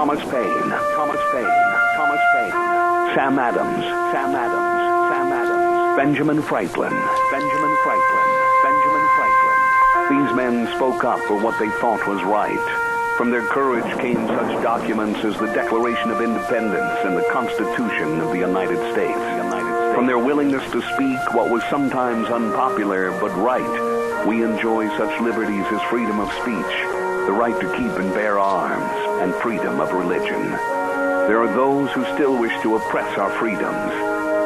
Thomas Paine, Sam Adams, Benjamin Franklin. These men spoke up for what they thought was right. From their courage came such documents as the Declaration of Independence and the Constitution of the United States. From their willingness to speak what was sometimes unpopular but right, we enjoy such liberties as freedom of speech, the right to keep and bear arms, and freedom of religion. There are those who still wish to oppress our freedoms,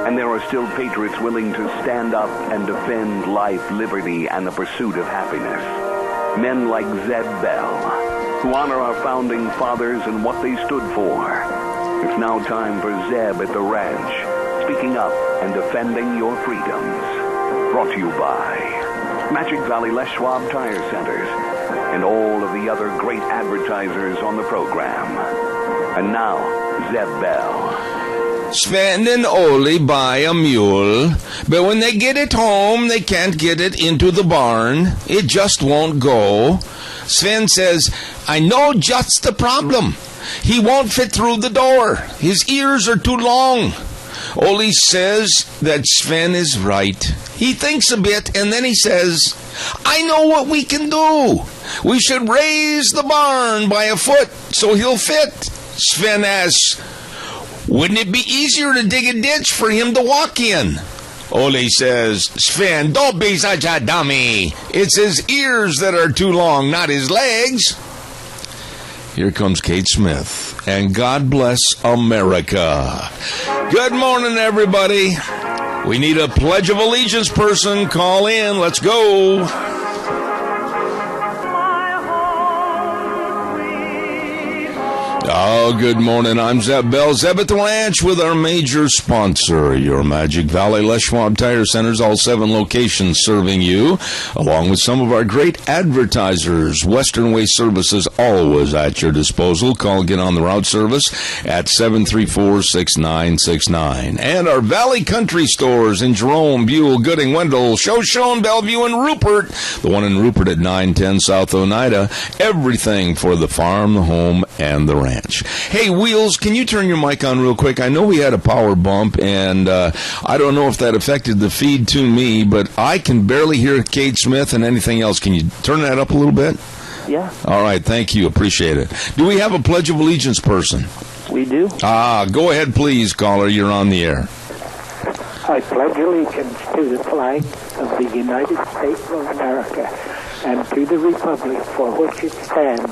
and there are still patriots willing to stand up and defend life, liberty, and the pursuit of happiness. Men like Zeb Bell, who honor our founding fathers and what they stood for. It's now time for Zeb at the Ranch, speaking up and defending your freedoms. Brought to you by Magic Valley Les Schwab Tire Centers and all of the other great advertisers on the program. And now, Zeb Bell. Sven and Ole buy a mule, but when they get it home, they can't get it into the barn. It just won't go. Sven says, I know just the problem. He won't fit through the door. His ears are too long. Ole says that Sven is right. He thinks a bit, and then he says, I know what we can do. We should raise the barn by a foot so he'll fit. Sven asks, wouldn't it be easier to dig a ditch for him to walk in? Ole says, Sven, don't be such a dummy. It's his ears that are too long, not his legs. Here comes Kate Smith, and God bless America. Good morning, everybody. We need a Pledge of Allegiance person. Call in. Let's go. Oh, good morning. I'm Zeb Bell. Zeb at the Ranch with our major sponsor, your Magic Valley Les Schwab Tire Centers, all 7 locations serving you, along with some of our great advertisers. Western Waste Services always at your disposal. Call Get on the Route service at 734-6969. And our Valley Country stores in Jerome, Buell, Gooding, Wendell, Shoshone, Bellevue, and Rupert. The one in Rupert at 910 South Oneida. Everything for the farm, the home, and the ranch. Hey, Wheels, can you turn your mic on real quick? I know we had a power bump, and I don't know if that affected the feed to me, but I can barely hear Kate Smith and anything else. Can you turn that up a little bit? Yeah. All right, thank you. Appreciate it. Do we have a Pledge of Allegiance person? We do. Go ahead, please, caller. You're on the air. I pledge allegiance to the flag of the United States of America and to the republic for which it stands,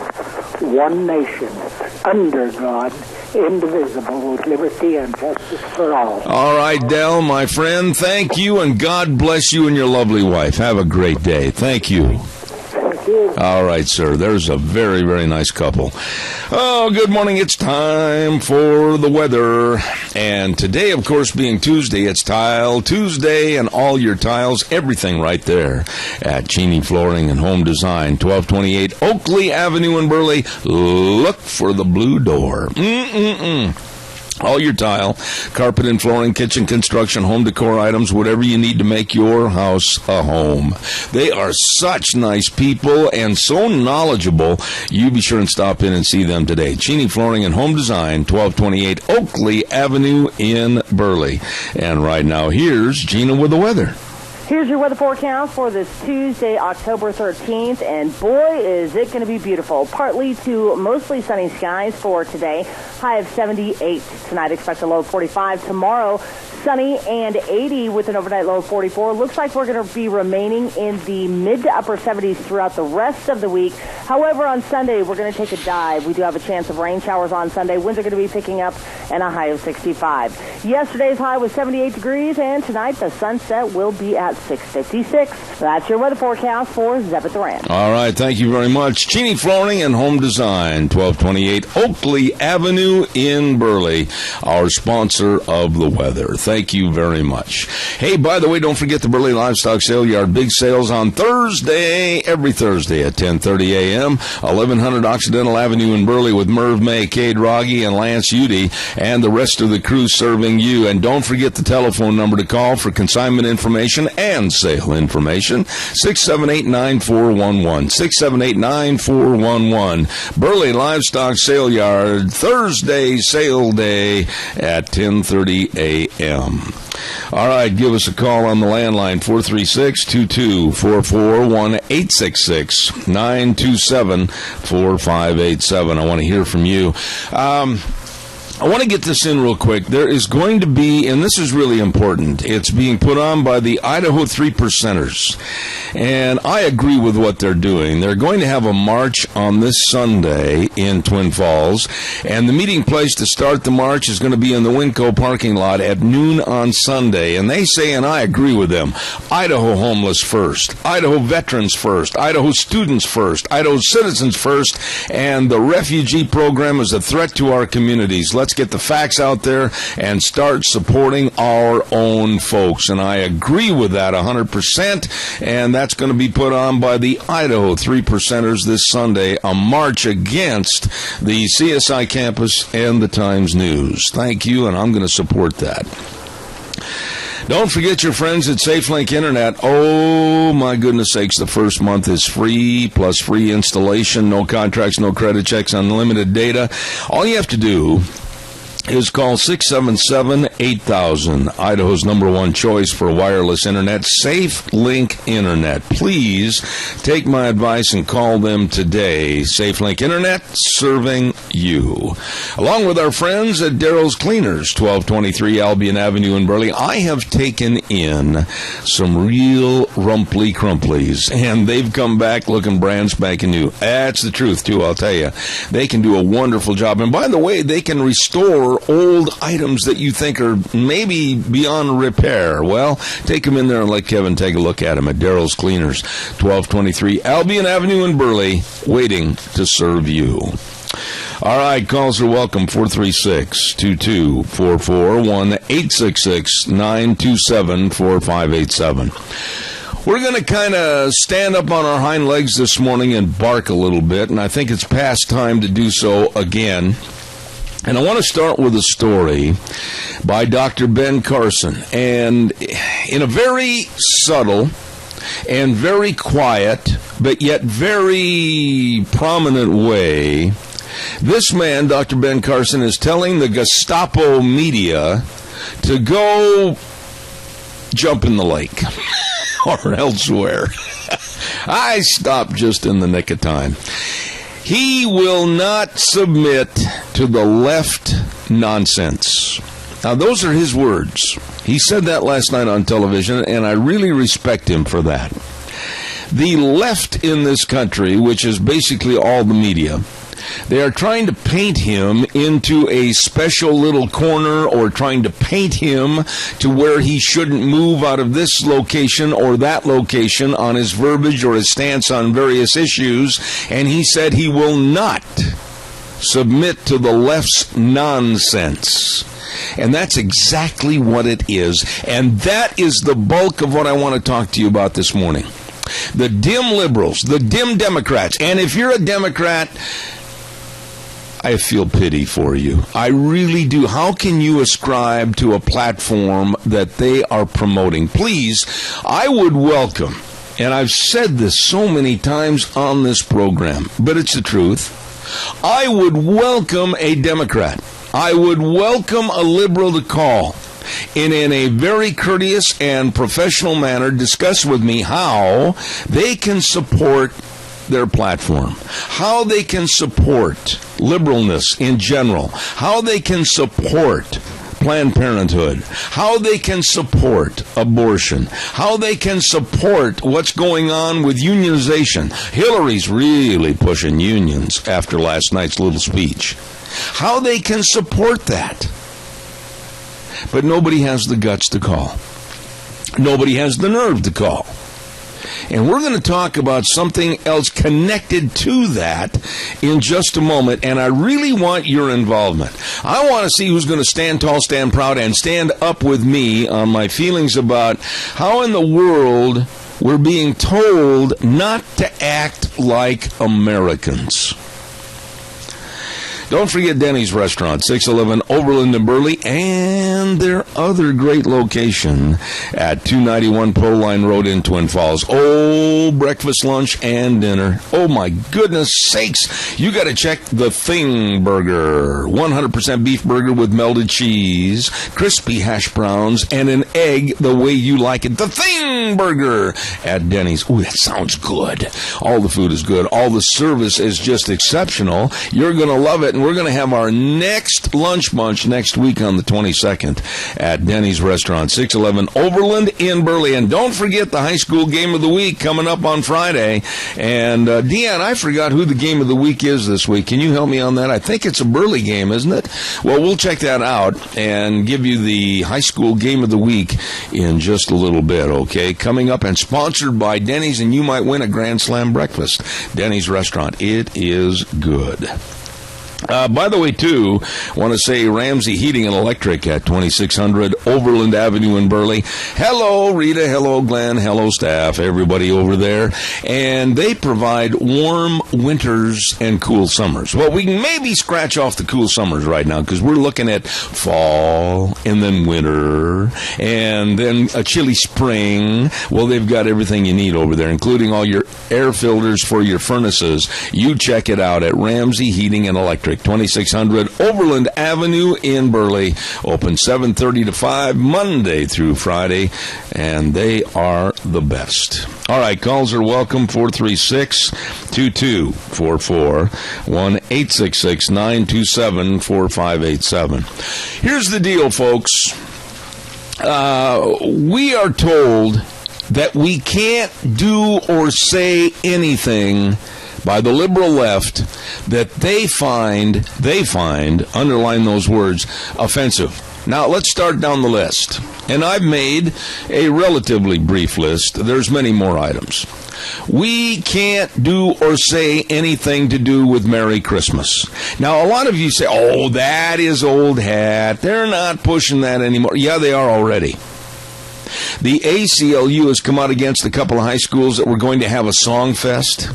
one nation, under God, indivisible, with liberty and justice for all. All right, Del, my friend, thank you, and God bless you and your lovely wife. Have a great day. Thank you. Thank you. All right, sir. There's a very, very nice couple. Oh, good morning. It's time for the weather. And today, of course, being Tuesday, it's Tile Tuesday, and all your tiles, everything right there at Cheney Flooring and Home Design, 1228 Oakley Avenue in Burley. Look for the blue door. All your tile, carpet and flooring, kitchen construction, home decor items, whatever you need to make your house a home. They are such nice people and so knowledgeable. You be sure and stop in and see them today. Cheney Flooring and Home Design, 1228 Oakley Avenue in Burley. And right now, here's Gina with the weather. Here's your weather forecast for this Tuesday, October 13th, and boy, is it going to be beautiful. Partly to mostly sunny skies for today. High of 78 tonight, expect a low of 45. Tomorrow, sunny and 80 with an overnight low of 44. Looks like we're going to be remaining in the mid to upper 70s throughout the rest of the week. However, on Sunday, we're going to take a dive. We do have a chance of rain showers on Sunday. Winds are going to be picking up, and a high of 65. Yesterday's high was 78 degrees, and tonight the sunset will be at 6:56. That's your weather forecast for Zeb at the Ranch. All right, thank you very much. Cheney Flooring and Home Design, 1228 Oakley Avenue in Burley, our sponsor of the weather. Thank you very much. Hey, by the way, don't forget the Burley Livestock Sale Yard. Big sales on Thursday, every Thursday at 10:30 a.m., 1100 Occidental Avenue in Burley with Merv May, Cade Rogge, and Lance Udy, and the rest of the crew serving you. And don't forget the telephone number to call for consignment information and sale information. 678-9411. 678-9411. Burley Livestock Sale Yard, Thursday sale day at 10:30 a.m. All right, give us a call on the landline, 436-2244, 1-866-927-4587. I want to hear from you. I want to get this in real quick. There is going to be, and this is really important, it's being put on by the Idaho 3 Percenters. And I agree with what they're doing. They're going to have a march on this Sunday in Twin Falls. And the meeting place to start the march is going to be in the Winco parking lot at noon on Sunday. And they say, and I agree with them, Idaho homeless first, Idaho veterans first, Idaho students first, Idaho citizens first, and the refugee program is a threat to our communities. Let's get the facts out there and start supporting our own folks. And I agree with that 100%. And that's going to be put on by the Idaho 3 Percenters this Sunday, a march against the CSI campus and the Times News. Thank you, and I'm going to support that. Don't forget your friends at SafeLink Internet. Oh, my goodness sakes, the first month is free, plus free installation, no contracts, no credit checks, unlimited data. All you have to do is call 677-8000, Idaho's #1 choice for wireless internet, SafeLink Internet. Please take my advice and call them today. SafeLink Internet, serving you. Along with our friends at Darrell's Cleaners, 1223 Albion Avenue in Burley, I have taken in some real rumply crumplies, and they've come back looking brand spanking new. That's the truth, too, I'll tell you. They can do a wonderful job. And by the way, they can restore old items that you think are maybe beyond repair. Well, take them in there and let Kevin take a look at them at Darrell's Cleaners, 1223 Albion Avenue in Burley, waiting to serve you. All right, calls are welcome, 436-2244, 1-866-927-4587. We're going to kind of stand up on our hind legs this morning and bark a little bit, and I think it's past time to do so again. And I want to start with a story by Dr. Ben Carson. And in a very subtle and very quiet, but yet very prominent way, this man, Dr. Ben Carson, is telling the Gestapo media to go jump in the lake or elsewhere. I stopped just in the nick of time. He will not submit to the left nonsense. Now, those are his words. He said that last night on television, and I really respect him for that. The left in this country, which is basically all the media, they are trying to paint him into a special little corner or trying to paint him to where he shouldn't move out of this location or that location on his verbiage or his stance on various issues. And he said he will not submit to the left's nonsense. And that's exactly what it is. And that is the bulk of what I want to talk to you about this morning. The dim liberals, the dim Democrats. And if you're a Democrat, I feel pity for you. I really do. How can you ascribe to a platform that they are promoting? Please, I would welcome, and I've said this so many times on this program, but it's the truth, I would welcome a Democrat. I would welcome a liberal to call and in a very courteous and professional manner discuss with me how they can support their platform, how they can support liberalness in general, how they can support Planned Parenthood, how they can support abortion, how they can support what's going on with unionization. Hillary's really pushing unions after last night's little speech. How they can support that. But nobody has the guts to call. Nobody has the nerve to call. And we're going to talk about something else connected to that in just a moment. And I really want your involvement. I want to see who's going to stand tall, stand proud, and stand up with me on my feelings about how in the world we're being told not to act like Americans. Don't forget Denny's Restaurant, 611 Overland in Burley, and their other great location at 291 Pole Line Road in Twin Falls. Oh, breakfast, lunch, and dinner. Oh, my goodness sakes. You got to check the Thing Burger. 100% beef burger with melted cheese, crispy hash browns, and an egg the way you like it. The Thing Burger at Denny's. Ooh, that sounds good. All the food is good. All the service is just exceptional. You're going to love it, and we're going to have our next lunch bunch next week on the 22nd at Denny's Restaurant, 611 Overland in Burley. And don't forget the high school game of the week coming up on Friday. And Deanne, I forgot who the game of the week is this week. Can you help me on that? I think it's a Burley game, isn't it? Well, we'll check that out and give you the high school game of the week in just a little bit, okay? Coming up and sponsored by Denny's, and you might win a Grand Slam breakfast. Denny's Restaurant. It is good. By the way, too, I want to say Ramsey Heating and Electric at 2600 Overland Avenue in Burley. Hello, Rita. Hello, Glenn. Hello, staff. Everybody over there. And they provide warm winters and cool summers. Well, we can maybe scratch off the cool summers right now because we're looking at fall and then winter and then a chilly spring. Well, they've got everything you need over there, including all your air filters for your furnaces. You check it out at Ramsey Heating and Electric. 2600 Overland Avenue in Burley. Open 7:30 to 5 Monday through Friday, and they are the best. All right, calls are welcome. 436-2244, 1-866-927-4587. Here's the deal, folks. We are told that we can't do or say anything by the liberal left that they find, underline those words, offensive. Now, let's start down the list. And I've made a relatively brief list. There's many more items. We can't do or say anything to do with Merry Christmas. Now, a lot of you say, oh, that is old hat. They're not pushing that anymore. Yeah, they are already. The ACLU has come out against a couple of high schools that were going to have a song fest.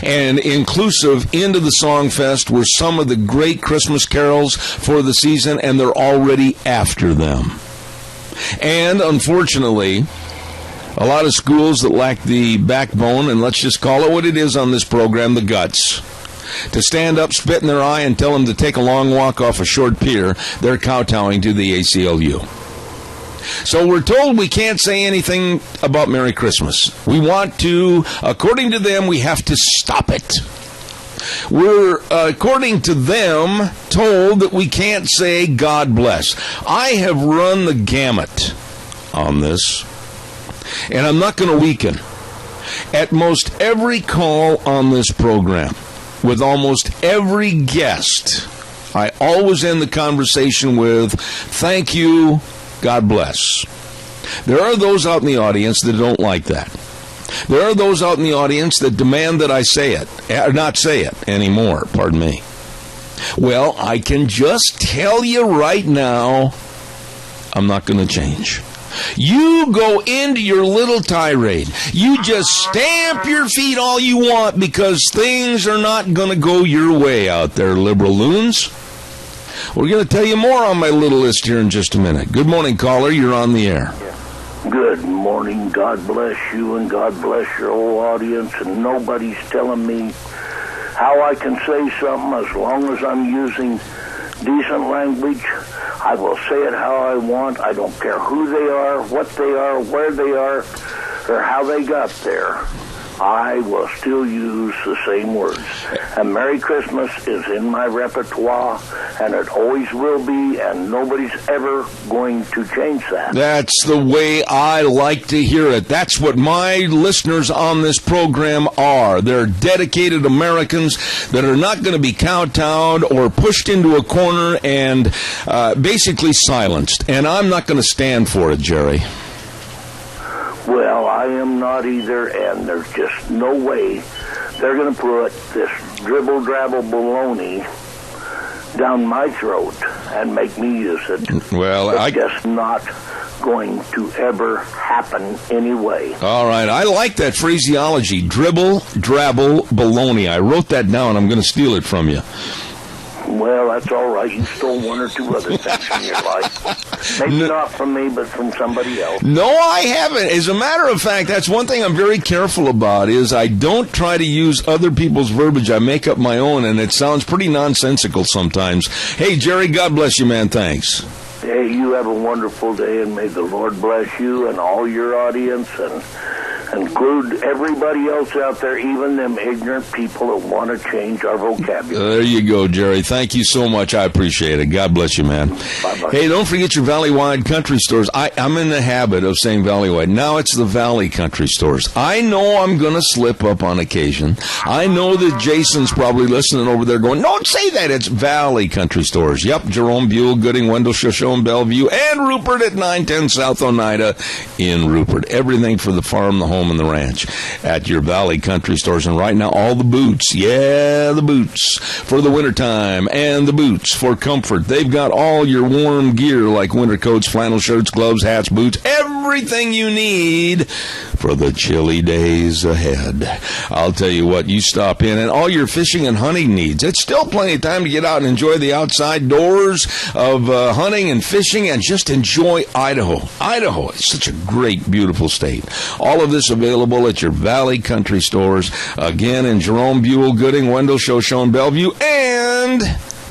And inclusive into the Song Fest were some of the great Christmas carols for the season, and they're already after them. And unfortunately, a lot of schools that lack the backbone, and let's just call it what it is on this program, the guts, to stand up, spit in their eye, and tell them to take a long walk off a short pier, they're kowtowing to the ACLU. So we're told we can't say anything about Merry Christmas. We want to, according to them, we have to stop it. We're, according to them, told that we can't say God bless. I have run the gamut on this, and I'm not going to weaken. At most every call on this program, with almost every guest, I always end the conversation with, thank you, God bless. There are those out in the audience that don't like that. There are those out in the audience that demand that I say it, or not say it anymore, pardon me. Well, I can just tell you right now, I'm not going to change. You go into your little tirade. You just stamp your feet all you want because things are not going to go your way out there, liberal loons. We're going to tell you more on my little list here in just a minute. Good morning, caller. You're on the air. Good morning. God bless you and God bless your whole audience. And nobody's telling me how I can say something as long as I'm using decent language. I will say it how I want. I don't care who they are, what they are, where they are, or how they got there. I will still use the same words. And Merry Christmas is in my repertoire, and it always will be, and nobody's ever going to change that. That's the way I like to hear it. That's what my listeners on this program are. They're dedicated Americans that are not going to be kowtowed or pushed into a corner and basically silenced. And I'm not going to stand for it, Jerry. Well, I am not either, and there's just no way they're going to put this dribble-drabble baloney down my throat and make me use it. Well, it's just not going to ever happen anyway. All right, I like that phraseology, dribble, drabble, baloney. I wrote that down. I'm going to steal it from you. Well, that's all right. You stole one or two other things in your life. Maybe not from me, but from somebody else. No, I haven't. As a matter of fact, that's one thing I'm very careful about is I don't try to use other people's verbiage. I make up my own, and it sounds pretty nonsensical sometimes. Hey, Jerry, God bless you, man. Thanks. Hey, you have a wonderful day, and may the Lord bless you and all your audience, and include everybody else out there, even them ignorant people that want to change our vocabulary. There you go, Jerry. Thank you so much. I appreciate it. God bless you, man. Bye-bye. Hey, don't forget your Valley-wide country stores. I'm in the habit of saying Valley-wide. Now it's the Valley country stores. I know I'm going to slip up on occasion. I know that Jason's probably listening over there going, don't say that. It's Valley country stores. Yep, Jerome, Buell, Gooding, Wendell, Shoshone, Bellevue, and Rupert at 910 South Oneida in Rupert. Everything for the farm, the home, and the ranch at your Valley country stores. And right now, all the boots, the boots for the wintertime and the boots for comfort. They've got all your warm gear like winter coats, flannel shirts, gloves, hats, boots, everything you need for the chilly days ahead. I'll tell you what, you stop in and all your fishing and hunting needs. It's still plenty of time to get out and enjoy the outside doors of hunting and fishing and just enjoy Idaho. Idaho is such a great, beautiful state. All of this available at your Valley country stores. Again, in Jerome, Buell, Gooding, Wendell, Shoshone, Bellevue, and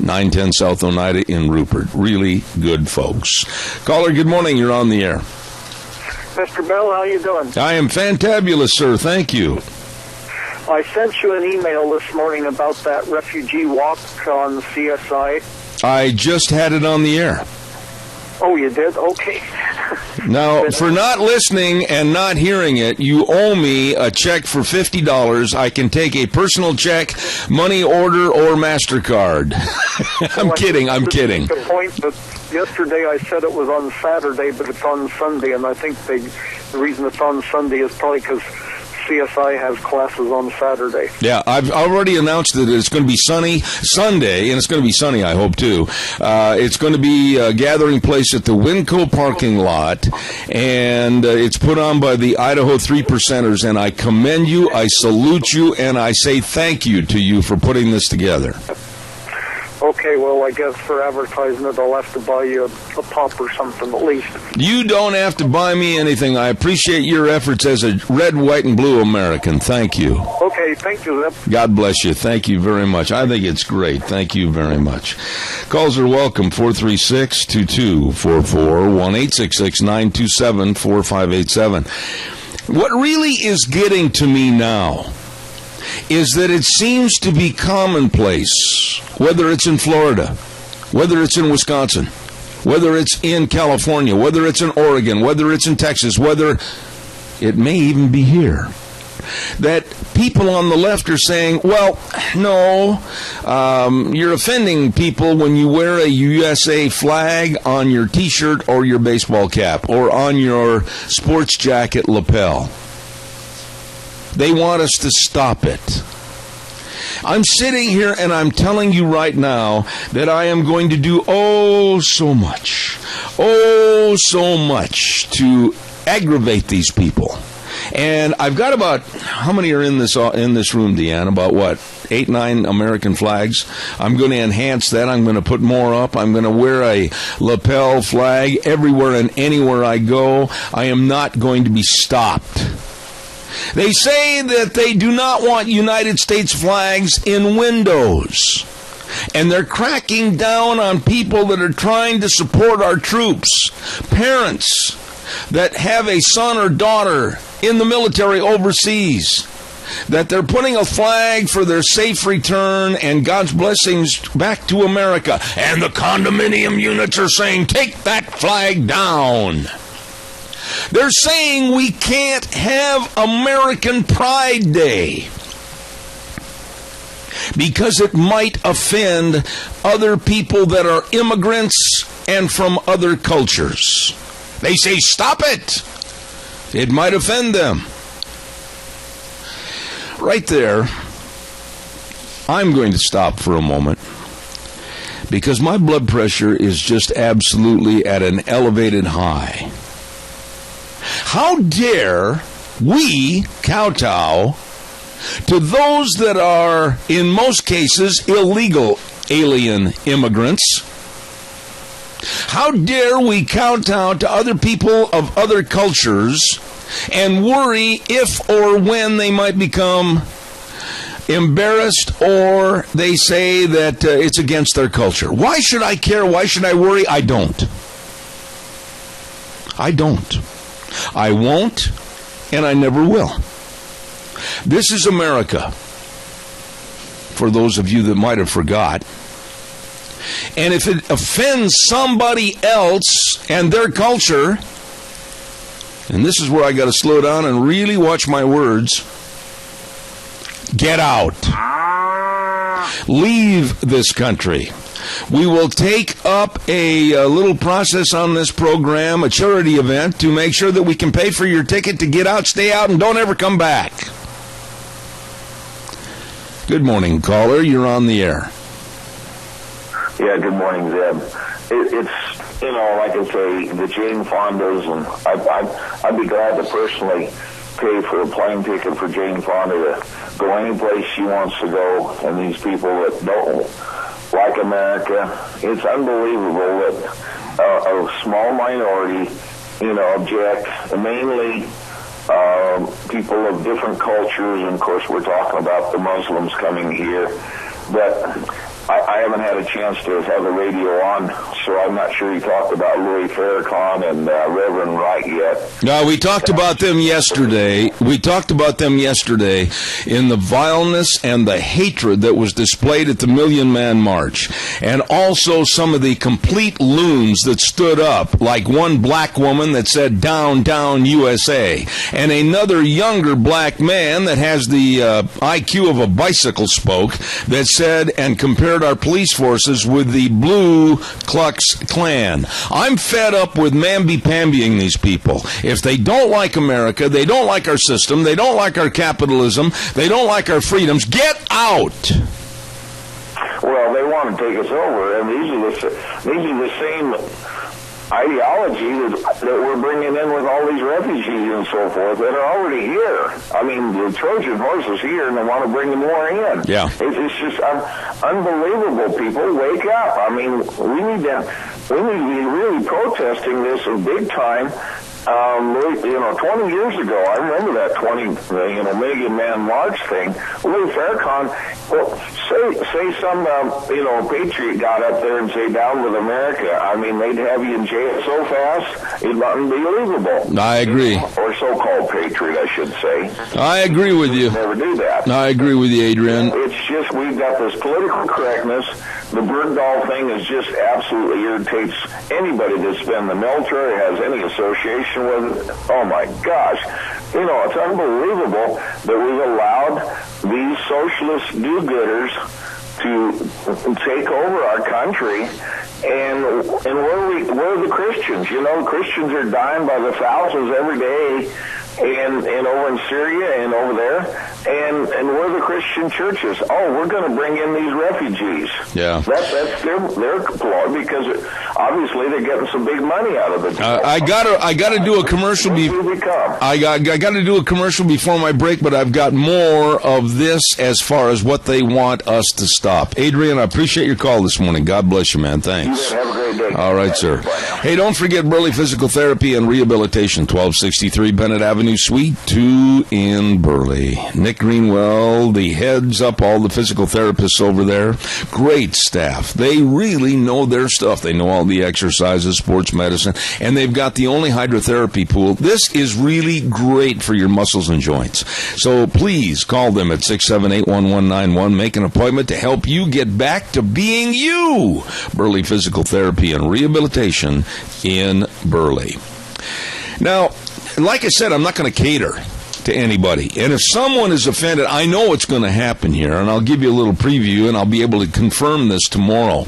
910 South Oneida in Rupert. Really good folks. Caller, good morning. You're on the air. Mr. Bell, how you doing? I am fantabulous, sir. Thank you. I sent you an email this morning about that refugee walk on CSI. I just had it on the air. Oh, you did? Okay. Now, for not listening and not hearing it, you owe me a check for $50. I can take a personal check, money order, or MasterCard. I'm kidding. The point that yesterday I said it was on Saturday, but it's on Sunday, and I think the reason it's on Sunday is probably because CSI has classes on Saturday. Yeah, I've already announced that it's going to be sunny Sunday, and it's going to be sunny, I hope, too. It's going to be a gathering place at the Winco parking lot, and it's put on by the Idaho 3%ers, and I commend you, I salute you, and I say thank you to you for putting this together. Okay, well, I guess for advertising it, I'll have to buy you a pop or something at least. You don't have to buy me anything. I appreciate your efforts as a red, white, and blue American. Thank you. Okay, thank you, Zip. God bless you. Thank you very much. I think it's great. Thank you very much. Calls are welcome. 436-2244, 1-866-927-4587. What really is getting to me now is that it seems to be commonplace, whether it's in Florida, whether it's in Wisconsin, whether it's in California, whether it's in Oregon, whether it's in Texas, whether it may even be here, that people on the left are saying, well, no, you're offending people when you wear a USA flag on your T-shirt or your baseball cap or on your sports jacket lapel. They want us to stop it. I'm sitting here and I'm telling you right now that I am going to do so much to aggravate these people. And I've got about, how many are in this room, Deanne? About what? 8, 9 American flags. I'm going to enhance that. I'm going to put more up. I'm going to wear a lapel flag everywhere and anywhere I go. I am not going to be stopped. They say that they do not want United States flags in windows. And they're cracking down on people that are trying to support our troops. Parents that have a son or daughter in the military overseas, that they're putting a flag for their safe return and God's blessings back to America. And the condominium units are saying, take that flag down. They're saying we can't have American Pride Day because it might offend other people that are immigrants and from other cultures. They say, stop it. It might offend them. Right there, I'm going to stop for a moment because my blood pressure is just absolutely at an elevated high. How dare we kowtow to those that are, in most cases, illegal alien immigrants? How dare we kowtow to other people of other cultures and worry if or when they might become embarrassed or they say that it's against their culture? Why should I care? Why should I worry? I don't. I won't, and I never will. This is America, for those of you that might have forgot. And if it offends somebody else and their culture, and this is where I got to slow down and really watch my words, get out. Leave this country. We will take up a little process on this program, a charity event, to make sure that we can pay for your ticket to get out, stay out, and don't ever come back. Good morning, caller. You're on the air. Yeah, good morning, Zeb. It's, like I say, the Jane Fondas, and I'd be glad to personally pay for a plane ticket for Jane Fonda to go any place she wants to go, and these people that don't like America, it's unbelievable that a small minority, object, mainly people of different cultures, and of course we're talking about the Muslims coming here, but I haven't had a chance to have the radio on, so I'm not sure you talked about Louis Farrakhan and Reverend Wright yet. No, we talked about them yesterday. In the vileness and the hatred that was displayed at the Million Man March. And also some of the complete loons that stood up, like one black woman that said, "Down, down, USA." And another younger black man that has the IQ of a bicycle spoke that said and compared our police forces with the Blue Klux Klan. I'm fed up with mamby-pambying these people. If they don't like America, they don't like our system, they don't like our capitalism, they don't like our freedoms, get out! Well, they want to take us over, and these are the same ideology that we're bringing in with all these refugees and so forth that are already here. I mean, the Trojan horse is here, and they want to bring more in. Yeah. It's just unbelievable. People, wake up. I mean, we need to be really protesting this in big time. 20 years ago, I remember that Million Man March thing. Louis Farrakhan, say some, patriot got up there and say, "Down with America." I mean, they'd have you in jail so fast, it'd not be believable. I agree. Or so-called patriot, I should say. I agree with you. Never do that. I agree with you, Adrian. It's just, we've got this political correctness. The Bergdahl thing is just absolutely irritates anybody that's been in the military, has any association with it. Oh my gosh. It's unbelievable that we've allowed these socialist do-gooders to take over our country. And where are the Christians? Christians are dying by the thousands every day, and over in Syria and over there. And where are the Christian churches? Oh, we're going to bring in these refugees. Yeah. That's their ploy, because obviously they're getting some big money out of it. I gotta do a commercial. I got to do a commercial before my break, but I've got more of this as far as what they want us to stop. Adrian, I appreciate your call this morning. God bless you, man. Thanks. Have a great day. All right, sir. Hey, don't forget Burley Physical Therapy and Rehabilitation, 1263 Bennett Avenue, Suite 2 in Burley. Nick Greenwell, the heads up all the physical therapists over there. Great staff. They really know their stuff. They know all the exercises, sports medicine, and they've got the only hydrotherapy pool. This is really great for your muscles and joints. So please call them at 678-1191. Make an appointment to help you get back to being you. Burley Physical Therapy and Rehabilitation in Burley. Now, like I said, I'm not going to cater to anybody. And if someone is offended, I know what's going to happen here, and I'll give you a little preview, and I'll be able to confirm this tomorrow.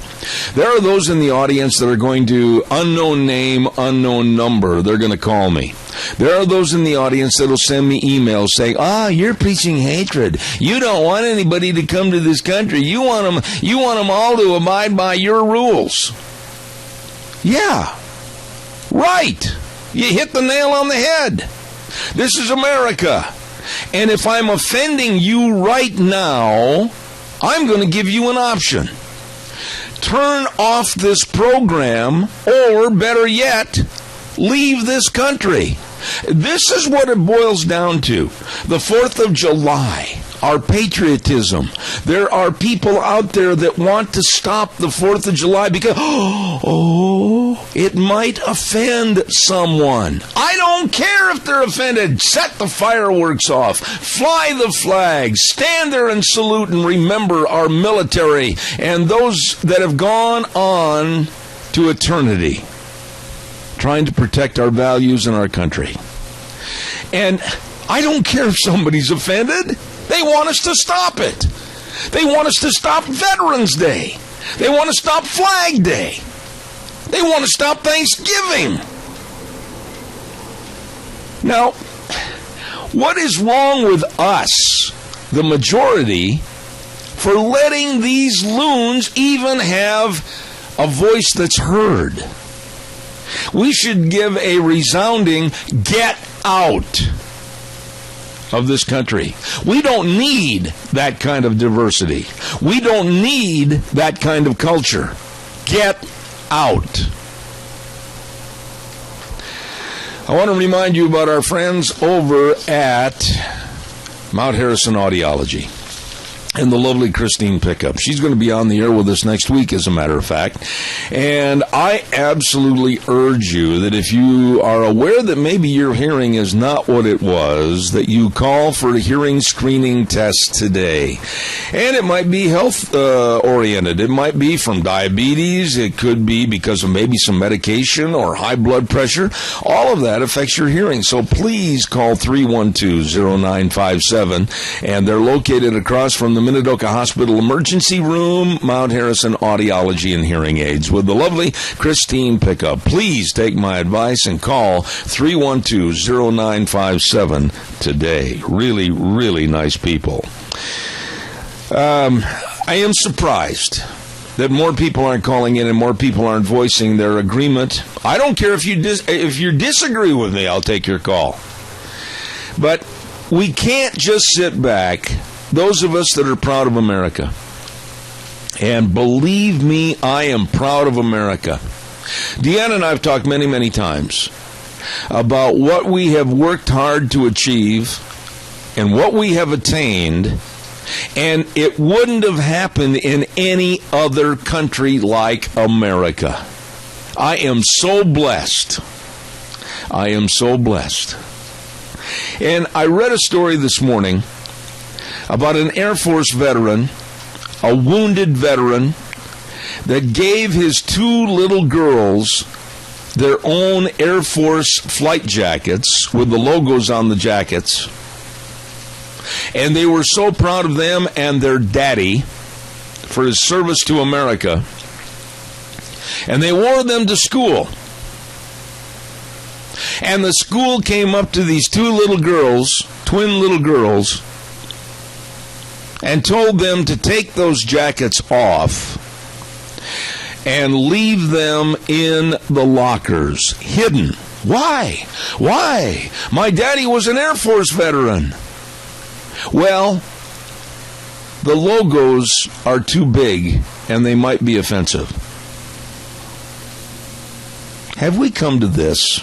There are those in the audience that are going to, unknown name, unknown number, they're going to call me. There are those in the audience that will send me emails saying, you're preaching hatred. You don't want anybody to come to this country. You want them all to abide by your rules. Yeah, right. You hit the nail on the head. This is America. And if I'm offending you right now, I'm going to give you an option. turn off this program, or better yet, leave this country. This is what it boils down to. The 4th of July, our patriotism. There are people out there that want to stop the 4th of July because, it might offend someone. I don't care if they're offended. Set the fireworks off. Fly the flag. Stand there and salute and remember our military and those that have gone on to eternity, trying to protect our values and our country. And I don't care if somebody's offended. They want us to stop it. They want us to stop Veterans Day. They want to stop Flag Day. They want to stop Thanksgiving. Now, what is wrong with us, the majority, for letting these loons even have a voice that's heard? We should give a resounding get out of this country. We don't need that kind of diversity. We don't need that kind of culture. Get out. I want to remind you about our friends over at Mount Harrison Audiology and the lovely Christine Pickup. She's going to be on the air with us next week, as a matter of fact. And I absolutely urge you that if you are aware that maybe your hearing is not what it was, that you call for a hearing screening test today. And it might be health-oriented. It might be from diabetes. It could be because of maybe some medication or high blood pressure. All of that affects your hearing. So please call 312-0957. And they're located across from the Minidoka Hospital Emergency Room, Mount Harrison Audiology and Hearing Aids, with the lovely Christine Pickup. Please take my advice and call 312-0957 today. Really, really nice people. I am surprised that more people aren't calling in and more people aren't voicing their agreement. I don't care if you disagree with me, I'll take your call. But we can't just sit back, those of us that are proud of America. And believe me, I am proud of America. Deanna and I have talked many, many times about what we have worked hard to achieve and what we have attained, and it wouldn't have happened in any other country like America. I am so blessed. I am so blessed. And I read a story this morning about an Air Force veteran, a wounded veteran, that gave his two little girls their own Air Force flight jackets with the logos on the jackets. And they were so proud of them and their daddy for his service to America. And they wore them to school. And the school came up to these two little girls, twin little girls, and told them to take those jackets off and leave them in the lockers, hidden. Why? Why? My daddy was an Air Force veteran. Well, the logos are too big and they might be offensive. Have we come to this?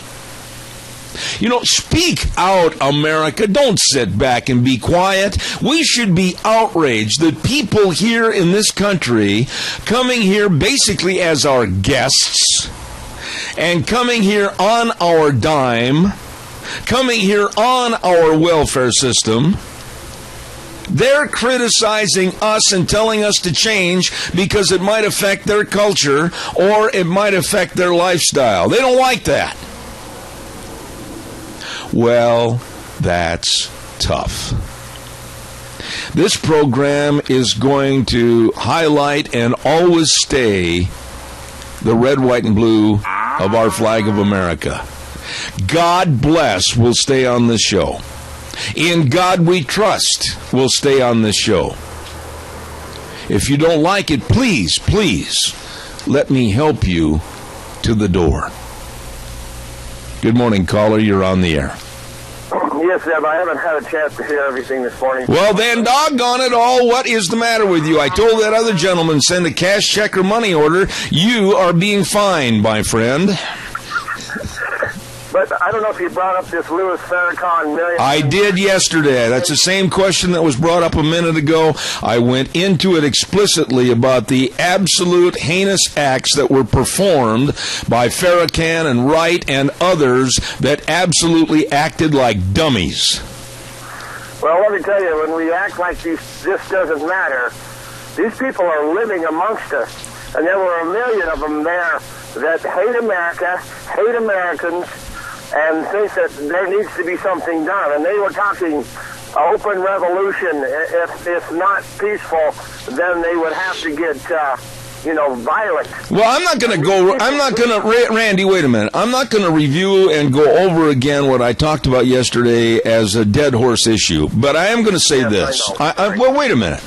You know, speak out, America. Don't sit back and be quiet. We should be outraged that people here in this country, coming here basically as our guests, and coming here on our dime, coming here on our welfare system, they're criticizing us and telling us to change because it might affect their culture or it might affect their lifestyle. They don't like that. Well, that's tough. This program is going to highlight and always stay the red, white, and blue of our flag of America. God bless will stay on this show. In God we trust will stay on this show. If you don't like it, please, please, let me help you to the door. Good morning, caller. You're on the air. Yes, Zeb, I haven't had a chance to hear everything this morning. Well, then, doggone it all, what is the matter with you? I told that other gentleman, send a cash check or money order. You are being fined, my friend. But I don't know if you brought up this Louis Farrakhan million. I did yesterday. That's the same question that was brought up a minute ago. I went into it explicitly about the absolute heinous acts that were performed by Farrakhan and Wright and others that absolutely acted like dummies. Well, let me tell you, when we act like this doesn't matter, these people are living amongst us. And there were a million of them there that hate America, hate Americans, and think that there needs to be something done. And they were talking open revolution. If not peaceful, then they would have to get, violent. Well, Randy, wait a minute. I'm not going to review and go over again what I talked about yesterday as a dead horse issue. But I am going to say this. Well, wait a minute.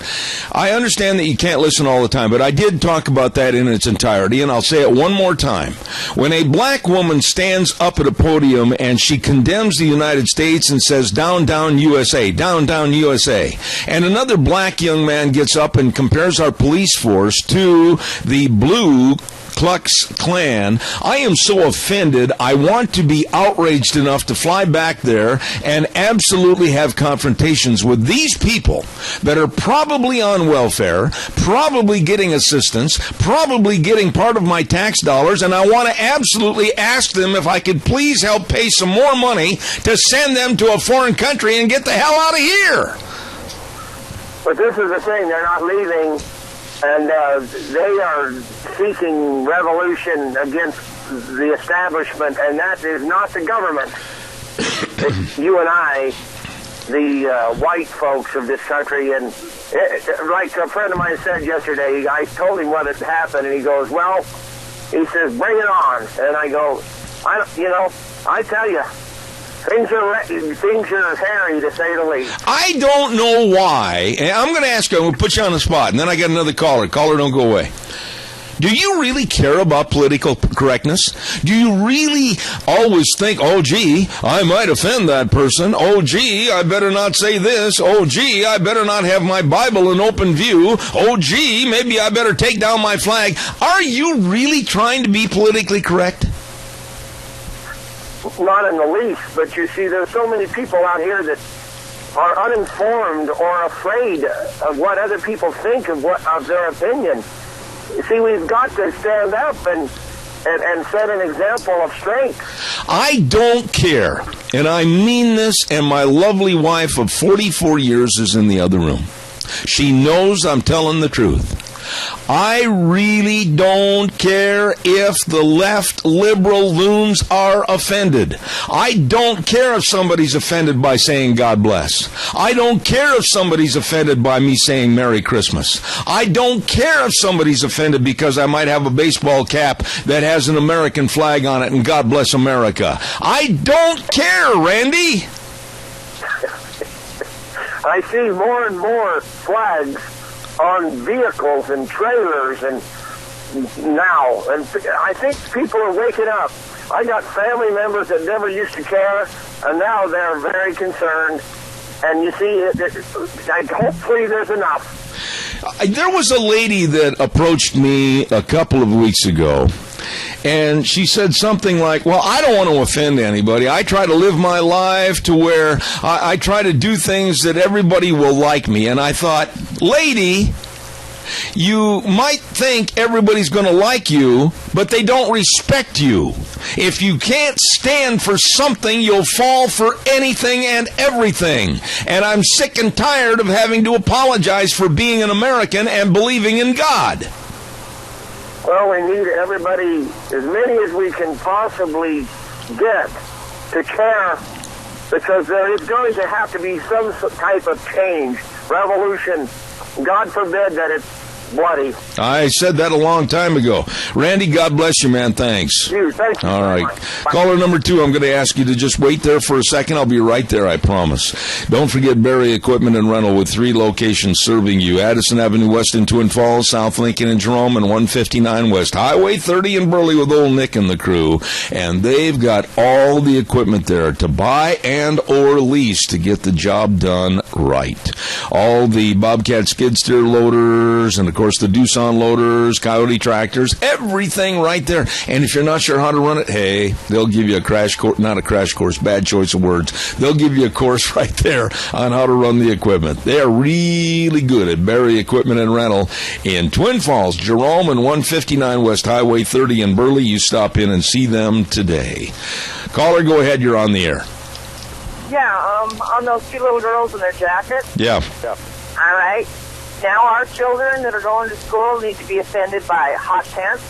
I understand that you can't listen all the time, but I did talk about that in its entirety, and I'll say it one more time. When a black woman stands up at a podium and she condemns the United States and says, down, down, USA, down, down, USA, and another black young man gets up and compares our police force to the Blue Klux Klan, I am so offended. I want to be outraged enough to fly back there and absolutely have confrontations with these people that are probably on welfare, probably getting assistance, probably getting part of my tax dollars, and I want to absolutely ask them if I could please help pay some more money to send them to a foreign country and get the hell out of here. But this is the thing, they're not leaving. And they are seeking revolution against the establishment, and that is not the government. It's you and I, the white folks of this country. And like a friend of mine said yesterday, I told him what had happened, and he goes, well, he says, bring it on. And I go, I tell you, things are hairy, to say the least. I don't know why. And I'm going to ask you, I'm going to put you on the spot, and then I got another caller. Caller, don't go away. Do you really care about political correctness? Do you really always think, oh, gee, I might offend that person. Oh, gee, I better not say this. Oh, gee, I better not have my Bible in open view. Oh, gee, maybe I better take down my flag. Are you really trying to be politically correct? Not in the least, but you see, there's so many people out here that are uninformed or afraid of what other people think of their opinion. You see, we've got to stand up and set an example of strength. I don't care, and I mean this, and my lovely wife of 44 years is in the other room. She knows I'm telling the truth. I really don't care if the left liberal loons are offended. I don't care if somebody's offended by saying God bless. I don't care if somebody's offended by me saying Merry Christmas. I don't care if somebody's offended because I might have a baseball cap that has an American flag on it and God bless America. I don't care, Randy. I see more and more flags on vehicles and trailers and now, and I think people are waking up. I got family members that never used to care, and now they're very concerned. And you see, hopefully there's enough. There was a lady that approached me a couple of weeks ago, and she said something like, well, I don't want to offend anybody. I try to live my life to where I try to do things that everybody will like me. And I thought, lady, you might think everybody's going to like you, but they don't respect you. If you can't stand for something, you'll fall for anything and everything. And I'm sick and tired of having to apologize for being an American and believing in God. Well, we need everybody, as many as we can possibly get, to care, because there is going to have to be some type of change, revolution. God forbid that bloody. I said that a long time ago. Randy, God bless you, man. Thanks. Thank you. All right. Caller number 2, I'm going to ask you to just wait there for a second. I'll be right there, I promise. Don't forget Barry Equipment and Rental with 3 locations serving you. Addison Avenue West in Twin Falls, South Lincoln and Jerome, and 159 West. Highway 30 in Burley with old Nick and the crew. And they've got all the equipment there to buy and or lease to get the job done right. All the Bobcat skid steer loaders and, of course, the Doosan loaders, Coyote tractors, everything right there. And if you're not sure how to run it, hey, they'll give you a crash course, not a crash course, bad choice of words. They'll give you a course right there on how to run the equipment. They are really good at Barry Equipment and Rental in Twin Falls, Jerome, and 159 West Highway 30 in Burley. You stop in and see them today. Caller, go ahead. You're on the air. Yeah, on those 2 little girls in their jackets. Yeah. All right. Now our children that are going to school need to be offended by hot pants,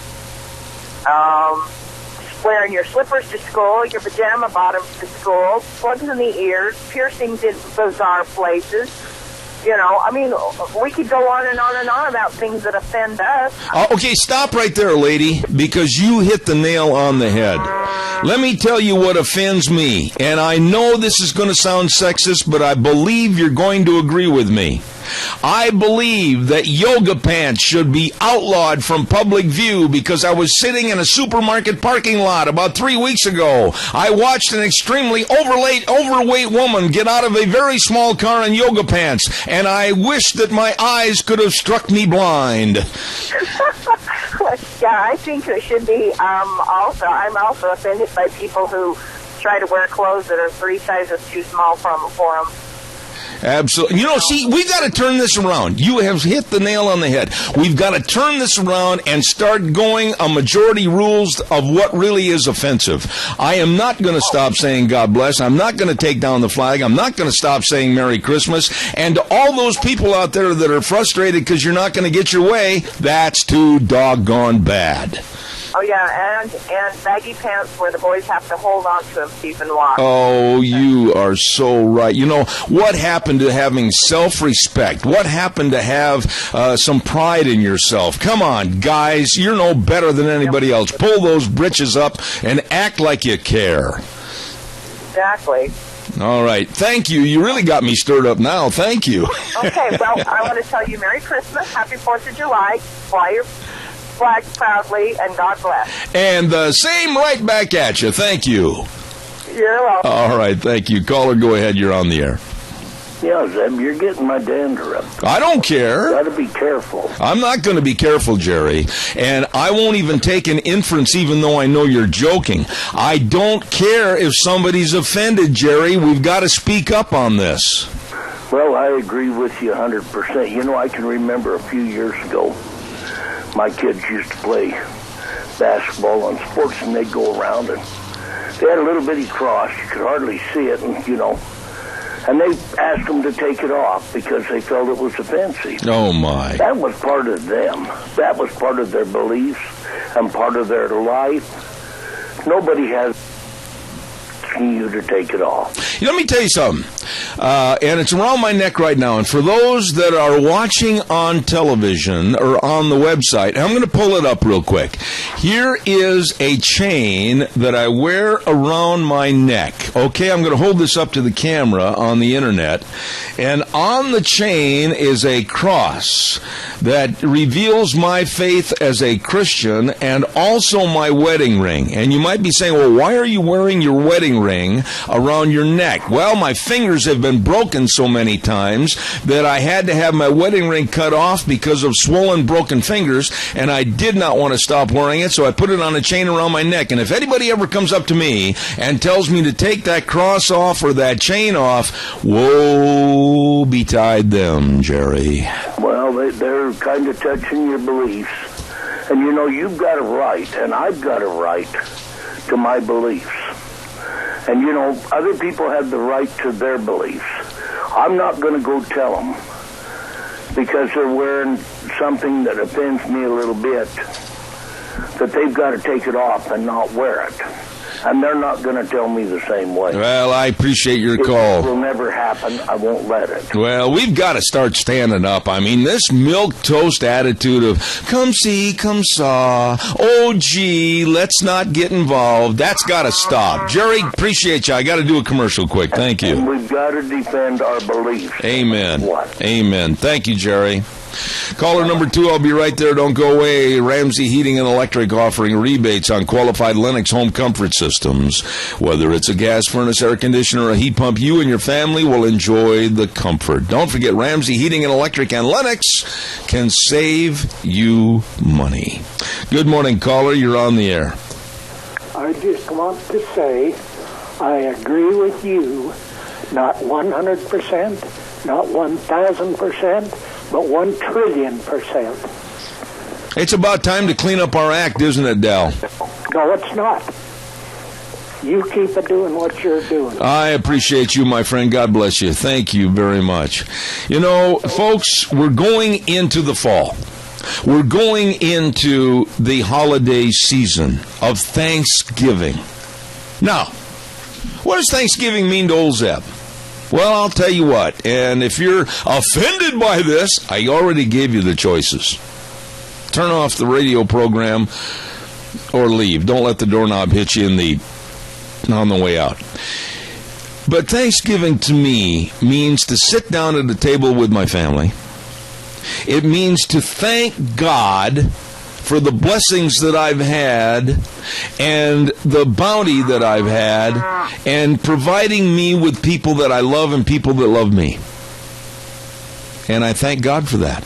wearing your slippers to school, your pajama bottoms to school, plugs in the ears, piercings in bizarre places. You know, I mean, we could go on and on and on about things that offend us. Okay, stop right there, lady, because you hit the nail on the head. Let me tell you what offends me, and I know this is going to sound sexist, but I believe you're going to agree with me. I believe that yoga pants should be outlawed from public view because I was sitting in a supermarket parking lot about 3 weeks ago. I watched an extremely overweight woman get out of a very small car in yoga pants, and I wish that my eyes could have struck me blind. Yeah, I think it should be I'm also offended by people who try to wear clothes that are 3 sizes too small for them. Absolutely. You know, see, we've got to turn this around. You have hit the nail on the head. We've got to turn this around and start going a majority rules of what really is offensive. I am not going to stop saying God bless. I'm not going to take down the flag. I'm not going to stop saying Merry Christmas. And to all those people out there that are frustrated because you're not going to get your way, that's too doggone bad. Oh, yeah, and baggy pants where the boys have to hold on to them to even walk. Oh, you are so right. You know, what happened to having self-respect? What happened to have some pride in yourself? Come on, guys, you're no better than anybody else. Pull those britches up and act like you care. Exactly. All right. Thank you. You really got me stirred up now. Thank you. Okay, well, I want to tell you Merry Christmas, Happy 4th of July, fly your flag proudly, and God bless. And the same right back at you. Thank you. You're welcome. All right. Thank you. Caller, go ahead. You're on the air. Yeah, Zeb, you're getting my dander up. I don't care. Got to be careful. I'm not going to be careful, Jerry. And I won't even take an inference even though I know you're joking. I don't care if somebody's offended, Jerry. We've got to speak up on this. Well, I agree with you 100%. You know, I can remember a few years ago, my kids used to play basketball on sports, and they'd go around, and they had a little bitty cross. You could hardly see it, and, you know, and they asked them to take it off because they felt it was offensive. Oh, my. That was part of them. That was part of their beliefs and part of their life. Nobody has you to take it off. Let me tell you something, and it's around my neck right now, and for those that are watching on television or on the website, I'm going to pull it up real quick. Here is a chain that I wear around my neck. Okay, I'm going to hold this up to the camera on the internet, and on the chain is a cross that reveals my faith as a Christian and also my wedding ring. And you might be saying, well, why are you wearing your wedding ring around your neck? Well, my fingers have been broken so many times that I had to have my wedding ring cut off because of swollen, broken fingers, and I did not want to stop wearing it, so I put it on a chain around my neck. And if anybody ever comes up to me and tells me to take that cross off or that chain off, woe betide them, Jerry. Well, they're kind of touching your beliefs. And, you know, you've got a right, and I've got a right to my beliefs. And, you know, other people have the right to their beliefs. I'm not going to go tell them because they're wearing something that offends me a little bit that they've got to take it off and not wear it. and they're not going to tell me the same way. Well, I appreciate your It call. will never happen. I won't let it. Well, we've got to start standing up. I mean, this milquetoast attitude of, come see, come saw, oh, gee, let's not get involved, that's got to stop. Jerry, appreciate you. I got to do a commercial quick. Thank And you. we've got to defend our beliefs. Amen. What? Amen. Thank you, Jerry. Caller number 2, I'll be right there. Don't go away. Ramsey Heating and Electric offering rebates on qualified Lennox home comfort systems. Whether it's a gas furnace, air conditioner, or a heat pump, you and your family will enjoy the comfort. Don't forget, Ramsey Heating and Electric and Lennox can save you money. Good morning, caller. You're on the air. I just want to say I agree with you, not 100%, not 1,000%, but 1,000,000,000,000%. It's about time to clean up our act, isn't it, Dal? No, it's not. You keep doing what you're doing. I appreciate you, my friend. God bless you. Thank you very much. You know, folks, we're going into the fall. We're going into the holiday season of Thanksgiving. Now, what does Thanksgiving mean to old Zeb? Well, I'll tell you what, and if you're offended by this, I already gave you the choices. Turn off the radio program or leave. Don't let the doorknob hit you on the way out. But Thanksgiving to me means to sit down at the table with my family. It means to thank God for the blessings that I've had and the bounty that I've had and providing me with people that I love and people that love me. And I thank God for that.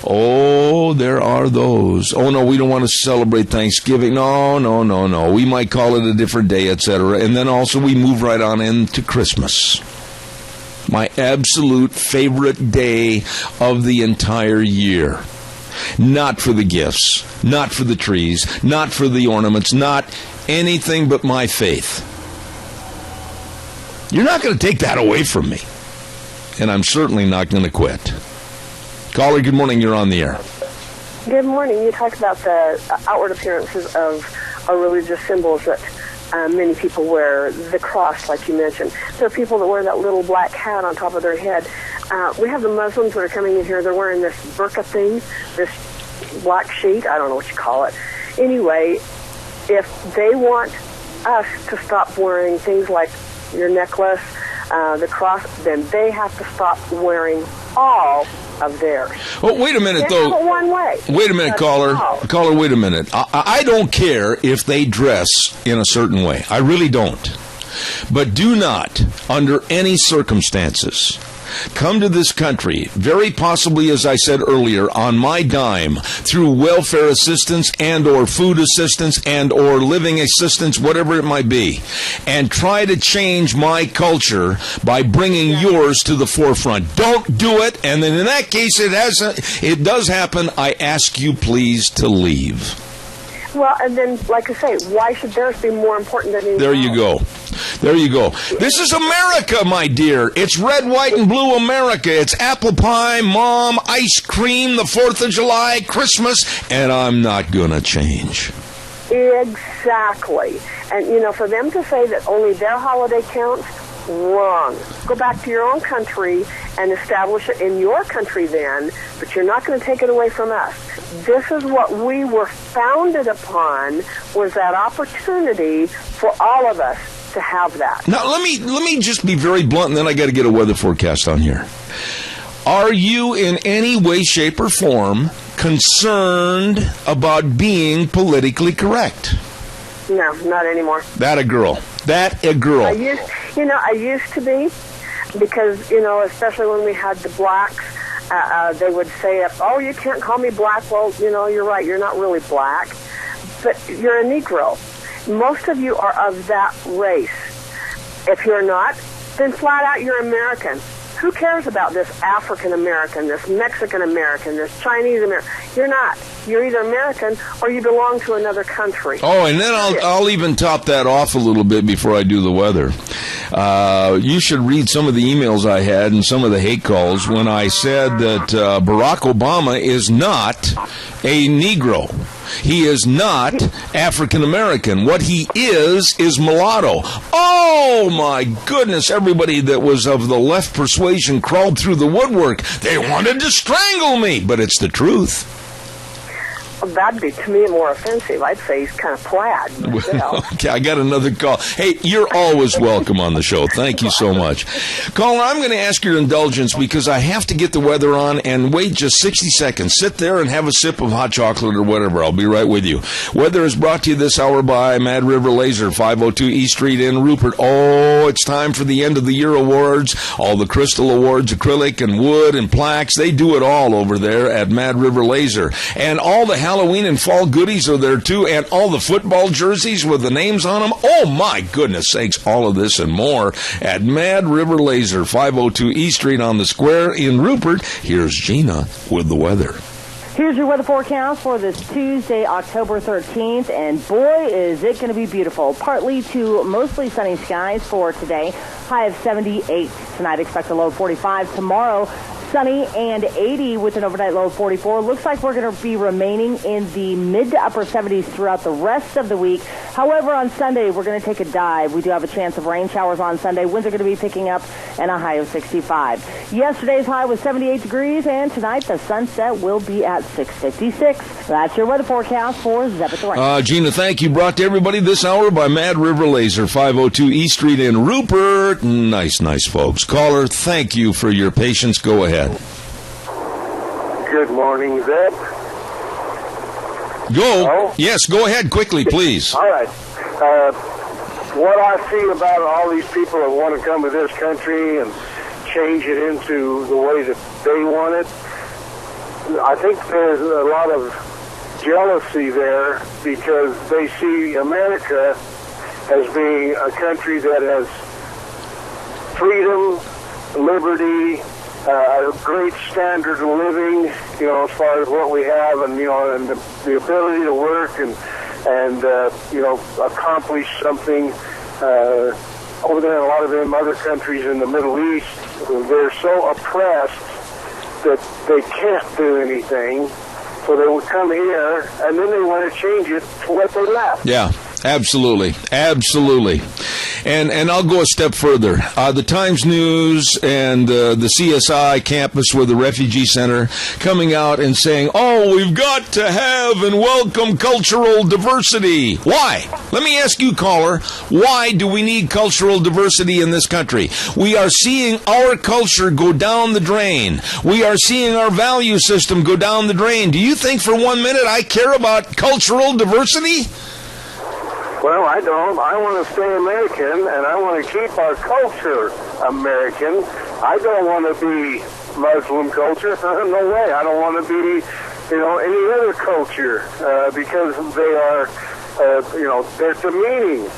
Oh, there are those. Oh, no, we don't want to celebrate Thanksgiving. No. We might call it a different day, etc. And then also we move right on into Christmas. My absolute favorite day of the entire year. Not for the gifts, not for the trees, not for the ornaments, not anything but my faith. You're not going to take that away from me. And I'm certainly not going to quit. Caller, good morning. You're on the air. Good morning. You talked about the outward appearances of our religious symbols that many people wear, the cross, like you mentioned. There are people that wear that little black hat on top of their head. We have the Muslims that are coming in here. They're wearing this burqa thing, this black sheet. I don't know what you call it. Anyway, if they want us to stop wearing things like your necklace, the cross, then they have to stop wearing all of theirs. Oh, wait a minute, though. Have it one way. Wait a minute, That's caller. all. Caller, wait a minute. I don't care if they dress in a certain way. I really don't. But do not, under any circumstances, come to this country, very possibly, as I said earlier, on my dime, through welfare assistance and or food assistance and or living assistance, whatever it might be, and try to change my culture by bringing yours to the forefront. Don't do it, and then in that case, it does happen. I ask you, please, to leave. Well, and then, like I say, why should theirs be more important than anything There you go. There you go. This is America, my dear. It's red, white, and blue America. It's apple pie, mom, ice cream, the 4th of July, Christmas, and I'm not going to change. Exactly. And, you know, for them to say that only their holiday counts, wrong. Go back to your own country and establish it in your country then, but you're not going to take it away from us. This is what we were founded upon, was that opportunity for all of us to have that. Now, let me just be very blunt, and then I got to get a weather forecast on here. Are you in any way, shape, or form concerned about being politically correct? No, not anymore. That a girl. I used to be, because, you know, especially when we had the blacks, they would say, oh, you can't call me black. Well, you know, you're right, you're not really black, but you're a Negro. Most of you are of that race. If you're not, then flat out you're American. Who cares about this African American, this Mexican American, this Chinese American? You're not. You're either American or you belong to another country. Oh, and then I'll even top that off a little bit before I do the weather. You should read some of the emails I had and some of the hate calls when I said that Barack Obama is not a Negro. He is not African American. What he is mulatto. Oh, my goodness. Everybody that was of the left persuasion crawled through the woodwork. They wanted to strangle me, but it's the truth. That'd be, to me, more offensive. I'd say he's kind of plaid myself. Okay, I got another call. Hey, you're always welcome on the show. Thank you so much. Caller, I'm going to ask your indulgence because I have to get the weather on and wait just 60 seconds. Sit there and have a sip of hot chocolate or whatever. I'll be right with you. Weather is brought to you this hour by Mad River Laser, 502 East Street in Rupert. Oh, it's time for the end of the year awards. All the crystal awards, acrylic and wood and plaques. They do it all over there at Mad River Laser. And all the Halloween and fall goodies are there too, and all the football jerseys with the names on them. Oh my goodness sakes, all of this and more at Mad River Laser, 502 East Street on the Square in Rupert. Here's Gina with the weather. Here's your weather forecast for this Tuesday, October 13th, and boy, is it going to be beautiful. Partly to mostly sunny skies for today. High of 78 tonight. Expect a low of 45 tomorrow. Sunny and 80 with an overnight low of 44. Looks like we're going to be remaining in the mid to upper 70s throughout the rest of the week. However, on Sunday, we're going to take a dive. We do have a chance of rain showers on Sunday. Winds are going to be picking up and a high of 65. Yesterday's high was 78 degrees, and tonight the sunset will be at 6:56. That's your weather forecast for Zep at the Range. Gina, thank you. Brought to everybody this hour by Mad River Laser, 502 East Street in Rupert. Nice folks. Caller, thank you for your patience. Go ahead. Good morning, Zeb. Go. Hello? Yes, go ahead quickly, please. All right. What I see about all these people that want to come to this country and change it into the way that they want it, I think there's a lot of jealousy there because they see America as being a country that has freedom, liberty, a great standard of living, as far as what we have, and and the ability to work and accomplish something. Over there, in a lot of them other countries in the Middle East, they're so oppressed that they can't do anything. So they would come here, and then they want to change it to what they left. Yeah. Absolutely. And I'll go a step further. The Times News and the CSI campus with the Refugee Center coming out and saying, oh, we've got to have and welcome cultural diversity. Why? Let me ask you, caller, why do we need cultural diversity in this country? We are seeing our culture go down the drain. We are seeing our value system go down the drain. Do you think for 1 minute I care about cultural diversity? Well, I don't. I want to stay American, and I want to keep our culture American. I don't want to be Muslim culture. No way. I don't want to be, any other culture because they are, they're demeaning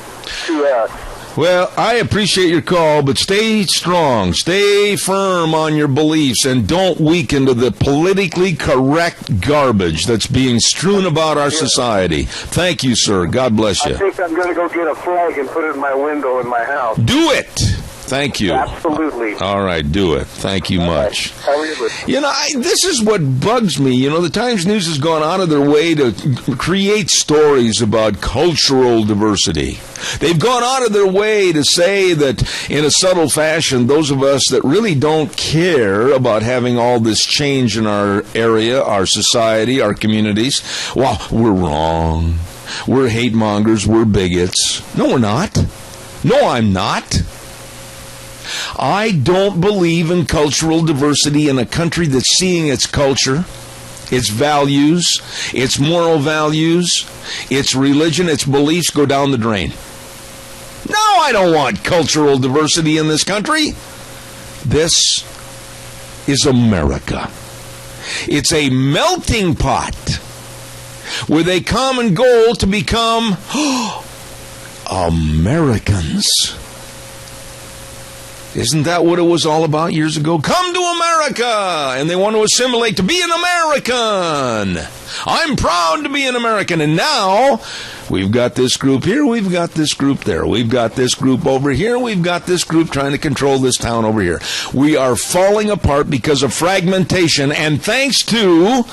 to us. Well, I appreciate your call, but stay strong, stay firm on your beliefs, and don't weaken to the politically correct garbage that's being strewn about our society. Thank you, sir. God bless you. I think I'm going to go get a flag and put it in my window in my house. Do it! Thank you. Absolutely. All right, do it. Thank you much. How are you? This is what bugs me. The Times News has gone out of their way to create stories about cultural diversity. They've gone out of their way to say that in a subtle fashion, those of us that really don't care about having all this change in our area, our society, our communities, well, we're wrong. We're hate mongers. We're bigots. No, we're not. No, I'm not. I don't believe in cultural diversity in a country that's seeing its culture, its values, its moral values, its religion, its beliefs go down the drain. No, I don't want cultural diversity in this country. This is America. It's a melting pot with a common goal to become Americans. Isn't that what it was all about years ago? Come to America! And they want to assimilate to be an American. I'm proud to be an American. And now, we've got this group here, we've got this group there. We've got this group over here, we've got this group trying to control this town over here. We are falling apart because of fragmentation and thanks to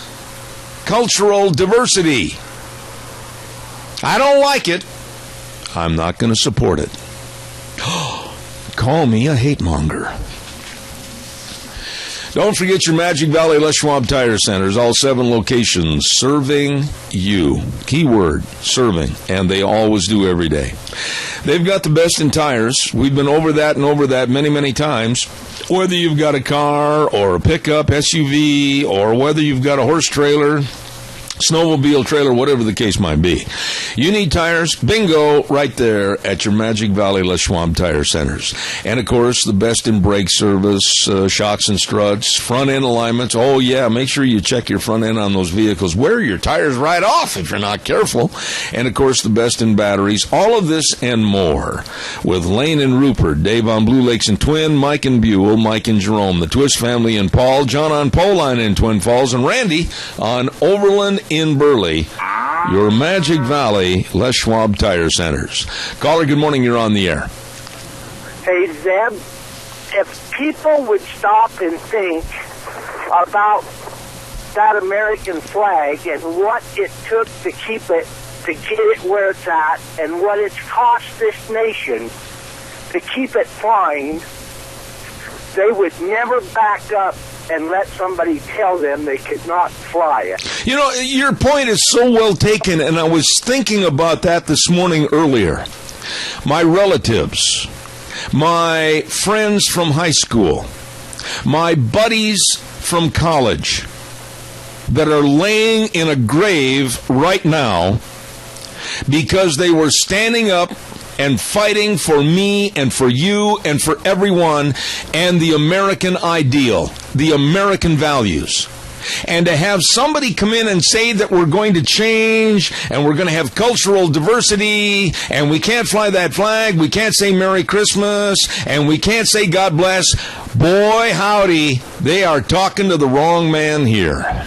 cultural diversity. I don't like it. I'm not going to support it. Call me a hate monger. Don't forget your Magic Valley Les Schwab Tire Centers, all 7 locations, serving you. Keyword, serving, and they always do every day. They've got the best in tires. We've been over that many, many times. Whether you've got a car or a pickup, SUV, or whether you've got a horse trailer, snowmobile trailer, whatever the case might be. You need tires? Bingo, right there at your Magic Valley Les Schwab Tire Centers. And, of course, the best in brake service, shocks and struts, front end alignments. Oh, yeah, make sure you check your front end on those vehicles. Wear your tires right off if you're not careful. And, of course, the best in batteries. All of this and more with Lane and Rupert, Dave on Blue Lakes and Twin, Mike and Buell, Mike and Jerome, the Twist family and Paul, John on Poline in Twin Falls, and Randy on Overland in Burley, your Magic Valley Les Schwab Tire Centers. Caller, good morning. You're on the air. Hey, Zeb, if people would stop and think about that American flag and what it took to keep it, to get it where it's at, and what it's cost this nation to keep it flying, they would never back up and let somebody tell them they could not fly it. You know, your point is so well taken, and I was thinking about that this morning earlier. My relatives, my friends from high school, my buddies from college that are laying in a grave right now because they were standing up and fighting for me and for you and for everyone and the American ideal, the American values. And to have somebody come in and say that we're going to change and we're going to have cultural diversity and we can't fly that flag, we can't say Merry Christmas, and we can't say God bless, boy, howdy, they are talking to the wrong man here.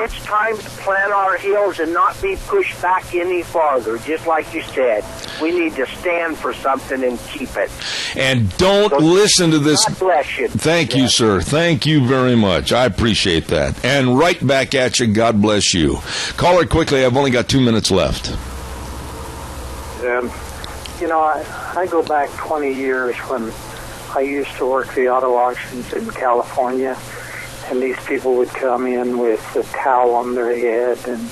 It's time to plant our heels and not be pushed back any farther, just like you said. We need to stand for something and keep it. And don't listen to this. God bless you. Thank you, sir. Thank you very much. I appreciate that. And right back at you. God bless you. Caller, quickly. I've only got 2 minutes left. You know, I go back 20 years when I used to work the auto auctions in California. And these people would come in with a towel on their head and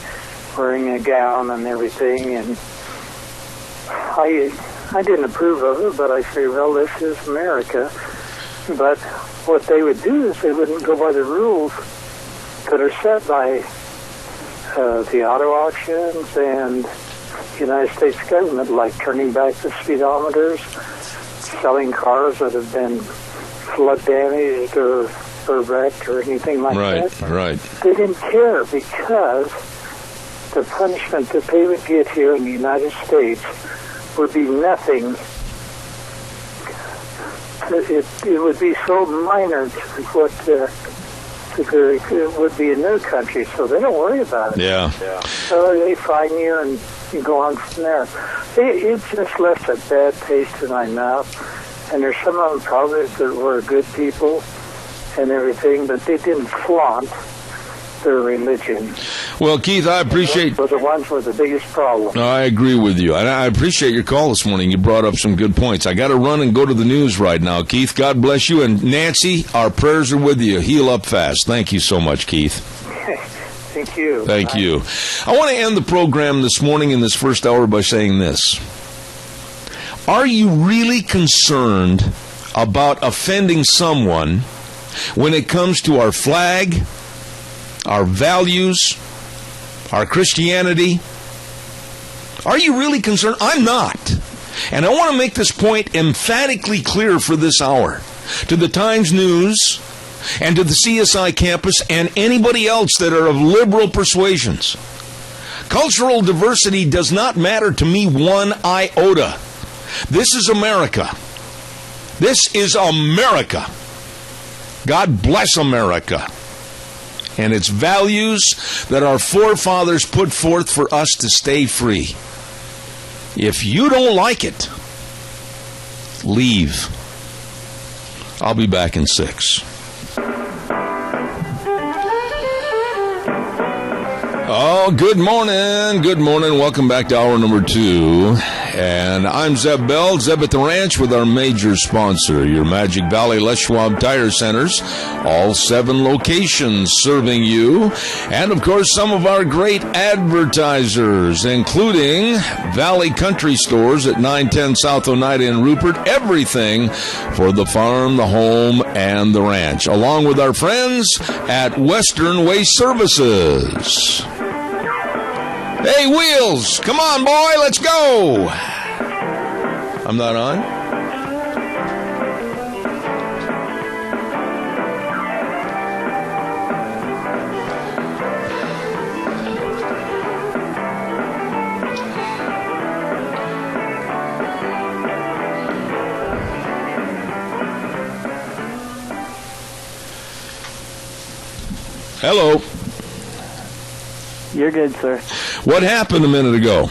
wearing a gown and everything. And I didn't approve of it, but I say, well, this is America. But what they would do is they wouldn't go by the rules that are set by the auto auctions and the United States government, like turning back the speedometers, selling cars that have been flood damaged or wrecked or anything like that. Right. They didn't care because the punishment that they would get here in the United States would be nothing. It would be so minor to what it would be in their country, so they don't worry about it. Yeah. So they fine you and you go on from there. It just left a bad taste in my mouth, and there's some of them probably that were good people and everything, but they didn't flaunt their religion. Well, Keith, I appreciate... Those were the ones with the biggest problem. I agree with you. And I appreciate your call this morning. You brought up some good points. I got to run and go to the news right now, Keith. God bless you. And Nancy, our prayers are with you. Heal up fast. Thank you so much, Keith. Thank you. Thank you. I want to end the program this morning in this first hour by saying this. Are you really concerned about offending someone when it comes to our flag, our values, our Christianity? Are you really concerned? I'm not. And I want to make this point emphatically clear for this hour to the Times News and to the CSI campus and anybody else that are of liberal persuasions. Cultural diversity does not matter to me one iota. This is America. This is America. God bless America and its values that our forefathers put forth for us to stay free. If you don't like it, leave. I'll be back in 6. Oh, good morning. Good morning. Welcome back to hour number 2. And I'm Zeb Bell, Zeb at the Ranch, with our major sponsor, your Magic Valley Les Schwab Tire Centers. All 7 locations serving you. And, of course, some of our great advertisers, including Valley Country Stores at 910 South Oneida in Rupert. Everything for the farm, the home, and the ranch. Along with our friends at Western Waste Services. Hey, Wheels, come on, boy, let's go. I'm not on? Hello. You're good, sir. What happened a minute ago?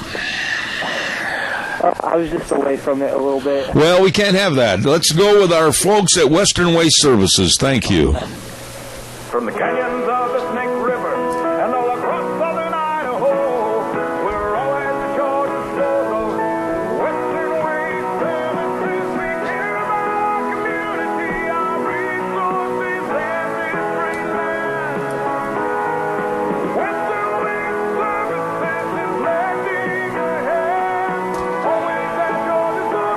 I was just away from it a little bit. Well, we can't have that. Let's go with our folks at Western Waste Services. Thank you. From the canyons of the Snake River and all across southern Idaho, we're always at your disposal. Western Waste Services, we care about our community, our resources, and this great land. Western Waste Services is lending a hand, always at your disposal.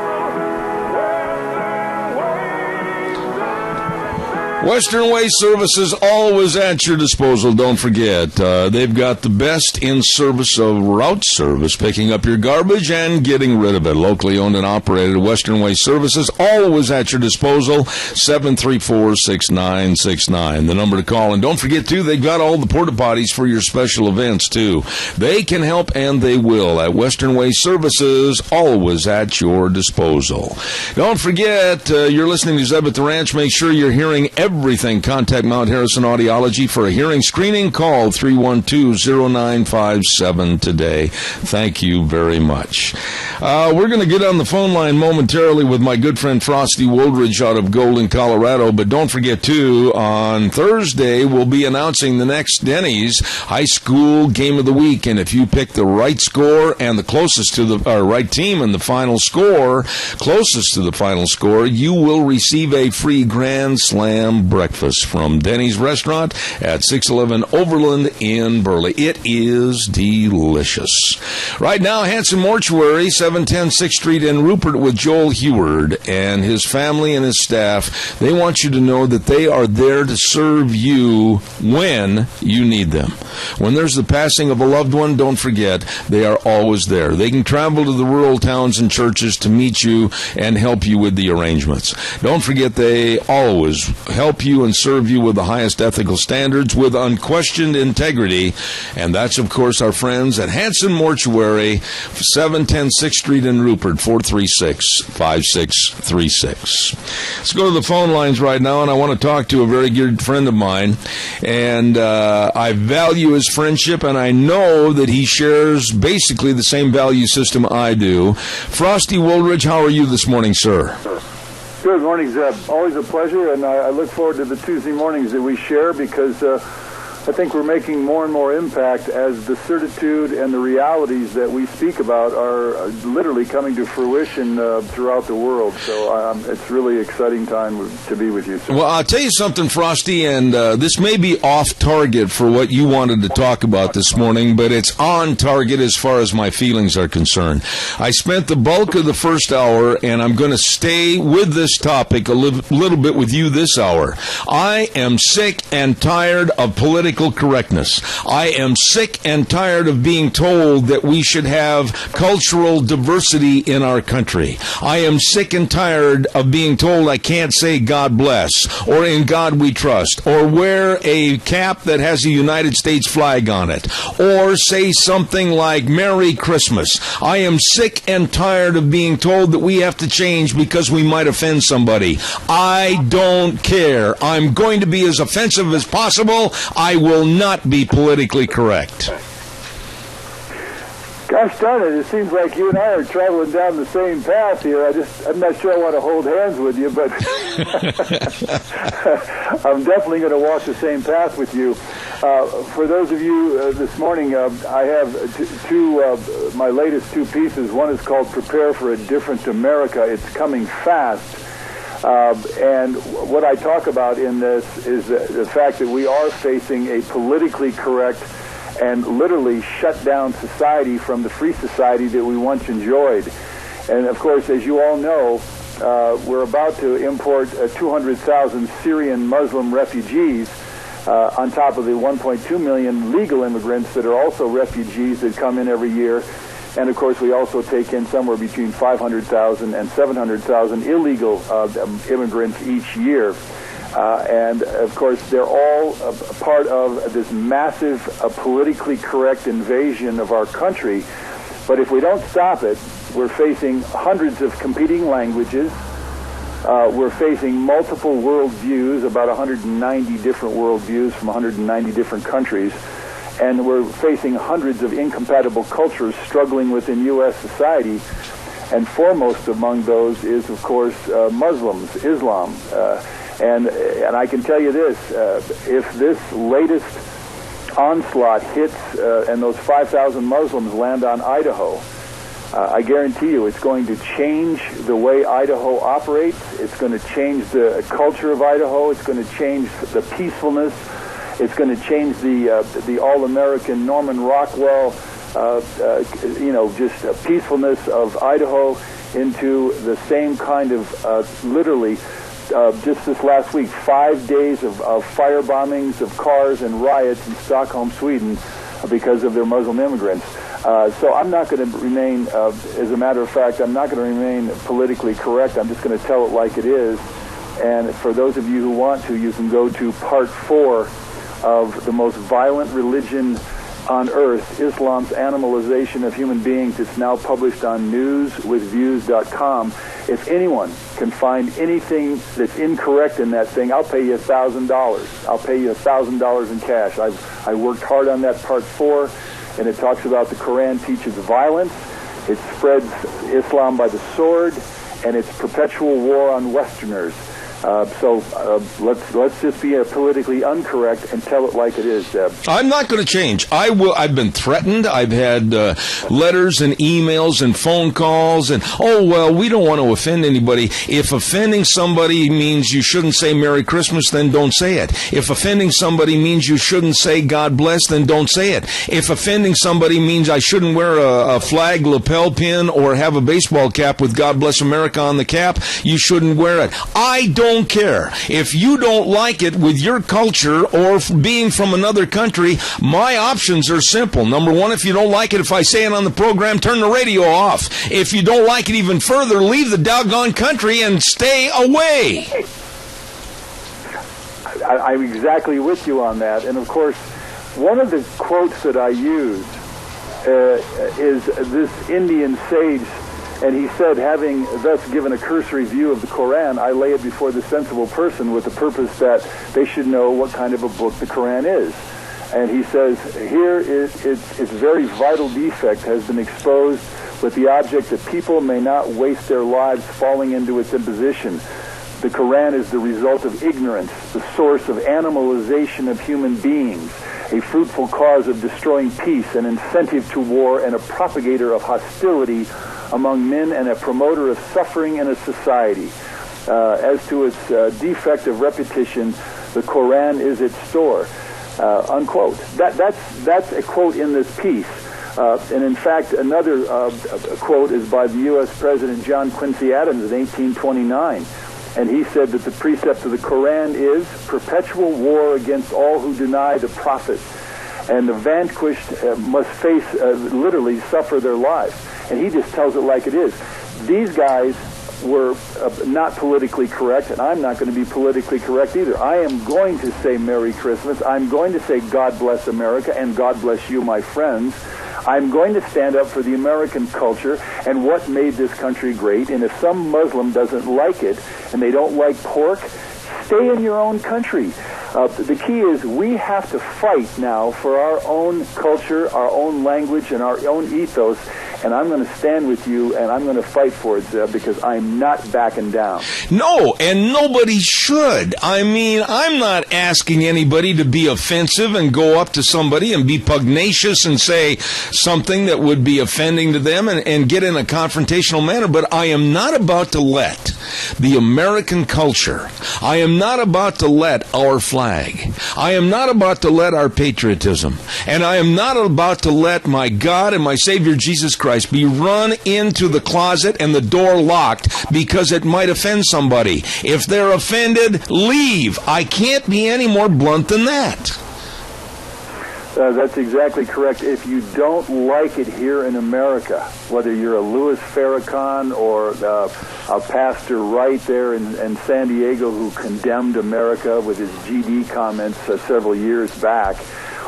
Western Waste Services, always at your disposal. Don't forget, they've got the best in service of route service, picking up your garbage and getting rid of it. Locally owned and operated, Western Waste Services, always at your disposal. 734-6969, the number to call. And don't forget, too, they've got all the porta potties for your special events, too. They can help, and they will, at Western Waste Services, always at your disposal. Don't forget, you're listening to Zeb at the Ranch. Make sure you're hearing everything. Contact Mount Harrison Audiology for a hearing screening. Call 312-0957 today. Thank you very much. We're going to get on the phone line momentarily with my good friend Frosty Woldridge out of Golden, Colorado. But don't forget, too, on Thursday, we'll be announcing the next Denny's High School Game of the Week. And if you pick the right score and the closest to the right team and the final score, closest to the final score, you will receive a free Grand Slam breakfast from Denny's Restaurant at 611 Overland in Burley. It is delicious. Right now, Hanson Mortuary, 710 6th Street in Rupert, with Joel Heward and his family and his staff. They want you to know that they are there to serve you when you need them. When there's the passing of a loved one, don't forget, they are always there. They can travel to the rural towns and churches to meet you and help you with the arrangements. Don't forget, they always help you and serve you with the highest ethical standards with unquestioned integrity. And that's, of course, our friends at Hanson Mortuary, 710 6th Street in Rupert, 436-5636. Let's go to the phone lines right now, and I want to talk to a very good friend of mine. And I value his friendship, and I know that he shares basically the same value system I do. Frosty Woldridge, how are you this morning, sir? Good morning, Zeb. Always a pleasure, and I look forward to the Tuesday mornings that we share, because I think we're making more and more impact as the certitude and the realities that we speak about are literally coming to fruition throughout the world. So it's really exciting time to be with you, sir. Well, I'll tell you something, Frosty, and this may be off target for what you wanted to talk about this morning, but it's on target as far as my feelings are concerned. I spent the bulk of the first hour, and I'm going to stay with this topic a little bit with you this hour. I am sick and tired of political correctness. I am sick and tired of being told that we should have cultural diversity in our country. I am sick and tired of being told I can't say God bless, or in God we trust, or wear a cap that has a United States flag on it, or say something like Merry Christmas. I am sick and tired of being told that we have to change because we might offend somebody. I don't care. I'm going to be as offensive as possible. I will not be politically correct. Gosh darn it, it seems like you and I are traveling down the same path here. I'm not sure I want to hold hands with you, but I'm definitely going to walk the same path with you. For those of you this morning, I have my latest two pieces. One is called Prepare for a Different America. It's coming fast. And what I talk about in this is the fact that we are facing a politically correct and literally shut down society from the free society that we once enjoyed. And of course, as you all know, we're about to import 200,000 Syrian Muslim refugees on top of the 1.2 million legal immigrants that are also refugees that come in every year. And, of course, we also take in somewhere between 500,000 and 700,000 illegal immigrants each year. And, of course, they're all part of this massive politically correct invasion of our country. But if we don't stop it, we're facing hundreds of competing languages. We're facing multiple worldviews, about 190 different worldviews from 190 different countries. And we're facing hundreds of incompatible cultures struggling within U.S. society. And foremost among those is, of course, Muslims, Islam. And I can tell you this, if this latest onslaught hits and those 5,000 Muslims land on Idaho, I guarantee you it's going to change the way Idaho operates. It's going to change the culture of Idaho. It's going to change the peacefulness. It's going to change the all-American Norman Rockwell, just peacefulness of Idaho into the same kind of, literally, just this last week, 5 days of fire bombings of cars and riots in Stockholm, Sweden, because of their Muslim immigrants. So I'm not going to remain, as a matter of fact, I'm not going to remain politically correct. I'm just going to tell it like it is. And for those of you who want to, you can go to part 4 of the most violent religion on earth, Islam's Animalization of Human Beings. It's now published on newswithviews.com. If anyone can find anything that's incorrect in that thing, I'll pay you $1,000. I'll pay you $1,000 in cash. I worked hard on that part 4, and it talks about the Quran teaches violence. It spreads Islam by the sword, and it's perpetual war on Westerners. So let's just be politically incorrect and tell it like it is, Deb. I'm not going to change. I've been threatened. I've had letters and emails and phone calls and, we don't want to offend anybody. If offending somebody means you shouldn't say Merry Christmas, then don't say it. If offending somebody means you shouldn't say God bless, then don't say it. If offending somebody means I shouldn't wear a flag lapel pin or have a baseball cap with God Bless America on the cap, you shouldn't wear it. I don't care. If you don't like it with your culture or being from another country, my options are simple. Number one, if you don't like it, if I say it on the program, turn the radio off. If you don't like it even further, leave the doggone country and stay away. I'm exactly with you on that. And of course, one of the quotes that I use is this Indian sage. And he said, having thus given a cursory view of the Quran, I lay it before the sensible person with the purpose that they should know what kind of a book the Quran is. And he says, here its very vital defect has been exposed with the object that people may not waste their lives falling into its imposition. The Quran is the result of ignorance, the source of animalization of human beings, a fruitful cause of destroying peace, an incentive to war, and a propagator of hostility among men and a promoter of suffering in a society. As to its defect of repetition, the Quran is its store. Unquote. That's a quote in this piece. And in fact, another quote is by the U.S. President John Quincy Adams in 1829. And he said that the precept of the Quran is perpetual war against all who deny the prophet. And the vanquished must face, literally suffer their lives. And he just tells it like it is. These guys were not politically correct, and I'm not going to be politically correct either. I am going to say Merry Christmas. I'm going to say God bless America, and God bless you, my friends. I'm going to stand up for the American culture and what made this country great. And if some Muslim doesn't like it, and they don't like pork, stay in your own country. The key is we have to fight now for our own culture, our own language, and our own ethos. and I'm going to stand with you, and I'm going to fight for it, Zeb, because I'm not backing down. No, and nobody should. I mean, I'm not asking anybody to be offensive and go up to somebody and be pugnacious and say something that would be offending to them and get in a confrontational manner, but I am not about to let the American culture, I am not about to let our flag, I am not about to let our patriotism, and I am not about to let my God and my Savior Jesus Christ be run into the closet and the door locked because it might offend somebody. If they're offended, leave. I can't be any more blunt than that. That's exactly correct. If you don't like it here in America, whether you're a Louis Farrakhan or a Pastor Wright there in San Diego who condemned America with his GD comments several years back,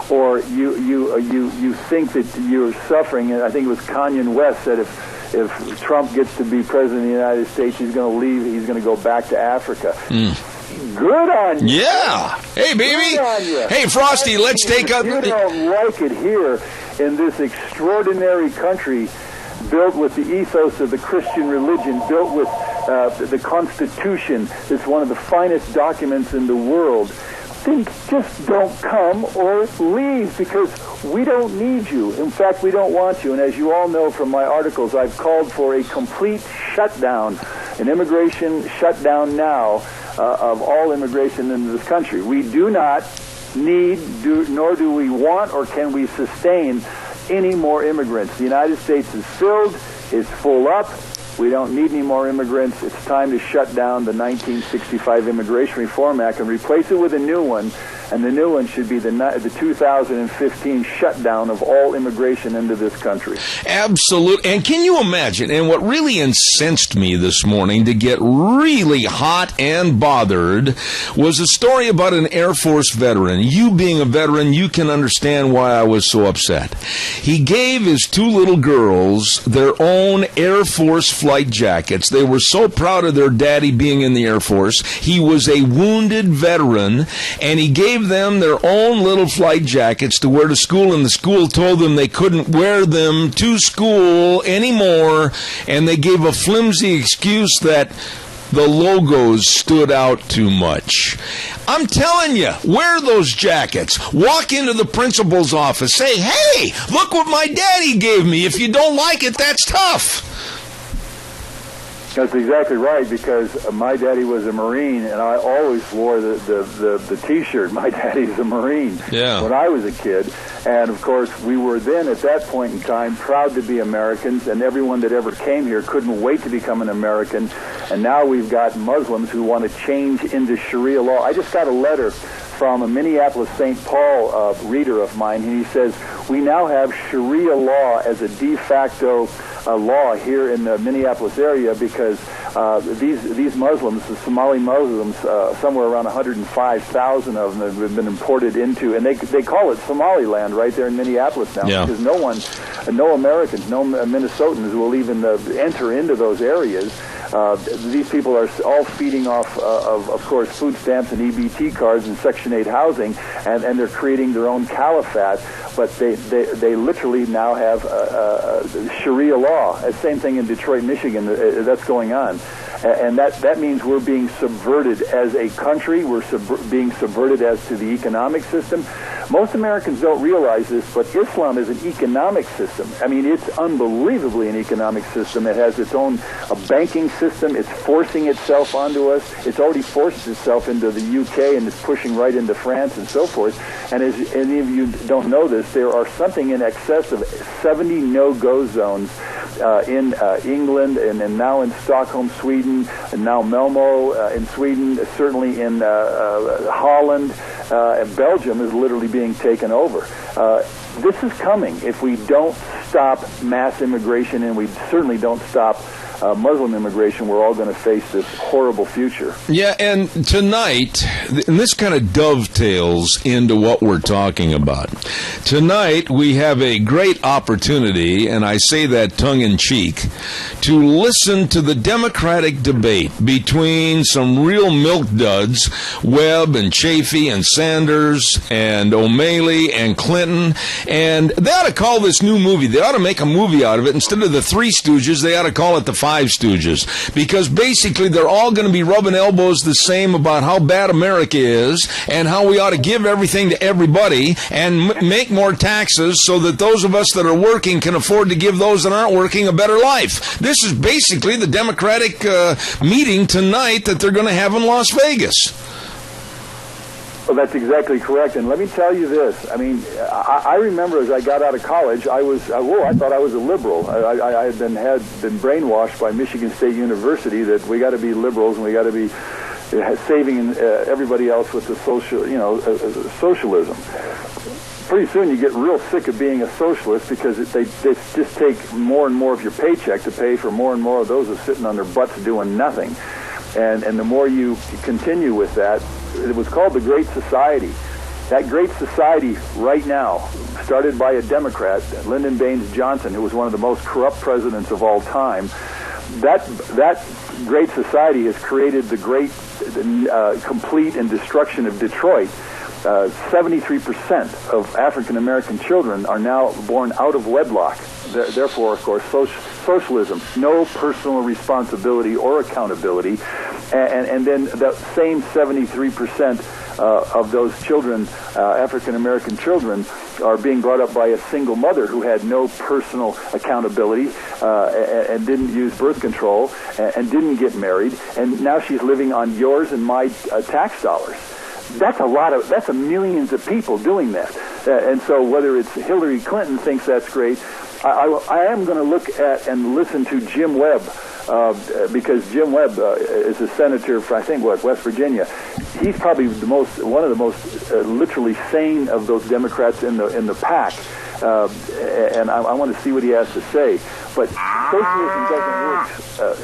or you think that you're suffering, and I think it was Kanye West said if Trump gets to be president of the United States, he's going to leave, he's going to go back to Africa. Good on you. Yeah. Hey, baby. Good on you. Hey, Frosty, let's take up... You don't like it here in this extraordinary country built with the ethos of the Christian religion, built with the Constitution. It's one of the finest documents in the world. Then just don't come or leave, because we don't need you. In fact, we don't want you. And as you all know from my articles, I've called for a complete shutdown, an immigration shutdown now of all immigration into this country. We do not need, nor do we want or can we sustain any more immigrants. The United States is filled, it's full up. We don't need any more immigrants. It's time to shut down the 1965 Immigration Reform Act and replace it with a new one. And the new one should be the 2015 shutdown of all immigration into this country. Absolutely. And can you imagine? And what really incensed me this morning to get really hot and bothered was a story about an Air Force veteran. You being a veteran, you can understand why I was so upset. He gave his two little girls their own Air Force flight jackets. They were so proud of their daddy being in the Air Force. He was a wounded veteran, and he gave them their own little flight jackets to wear to school, and the school told them they couldn't wear them to school anymore, and they gave a flimsy excuse that the logos stood out too much. I'm telling you, wear those jackets. Walk into the principal's office. Say, hey, look what my daddy gave me. If you don't like it, that's tough. That's exactly right, because my daddy was a Marine, and I always wore the T-shirt, my daddy's a Marine, when I was a kid. And, of course, we were then, at that point in time, proud to be Americans, and everyone that ever came here couldn't wait to become an American. And now we've got Muslims who want to change into Sharia law. I just got a letter from a Minneapolis St. Paul reader of mine, and he says, we now have Sharia law as a de facto law here in the Minneapolis area, because these Muslims, the Somali Muslims, somewhere around 105,000 of them have been imported into, and they call it Somaliland right there in Minneapolis now, because no Americans, no Minnesotans will even enter into those areas. These people are all feeding off, of course, food stamps and EBT cards and Section 8 housing, and they're creating their own caliphate. But they literally now have Sharia law. Same thing in Detroit, Michigan. That's going on. And that means we're being subverted as a country. We're being subverted as to the economic system. Most Americans don't realize this, but Islam is an economic system. I mean, it's unbelievably an economic system. It has its own banking system. It's forcing itself onto us. It's already forced itself into the UK, and it's pushing right into France and so forth. And as any of you don't know this, there are something in excess of 70 no-go zones in England, and now in Stockholm, Sweden, and now Malmo in Sweden, certainly in Holland, and Belgium is literally being taken over. This is coming if we don't stop mass immigration, and we certainly don't stop Muslim immigration, we're all going to face this horrible future. Yeah, and tonight, and this kind of dovetails into what we're talking about. Tonight, we have a great opportunity, and I say that tongue-in-cheek, to listen to the Democratic debate between some real milk duds, Webb and Chafee and Sanders and O'Malley and Clinton, and they ought to call this new movie, they ought to make a movie out of it. Instead of the Three Stooges, they ought to call it the Five Stooges, because basically they're all going to be rubbing elbows the same about how bad America is and how we ought to give everything to everybody and make more taxes so that those of us that are working can afford to give those that aren't working a better life. This is basically the Democratic meeting tonight that they're going to have in Las Vegas. Well, that's exactly correct. And let me tell you this. I mean, I remember as I got out of college, I thought I was a liberal. I had been brainwashed by Michigan State University that we got to be liberals and we got to be saving everybody else with the socialism. Pretty soon you get real sick of being a socialist because they just take more and more of your paycheck to pay for more and more of those who are sitting on their butts doing nothing. And the more you continue with that, it was called the Great Society. That Great Society right now, started by a Democrat, Lyndon Baines Johnson, who was one of the most corrupt presidents of all time, that Great Society has created the great complete and destruction of Detroit. 73% of African American children are now born out of wedlock. Therefore, of course, socialism, no personal responsibility or accountability, and then the same 73% of those children, African American children, are being brought up by a single mother who had no personal accountability and didn't use birth control and didn't get married, and now she's living on yours and my tax dollars. That's millions of people doing that. And so whether it's Hillary Clinton thinks that's great, I am going to look at and listen to Jim Webb, because Jim Webb is a senator for, I think, West Virginia. He's probably one of the most literally sane of those Democrats in the pack. And I want to see what he has to say. But socialism doesn't work.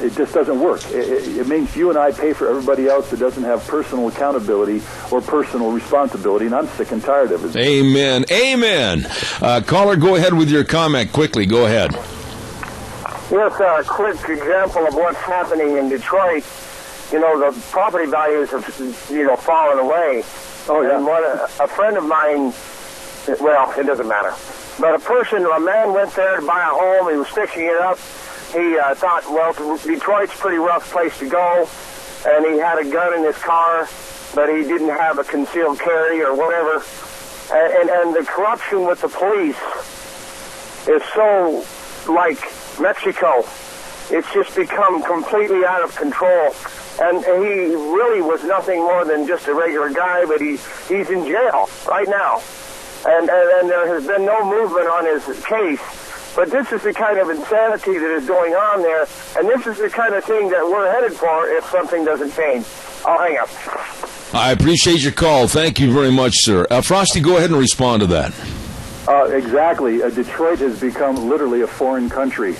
It just doesn't work. It means you and I pay for everybody else that doesn't have personal accountability or personal responsibility, and I'm sick and tired of it. Amen. Amen. Caller, go ahead with your comment quickly. Go ahead. Yes, a quick example of what's happening in Detroit. You know, the property values have, fallen away. Oh, yeah. And a friend of mine, well, it doesn't matter. But a man went there to buy a home. He was fixing it up. He thought, well, Detroit's a pretty rough place to go. And he had a gun in his car, but he didn't have a concealed carry or whatever. And the corruption with the police is so like Mexico. It's just become completely out of control. And he really was nothing more than just a regular guy, but he's in jail right now. And there has been no movement on his case. But this is the kind of insanity that is going on there, and this is the kind of thing that we're headed for if something doesn't change. I'll hang up. I appreciate your call. Thank you very much, sir. Frosty, go ahead and respond to that. Exactly. Detroit has become literally a foreign country.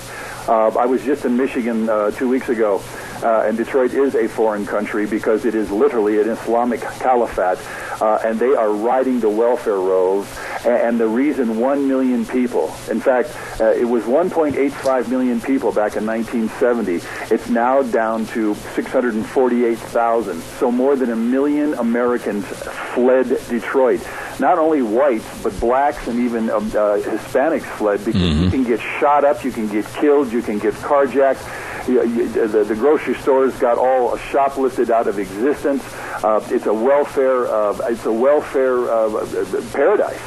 I was just in Michigan 2 weeks ago, and Detroit is a foreign country because it is literally an Islamic caliphate, and they are riding the welfare rolls. And the reason 1 million people, in fact, it was 1.85 million people back in 1970. It's now down to 648,000. So more than 1 million Americans fled Detroit. Not only whites, but blacks and even Hispanics fled because you can get shot up, you can get killed, you can get carjacked. The grocery stores got all shoplifted out of existence. It's a welfare paradise.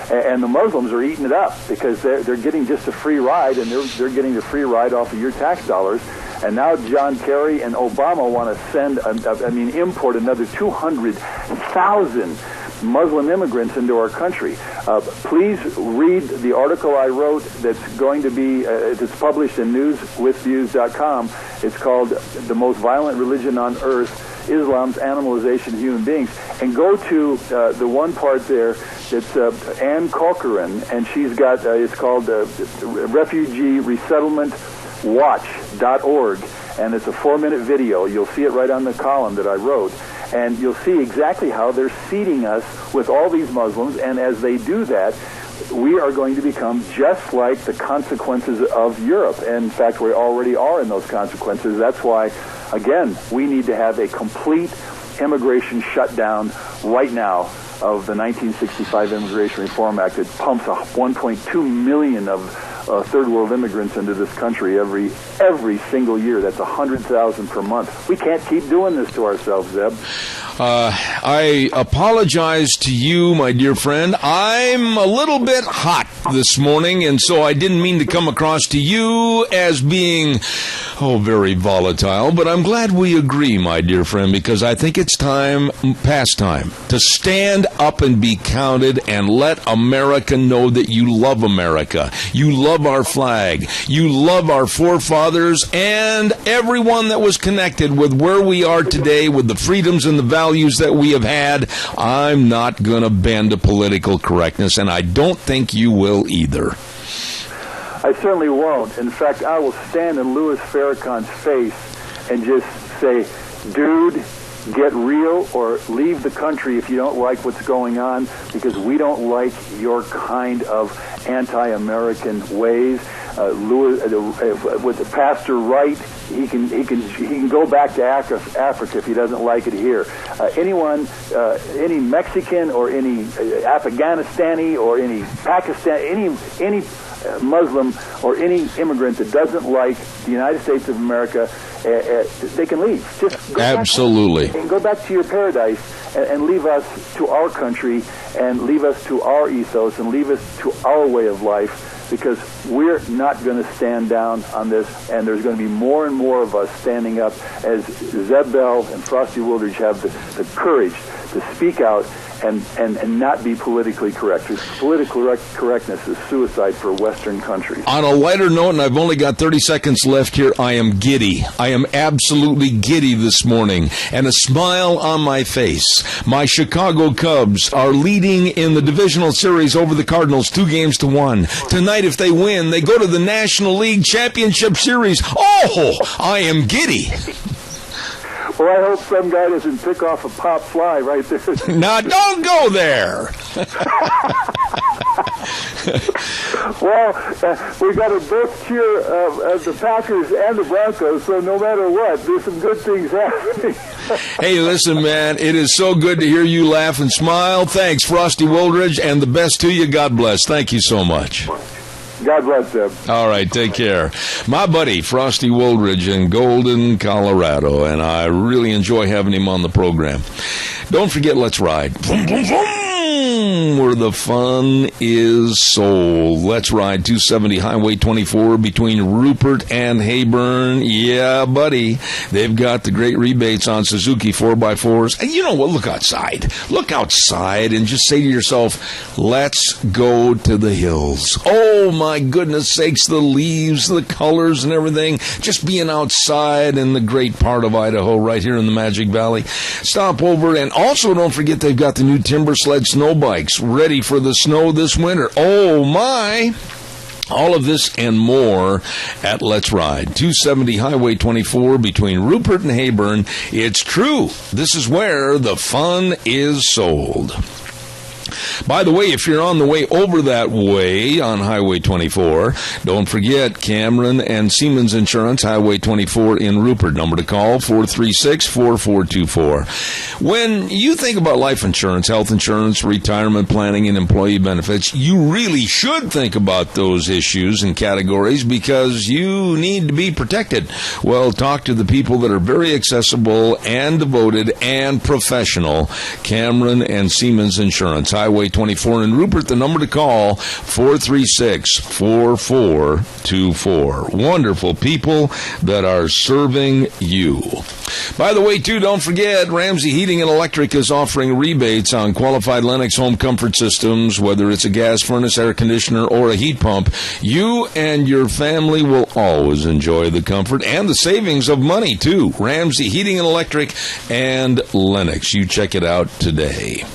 And the Muslims are eating it up because they're getting just a free ride, and they're getting the free ride off of your tax dollars. And now John Kerry and Obama want to import another 200,000 Muslim immigrants into our country. Please read the article I wrote that's going to be, it's published in newswithviews.com. It's called The Most Violent Religion on Earth, Islam's Animalization of Human Beings. And go to the one part there that's Ann Corcoran, and she's got, it's called Refugee Resettlement, watch.org, and it's a 4-minute video. You'll see it right on the column that I wrote, and you'll see exactly how they're seeding us with all these Muslims, and as they do that, we are going to become just like the consequences of Europe. And in fact, we already are in those consequences. That's why, again, we need to have a complete immigration shutdown right now of the 1965 Immigration Reform Act. It pumps 1.2 million of third world immigrants into this country every single year. That's 100,000 per month. We can't keep doing this to ourselves, Zeb. I apologize to you, my dear friend. I'm a little bit hot this morning, and so I didn't mean to come across to you as being, very volatile. But I'm glad we agree, my dear friend, because I think it's past time, to stand up and be counted and let America know that you love America. You love our flag. You love our forefathers and everyone that was connected with where we are today, with the freedoms and the values that we have had. I'm not going to bend to political correctness, and I don't think you will either. I certainly won't. In fact, I will stand in Louis Farrakhan's face and just say, dude, get real or leave the country if you don't like what's going on, because we don't like your kind of anti-American ways. With Pastor Wright, he can go back to Africa if he doesn't like it here. Any Mexican or any Afghanistani or any Pakistan, any Muslim or any immigrant that doesn't like the United States of America, they can leave. Just go absolutely. Go back to your paradise and leave us to our country and leave us to our ethos and leave us to our way of life, because we're not going to stand down on this, and there's going to be more and more of us standing up as Zeb Bell and Frosty Wildridge have the courage to speak out and not be politically correct. Political correctness is suicide for Western countries. On a lighter note, and I've only got 30 seconds left here, I am giddy. I am absolutely giddy this morning, and a smile on my face. My Chicago Cubs are leading in the divisional series over the Cardinals 2-1. Tonight, if they win, they go to the National League Championship Series. Oh, I am giddy. Well, I hope some guy doesn't pick off a pop fly right there. Now, don't go there. Well, we got a both cheer of the Packers and the Broncos, so no matter what, there's some good things happening. Hey, listen, man, it is so good to hear you laugh and smile. Thanks, Frosty Wildridge, and the best to you. God bless. Thank you so much. God bless them. All right, take care. My buddy, Frosty Wildridge in Golden, Colorado, and I really enjoy having him on the program. Don't forget, let's ride. Vroom, vroom, vroom, where the fun is sold. Let's ride 270 Highway 24 between Rupert and Heyburn. Yeah, buddy. They've got the great rebates on Suzuki 4x4s. And you know what? Look outside. Look outside and just say to yourself, let's go to the hills. Oh, my goodness sakes, the leaves, the colors and everything. Just being outside in the great part of Idaho right here in the Magic Valley. Stop over, and also don't forget they've got the new Timber Sled snow bikes ready for the snow this winter. Oh, my. All of this and more at Let's Ride, 270 Highway 24 between Rupert and Heyburn. It's true. This is where the fun is sold. By the way, if you're on the way over that way on Highway 24, don't forget Cameron and Siemens Insurance, Highway 24 in Rupert. Number to call, 436-4424. When you think about life insurance, health insurance, retirement planning, and employee benefits, you really should think about those issues and categories because you need to be protected. Well, talk to the people that are very accessible and devoted and professional. Cameron and Siemens Insurance, Highway 24 in Rupert. The number to call, 436-4424. Wonderful people that are serving you. By the way, too, don't forget, Ramsey Heating and Electric is offering rebates on qualified Lennox home comfort systems, whether it's a gas furnace, air conditioner, or a heat pump. You and your family will always enjoy the comfort and the savings of money, too. Ramsey Heating and Electric and Lennox. You check it out today.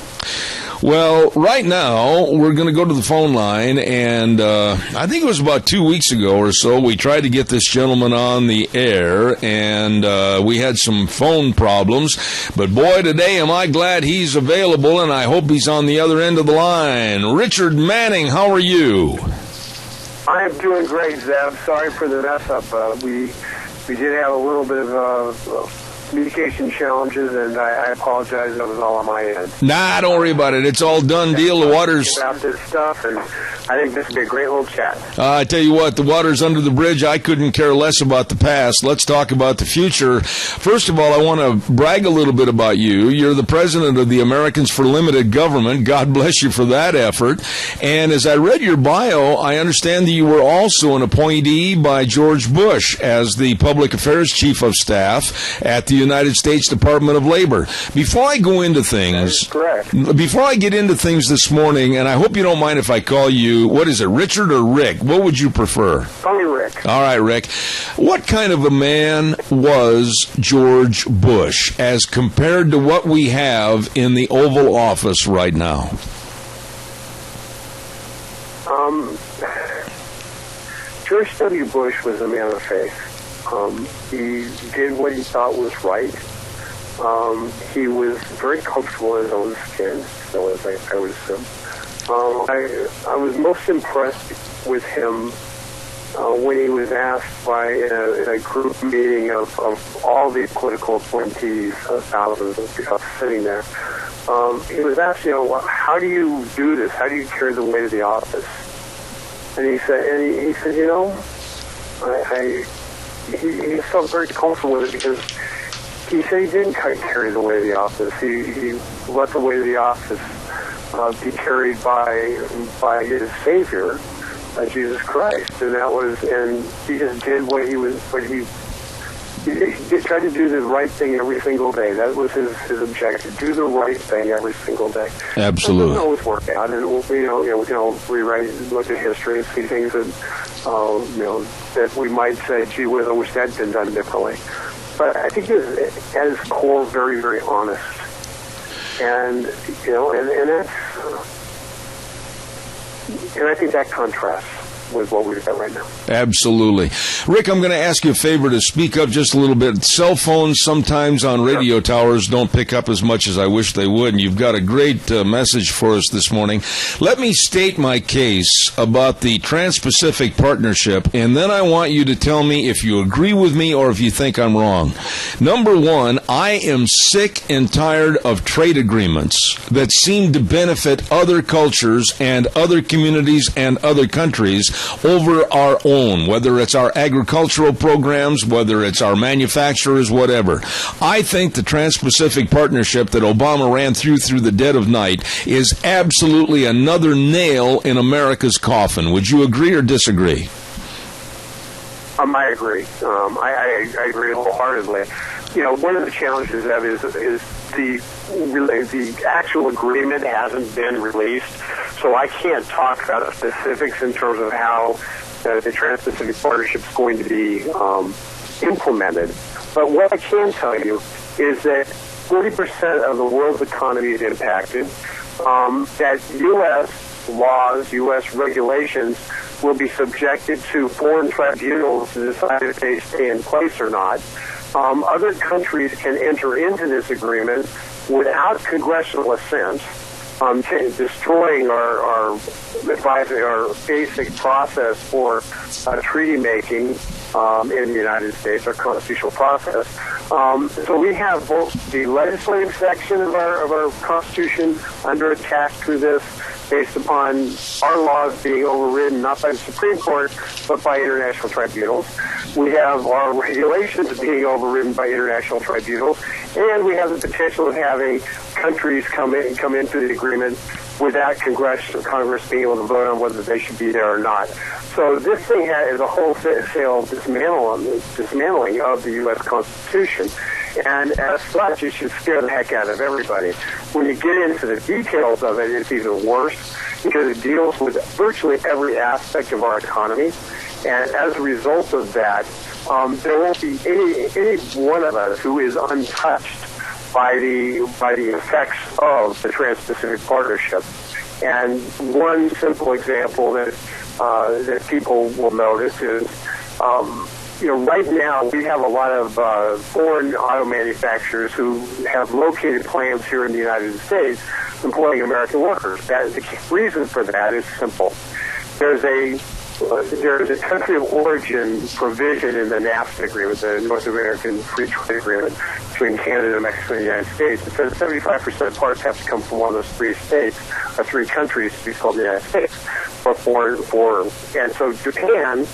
Well, right now, we're going to go to the phone line, and I think it was about 2 weeks ago or so, we tried to get this gentleman on the air, and we had some phone problems. But boy, today am I glad he's available, and I hope he's on the other end of the line. Richard Manning, how are you? I am doing great, Zeb. Sorry for the mess up. We did have a little bit of communication challenges, and I apologize. That was all on my end. Nah, don't worry about it. It's all done deal. The water's... About this stuff, and I think this would be a great little chat. I tell you what, the water's under the bridge. I couldn't care less about the past. Let's talk about the future. First of all, I want to brag a little bit about you. You're the president of the Americans for Limited Government. God bless you for that effort. And as I read your bio, I understand that you were also an appointee by George Bush as the Public Affairs Chief of Staff at the United States Department of Labor. Before I go into things, correct. Before I get into things this morning, and I hope you don't mind if I call you, what is it, Richard or Rick? What would you prefer? Call me Rick. All right, Rick. What kind of a man was George Bush as compared to what we have in the Oval Office right now? George W. Bush was a man of faith. He did what he thought was right. He was very comfortable in his own skin. So as I was most impressed with him when he was asked by in a group meeting of all the political appointees, thousands of people sitting there. He was asked, how do you do this? How do you carry the weight of the office? And he said, he felt very comfortable with it because he said he didn't carry the weight of the office. He let the weight of the office be carried by his Savior, Jesus Christ, and he just did he tried to do the right thing every single day. That was his objective: do the right thing every single day. Absolutely. It doesn't always work out, and we can rewrite, look at history, and see things that that we might say, gee whiz, I wish that had been done differently. But I think he was at his core very, very honest, and I think that contrasts with what we've got right now. Absolutely. Rick, I'm going to ask you a favor to speak up just a little bit. Cell phones sometimes on radio towers don't pick up as much as I wish they would, and you've got a great message for us this morning. Let me state my case about the Trans-Pacific Partnership, and then I want you to tell me if you agree with me or if you think I'm wrong. Number one, I am sick and tired of trade agreements that seem to benefit other cultures and other communities and other countries over our own, whether it's our agricultural programs, whether it's our manufacturers, whatever. I think the Trans-Pacific Partnership that Obama ran through the dead of night is absolutely another nail in America's coffin. Would you agree or disagree? I agree. I agree wholeheartedly. One of the challenges of is the actual agreement hasn't been released, so I can't talk about the specifics in terms of how the Trans-Pacific Partnership is going to be implemented. But what I can tell you is that 40% of the world's economy is impacted, that U.S. laws, U.S. regulations will be subjected to foreign tribunals to decide if they stay in place or not. Other countries can enter into this agreement without congressional assent, destroying our basic process for treaty making in the United States, our constitutional process. So we have both the legislative section of our Constitution under attack through this, based upon our laws being overridden not by the Supreme Court but by international tribunals. We have our regulations being overridden by international tribunals, and we have the potential of having countries come into the agreement without Congress being able to vote on whether they should be there or not. So this thing is a wholesale dismantling of the U.S. Constitution. And as such, it should scare the heck out of everybody. When you get into the details of it, it's even worse because it deals with virtually every aspect of our economy. And as a result of that, there won't be any one of us who is untouched by the effects of the Trans-Pacific Partnership. And one simple example that people will notice is, right now we have a lot of foreign auto manufacturers who have located plants here in the United States employing American workers. The reason for that is simple. There's a country of origin provision in the NAFTA agreement, the North American Free Trade Agreement between Canada, Mexico, and the United States. It says 75% of parts have to come from one of those three states, or three countries to be called the United States. And so Japan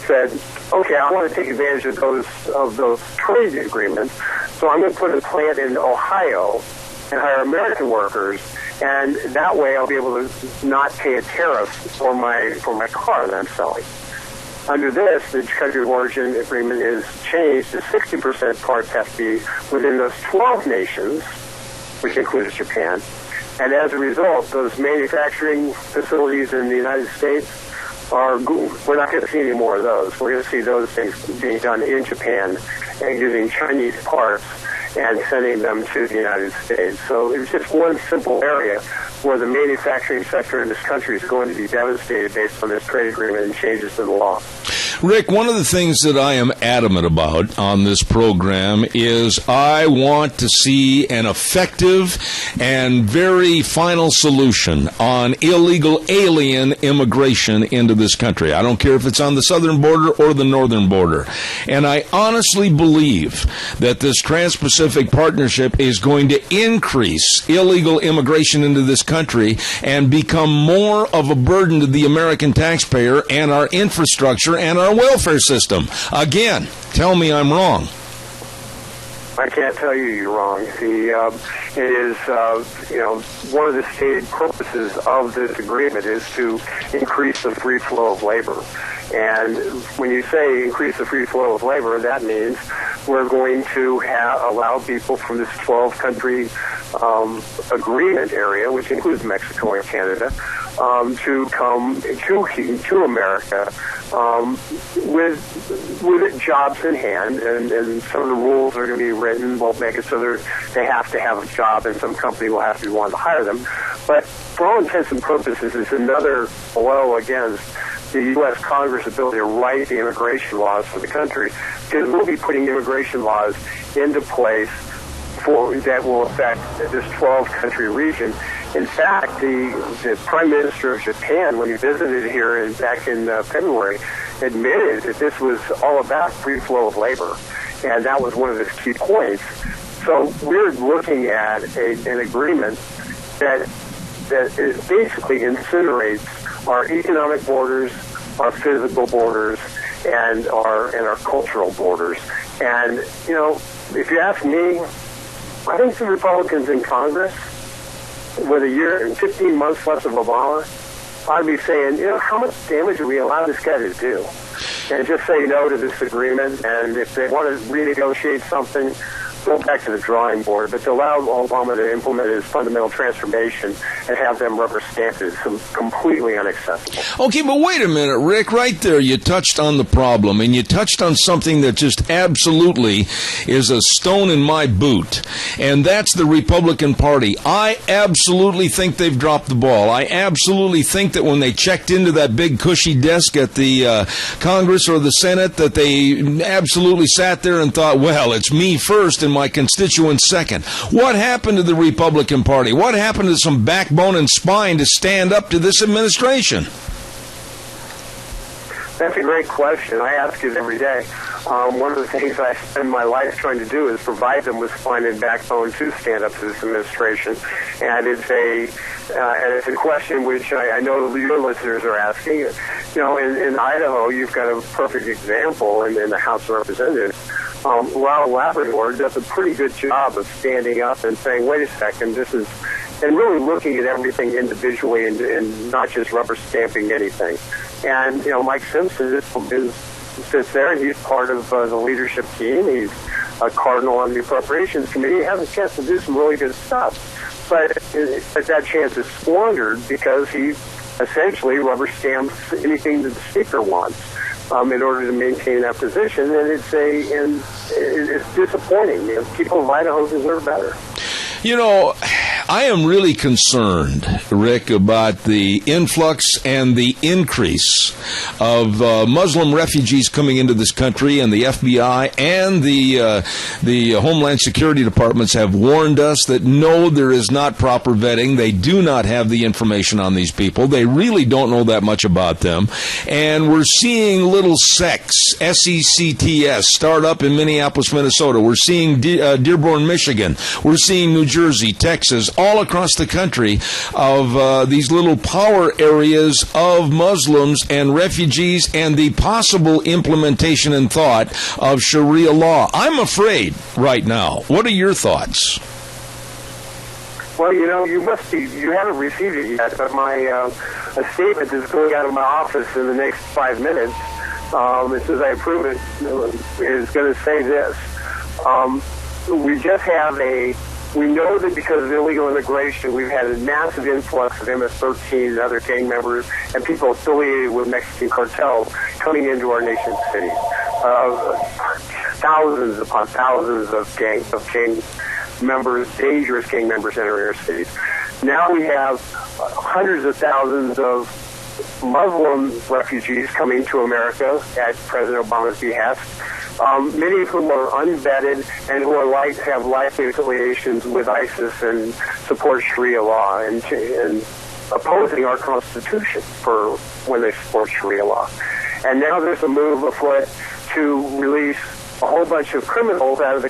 said, okay, I want to take advantage of those trade agreements, so I'm going to put a plant in Ohio and hire American workers, and that way I'll be able to not pay a tariff for my car that I'm selling. Under this, the country of origin agreement is changed to 60% parts have to be within those 12 nations, which includes Japan. And as a result, those manufacturing facilities in the United States we're not going to see any more of those. We're going to see those things being done in Japan and using Chinese parts and sending them to the United States. So it's just one simple area where the manufacturing sector in this country is going to be devastated based on this trade agreement and changes to the law. Rick, one of the things that I am adamant about on this program is I want to see an effective and very final solution on illegal alien immigration into this country. I don't care if it's on the southern border or the northern border. And I honestly believe that this Trans-Pacific Partnership is going to increase illegal immigration into this country and become more of a burden to the American taxpayer and our infrastructure and our welfare system. Again, tell me I'm wrong. I can't tell you you're wrong. It is, one of the stated purposes of this agreement is to increase the free flow of labor. And when you say increase the free flow of labor, that means we're going to allow people from this 12-country agreement area, which includes Mexico and Canada, to come to America with jobs in hand, and some of the rules are going to be written will make it so they have to have a job, and some company will have to be one to hire them. But for all intents and purposes, it's another blow against the U.S. Congress' ability to write the immigration laws for the country, because we'll be putting immigration laws into place that will affect this 12-country region. In fact, the Prime Minister of Japan, when he visited here back in February, admitted that this was all about free flow of labor, and that was one of his key points. So we're looking at an agreement that basically incinerates our economic borders, our physical borders, and our cultural borders. And, if you ask me, I think the Republicans in Congress, with a year and 15 months left of Obama, I'd be saying, how much damage do we allow this guy to do? And just say no to this agreement, and if they want to renegotiate something, go back to the drawing board. But to allow Obama to implement his fundamental transformation and have them rubber stamped is completely unacceptable. Okay, but wait a minute, Rick. Right there, you touched on the problem, and you touched on something that just absolutely is a stone in my boot, and that's the Republican Party. I absolutely think they've dropped the ball. I absolutely think that when they checked into that big cushy desk at the Congress or the Senate, that they absolutely sat there and thought, well, it's me first and my constituents second. What happened to the Republican Party? What happened to some backbone and spine to stand up to this administration? That's a great question. I ask it every day. One of the things I spend my life trying to do is provide them with spine and backbone to stand up to this administration. And it's a question which I know your listeners are asking. In Idaho, you've got a perfect example in the House of Representatives. Ronald Labrador does a pretty good job of standing up and saying, wait a second, and really looking at everything individually and not just rubber stamping anything. And, Mike Simpson sits there, and he's part of the leadership team. He's a cardinal on the Appropriations Committee. He has a chance to do some really good stuff. But that chance is squandered because he essentially rubber stamps anything that the Speaker wants in order to maintain that position. And it's disappointing. You know, people of Idaho deserve better. You know, I am really concerned, Rick, about the influx and the increase of Muslim refugees coming into this country, and the FBI and the Homeland Security departments have warned us that no, there is not proper vetting. They do not have the information on these people. They really don't know that much about them. And we're seeing little sects, SECTS, start up in Minneapolis, Minnesota. We're seeing Dearborn, Michigan. We're seeing New Jersey, Texas, all across the country of these little power areas of Muslims and refugees, and the possible implementation and thought of Sharia law. I'm afraid right now. What are your thoughts? Well, you know, you haven't received it yet, but a statement is going out of my office in the next 5 minutes, as soon as I approve it, is going to say this. We know that because of illegal immigration, we've had a massive influx of MS-13 and other gang members and people affiliated with Mexican cartels coming into our nation's cities. Thousands upon thousands of gang members, dangerous gang members entering our cities. Now we have hundreds of thousands of Muslim refugees coming to America at President Obama's behest. Many of whom are unvetted and who have likely affiliations with ISIS and support Sharia law and opposing our Constitution for when they support Sharia law. And now there's a move afoot to release a whole bunch of criminals out of the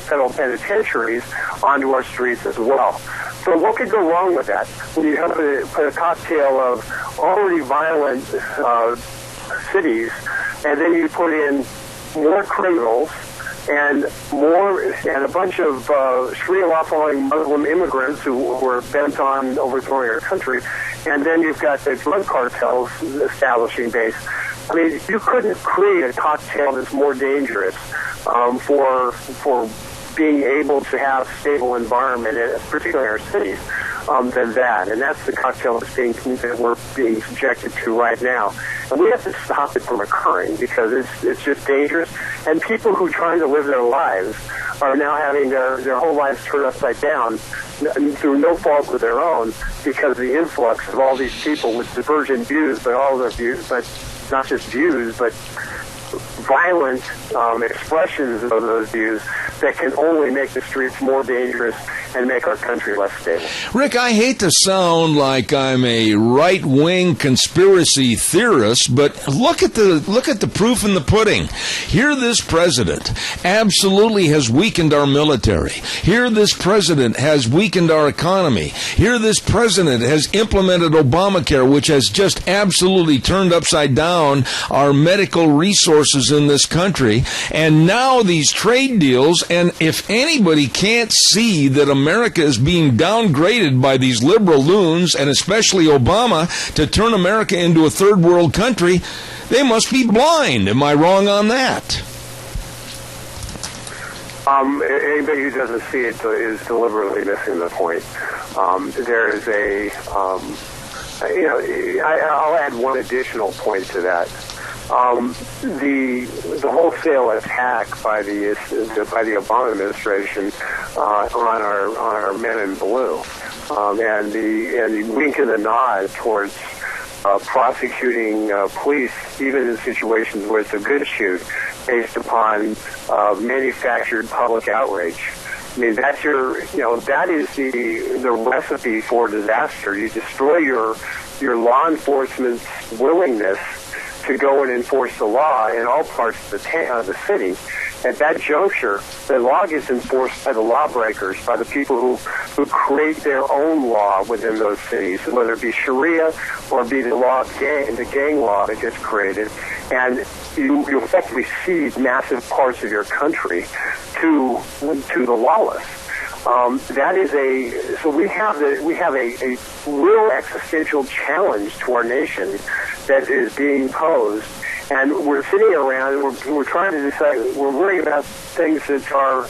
federal penitentiaries onto our streets as well. So what could go wrong with that? When you have put a cocktail of already violent cities, and then you put in more criminals and a bunch of Sharia law-following Muslim immigrants who were bent on overthrowing our country, and then you've got the drug cartels establishing base. I mean, you couldn't create a cocktail that's more dangerous for being able to have stable environment, particularly in our cities, than that. And that's the cocktail that we're being subjected to right now. And we have to stop it from occurring because it's just dangerous. And people who are trying to live their lives are now having their whole lives turned upside down through no fault of their own because of the influx of all these people with divergent views, but all their views, but not just views, but violent expressions of those views that can only make the streets more dangerous and make our country less stable. Rick, I hate to sound like I'm a right-wing conspiracy theorist, but look at the proof in the pudding. Here this president absolutely has weakened our military. Here this president has weakened our economy. Here this president has implemented Obamacare, which has just absolutely turned upside down our medical resources in this country. And now these trade deals, and if anybody can't see that America is being downgraded by these liberal loons, and especially Obama, to turn America into a third world country, they must be blind. Am I wrong on that? Anybody who doesn't see it is deliberately missing the point. There is I'll add one additional point to that. The wholesale attack by the Obama administration on our men in blue, and the wink and the nod towards prosecuting police even in situations where it's a good shoot based upon manufactured public outrage. I mean, that is the recipe for disaster. You destroy your law enforcement's willingness to go and enforce the law in all parts of the city. At that juncture, the law gets enforced by the lawbreakers, by the people who create their own law within those cities, whether it be Sharia or be the gang law that gets created. And you effectively cede massive parts of your country to the lawless. So we have a real existential challenge to our nation that is being posed, and we're sitting around and we're trying to decide. We're worrying about things that are,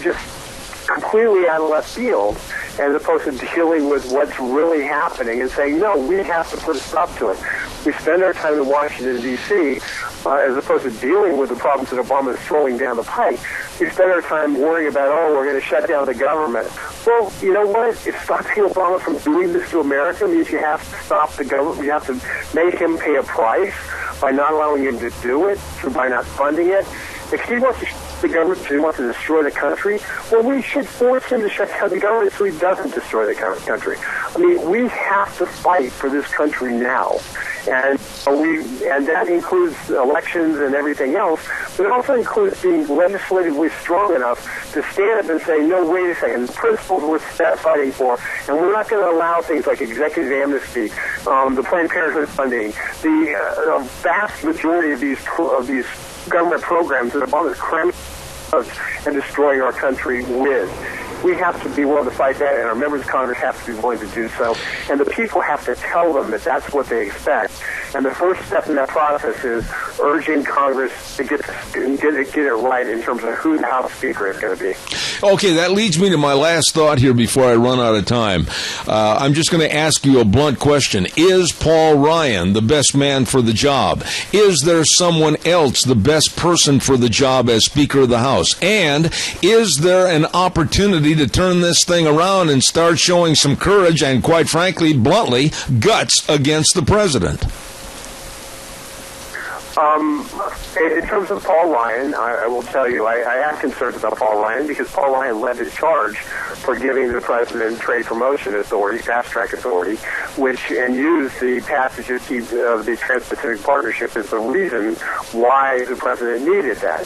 just completely out of left field, as opposed to dealing with what's really happening and saying, no, we have to put a stop to it. We spend our time in Washington, D.C., as opposed to dealing with the problems that Obama is throwing down the pike. We spend our time worrying about, we're going to shut down the government. Well, you know what? If stopping Obama from doing this to America means you have to stop the government, you have to make him pay a price by not allowing him to do it, or by not funding it. If he wants to the government, if he wants to destroy the country, well, we should force him to shut down the government so he doesn't destroy the country. I mean, we have to fight for this country now. And that includes elections and everything else, but it also includes being legislatively strong enough to stand up and say, no, wait a second, the principles we're fighting for, and we're not going to allow things like executive amnesty, the Planned Parenthood funding, the vast majority of these government programs that Obama is cramming us and destroying our country with. We have to be willing to fight that, and our members of Congress have to be willing to do so. And the people have to tell them that that's what they expect. And the first step in that process is urging Congress to get it right in terms of who the House Speaker is going to be. Okay, that leads me to my last thought here before I run out of time. I'm just going to ask you a blunt question. Is Paul Ryan the best man for the job? Is there someone else the best person for the job as Speaker of the House? And is there an opportunity to turn this thing around and start showing some courage and, quite frankly, bluntly, guts against the president? In terms of Paul Ryan, I will tell you, I have concerns about Paul Ryan because Paul Ryan led the charge for giving the president trade promotion authority, fast-track authority, and used the passage of the Trans-Pacific Partnership as the reason why the president needed that.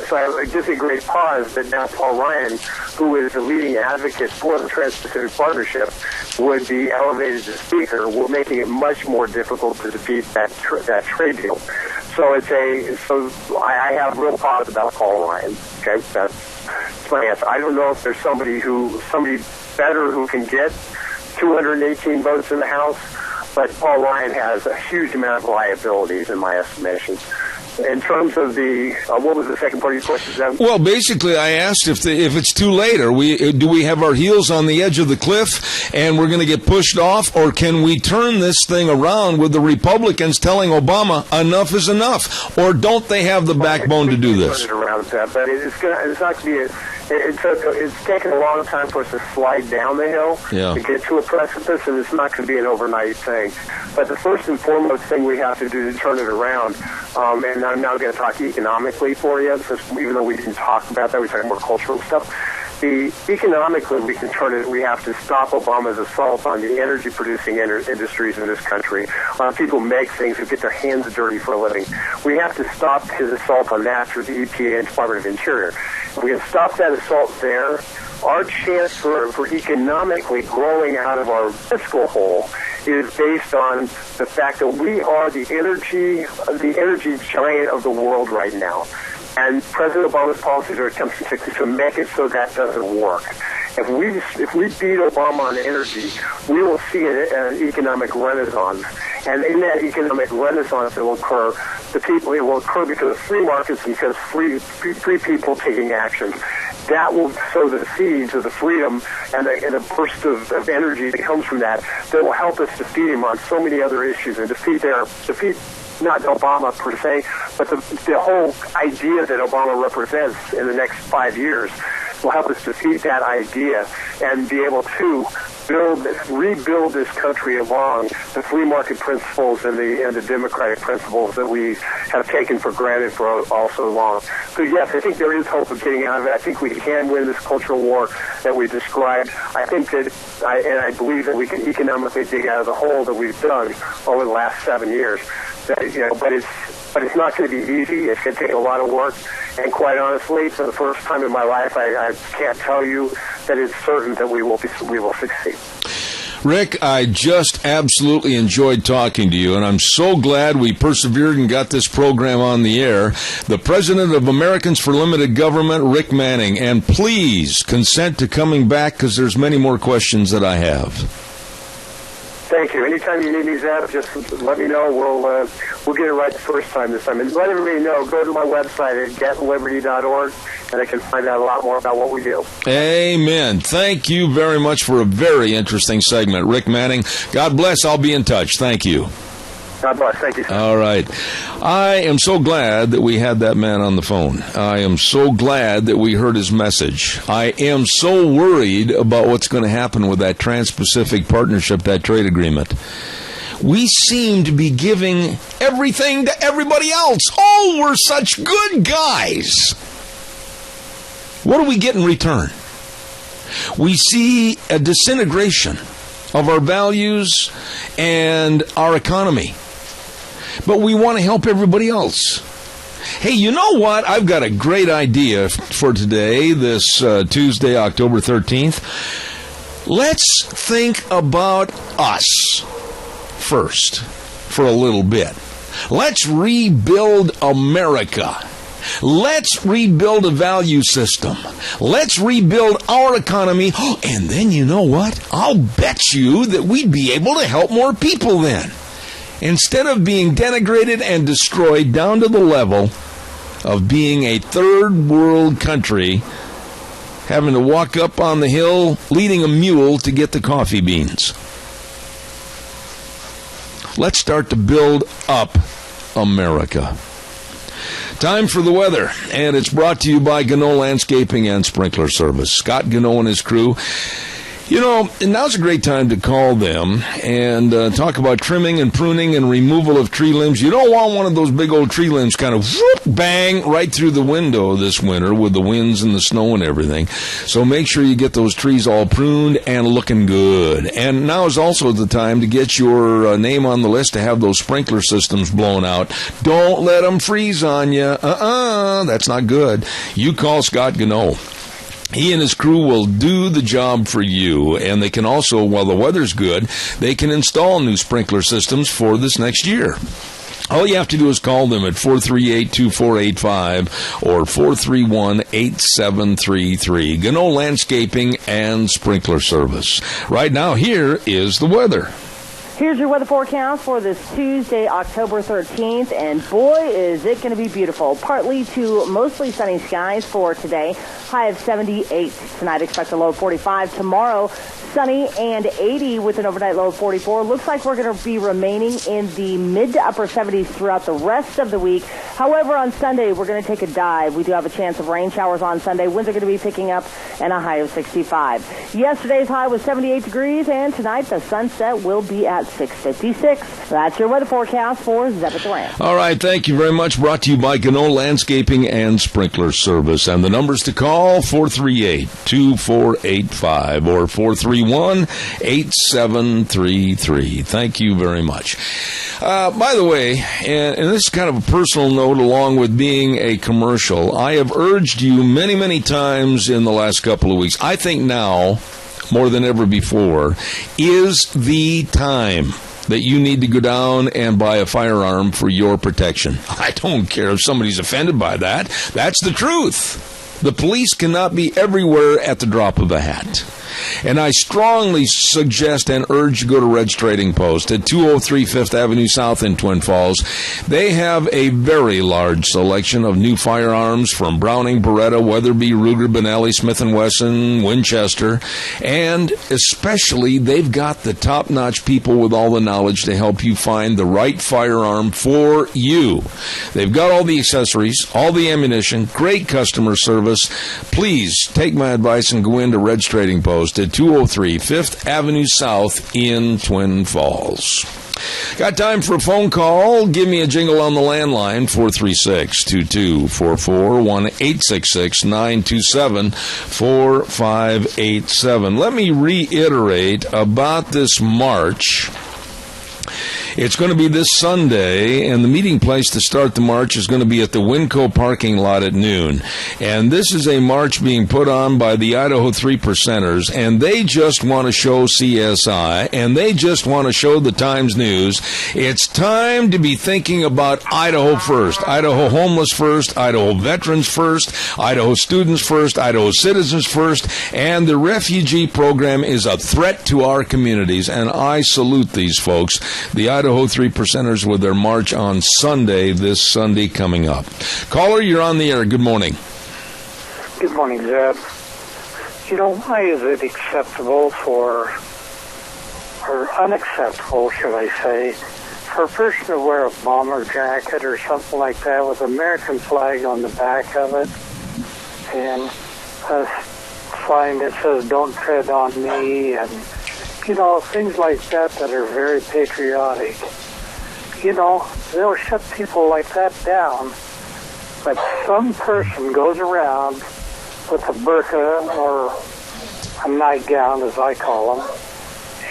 So I give a great pause that now Paul Ryan, who is the leading advocate for the Trans-Pacific Partnership, would be elevated to Speaker, making it much more difficult to defeat that trade deal. So I have real pause about Paul Ryan. Okay, that's my answer. I don't know if there's somebody better who can get 218 votes in the House, but Paul Ryan has a huge amount of liabilities in my estimation. In terms of what was the second part of your question, Zeb? Well, basically, I asked if it's too late. Do we have our heels on the edge of the cliff and we're going to get pushed off, or can we turn this thing around with the Republicans telling Obama enough is enough, or don't they have the backbone to do this? Turn it around, Zeb, but it's not going to be. It's taken a long time for us to slide down the hill to get to a precipice, and it's not going to be an overnight thing. But the first and foremost thing we have to do to turn it around, and I'm now going to talk economically for you, even though we didn't talk about that, we're talking more cultural stuff. Economically, we can turn it. We have to stop Obama's assault on the energy-producing industries in this country, on people who make things, who get their hands dirty for a living. We have to stop his assault on that through the EPA and Department of Interior. If we can stop that assault there, our chance for economically growing out of our fiscal hole is based on the fact that we are the energy giant of the world right now. And President Obama's policies are attempting to make it so that doesn't work. If we beat Obama on energy, we will see an economic renaissance. And in that economic renaissance that will occur, it will occur because of free markets, because free people taking action. That will sow the seeds of the freedom and a burst of energy that comes from that will help us defeat him on so many other issues and defeat not Obama per se, but the whole idea that Obama represents in the next 5 years will help us defeat that idea and be able to rebuild this country along the free market principles and the democratic principles that we have taken for granted for all so long. So yes, I think there is hope of getting out of it. I think we can win this cultural war that we described. I think that, I believe that we can economically dig out of the hole that we've dug over the last 7 years. But it's not going to be easy. It's going to take a lot of work. And quite honestly, for the first time in my life, I can't tell you that it's certain that we will succeed. Rick, I just absolutely enjoyed talking to you, and I'm so glad we persevered and got this program on the air. The President of Americans for Limited Government, Rick Manning, and please consent to coming back because there's many more questions that I have. Thank you. Anytime you need me, Zeb, just let me know. We'll get it right the first time this time. And let everybody know, go to my website at getliberty.org, and I can find out a lot more about what we do. Amen. Thank you very much for a very interesting segment. Rick Manning, God bless. I'll be in touch. Thank you. God bless. Thank you, sir. All right. I am so glad that we had that man on the phone. I am so glad that we heard his message. I am so worried about what's going to happen with that Trans-Pacific Partnership, that trade agreement. We seem to be giving everything to everybody else. Oh, we're such good guys. What do we get in return? We see a disintegration of our values and our economy. But we want to help everybody else. Hey, you know what? I've got a great idea for today, this Tuesday, October 13th. Let's think about us first for a little bit. Let's rebuild America. Let's rebuild a value system. Let's rebuild our economy. And then you know what? I'll bet you that we'd be able to help more people then. Instead of being denigrated and destroyed down to the level of being a third world country, having to walk up on the hill leading a mule to get the coffee beans. Let's start to build up America. Time for the weather, and it's brought to you by Gano Landscaping and Sprinkler Service. Scott Gano and his crew. You know, now's a great time to call them and talk about trimming and pruning and removal of tree limbs. You don't want one of those big old tree limbs kind of whoop, bang right through the window this winter with the winds and the snow and everything. So make sure you get those trees all pruned and looking good. And now is also the time to get your name on the list to have those sprinkler systems blown out. Don't let them freeze on you. That's not good. You call Scott Gano. He and his crew will do the job for you, and they can also, while the weather's good, they can install new sprinkler systems for this next year. All you have to do is call them at 438-2485 or 431-8733. Gano Landscaping and Sprinkler Service. Right now, here is the weather. Here's your weather forecast for this Tuesday, October 13th, and boy, is it going to be beautiful. Partly to mostly sunny skies for today. High of 78 tonight. Expect a low of 45. Tomorrow, sunny and 80 with an overnight low of 44. Looks like we're going to be remaining in the mid to upper 70s throughout the rest of the week. However, on Sunday, we're going to take a dive. We do have a chance of rain showers on Sunday. Winds are going to be picking up and a high of 65. Yesterday's high was 78 degrees, and tonight the sunset will be at 6:56. That's your weather forecast for Zeb at the Ranch. All right, thank you very much. Brought to you by Gano Landscaping and Sprinkler Service. And the numbers to call, 438-2485 or 431-8733. Thank you very much. By the way, and this is kind of a personal note along with being a commercial, I have urged you many, many times in the last couple of weeks. I think now, more than ever before, is the time that you need to go down and buy a firearm for your protection. I don't care if somebody's offended by that. That's the truth. The police cannot be everywhere at the drop of a hat. And I strongly suggest and urge you to go to Red's Trading Post at 203 5th Avenue South in Twin Falls. They have a very large selection of new firearms from Browning, Beretta, Weatherby, Ruger, Benelli, Smith & Wesson, Winchester, and especially they've got the top-notch people with all the knowledge to help you find the right firearm for you. They've got all the accessories, all the ammunition, great customer service. Please take my advice and go into Red's Trading Post at 203 5th Avenue South in Twin Falls. Got time for a phone call? Give me a jingle on the landline, 436-2244, 1-866-927-4587. Let me reiterate about this march. It's going to be this Sunday, and the meeting place to start the march is going to be at the Winco parking lot at noon. And this is a march being put on by the Idaho 3 Percenters, and they just want to show CSI, and they just want to show the Times News. It's time to be thinking about Idaho first, Idaho homeless first, Idaho veterans first, Idaho students first, Idaho citizens first, and the refugee program is a threat to our communities, and I salute these folks. The Idaho 3 Percenters with their march on Sunday, this Sunday coming up. Caller, you're on the air. Good morning. Good morning, Zeb. You know, why is it acceptable or unacceptable, should I say, for a person to wear a bomber jacket or something like that with American flag on the back of it and a sign that says "Don't tread on me," and things like that are very patriotic. They'll shut people like that down. But some person goes around with a burqa or a nightgown, as I call them,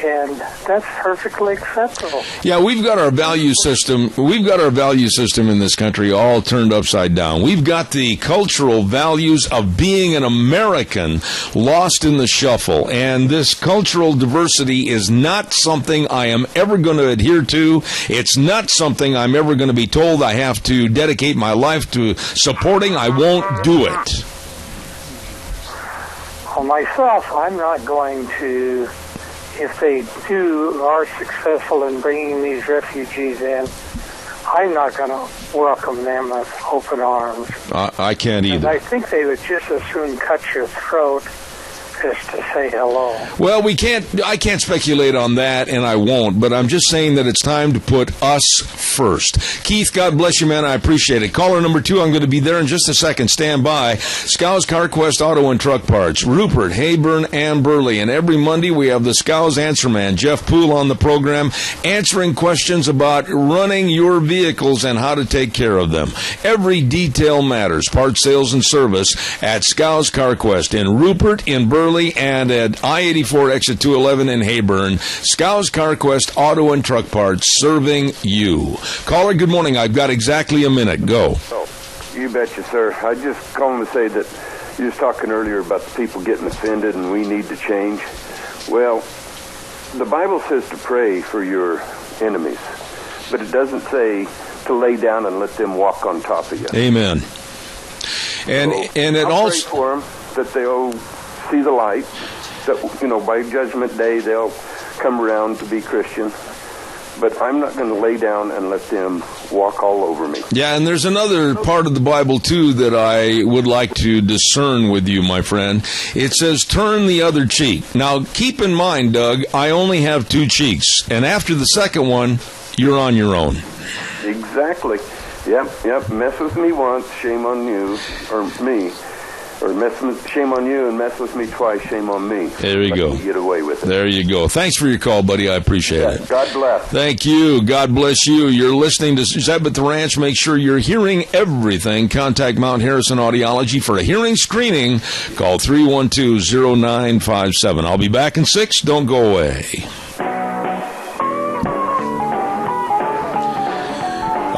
and that's perfectly acceptable. Yeah, we've got our value system. We've got our value system in this country all turned upside down. We've got the cultural values of being an American lost in the shuffle, and this cultural diversity is not something I am ever going to adhere to. It's not something I'm ever going to be told I have to dedicate my life to supporting. I won't do it. For myself, I'm not going to. If they are successful in bringing these refugees in, I'm not going to welcome them with open arms. I can't either. And I think they would just as soon cut your throat as to say hello. Well, I can't speculate on that, and I won't, but I'm just saying that it's time to put us first. Keith, God bless you, man. I appreciate it. Caller number 2, I'm going to be there in just a second. Stand by. Scows CarQuest Auto and Truck Parts, Rupert, Heyburn, and Burley. And every Monday we have the Scows Answer Man, Jeff Poole, on the program, answering questions about running your vehicles and how to take care of them. Every detail matters. Parts sales and service at Scows CarQuest in Rupert, in Burley, and at I-84 exit 211 in Heyburn. Scows CarQuest Auto and Truck Parts, serving you. Caller, good morning. I've got exactly a minute. Go. Oh, you betcha, sir. I just calling to say that you was talking earlier about the people getting offended and we need to change. Well, the Bible says to pray for your enemies, but it doesn't say to lay down and let them walk on top of you. Amen. And it I'll also pray for them that they'll see the light, that by Judgment Day they'll come around to be Christian. But I'm not going to lay down and let them walk all over me. Yeah, and there's another part of the Bible, too, that I would like to discern with you, my friend. It says, turn the other cheek. Now, keep in mind, Doug, I only have 2 cheeks. And after the second one, you're on your own. Exactly. Yep. Mess with me once, shame on you, or me. Or shame on you and mess with me twice, shame on me. There you go. You get away with it. There you go. Thanks for your call, buddy. I appreciate it. God bless. Thank you. God bless you. You're listening to Zeb at the Ranch. Make sure you're hearing everything. Contact Mount Harrison Audiology for a hearing screening. Call 312-0957. I'll be back in 6. Don't go away.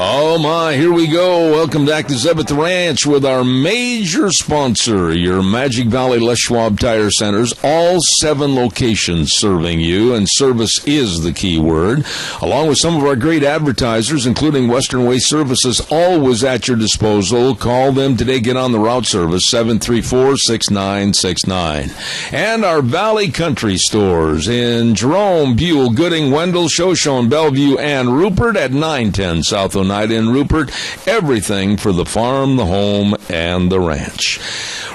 Oh, my, here we go. Welcome back to Zeb at the Ranch with our major sponsor, your Magic Valley Les Schwab Tire Centers. All 7 locations serving you, and service is the key word. Along with some of our great advertisers, including Western Waste Services, always at your disposal. Call them today. Get on the route service, 734-6969. And our Valley Country stores in Jerome, Buell, Gooding, Wendell, Shoshone, Bellevue, and Rupert at 910 South Oneida in Rupert. Everything for the farm, the home, and the ranch.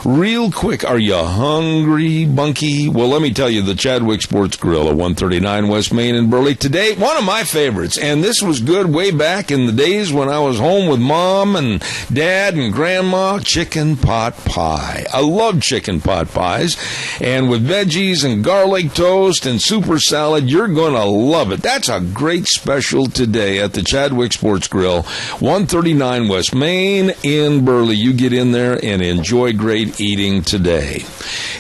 Real quick, are you hungry, Bunky? Well, let me tell you, the Chadwick Sports Grill at 139 West Main in Burley. Today, one of my favorites, and this was good way back in the days when I was home with Mom and Dad and Grandma, chicken pot pie. I love chicken pot pies, and with veggies and garlic toast and super salad, you're going to love it. That's a great special today at the Chadwick Sports Grill, 139 West Main in Burley. You get in there and enjoy great eating today.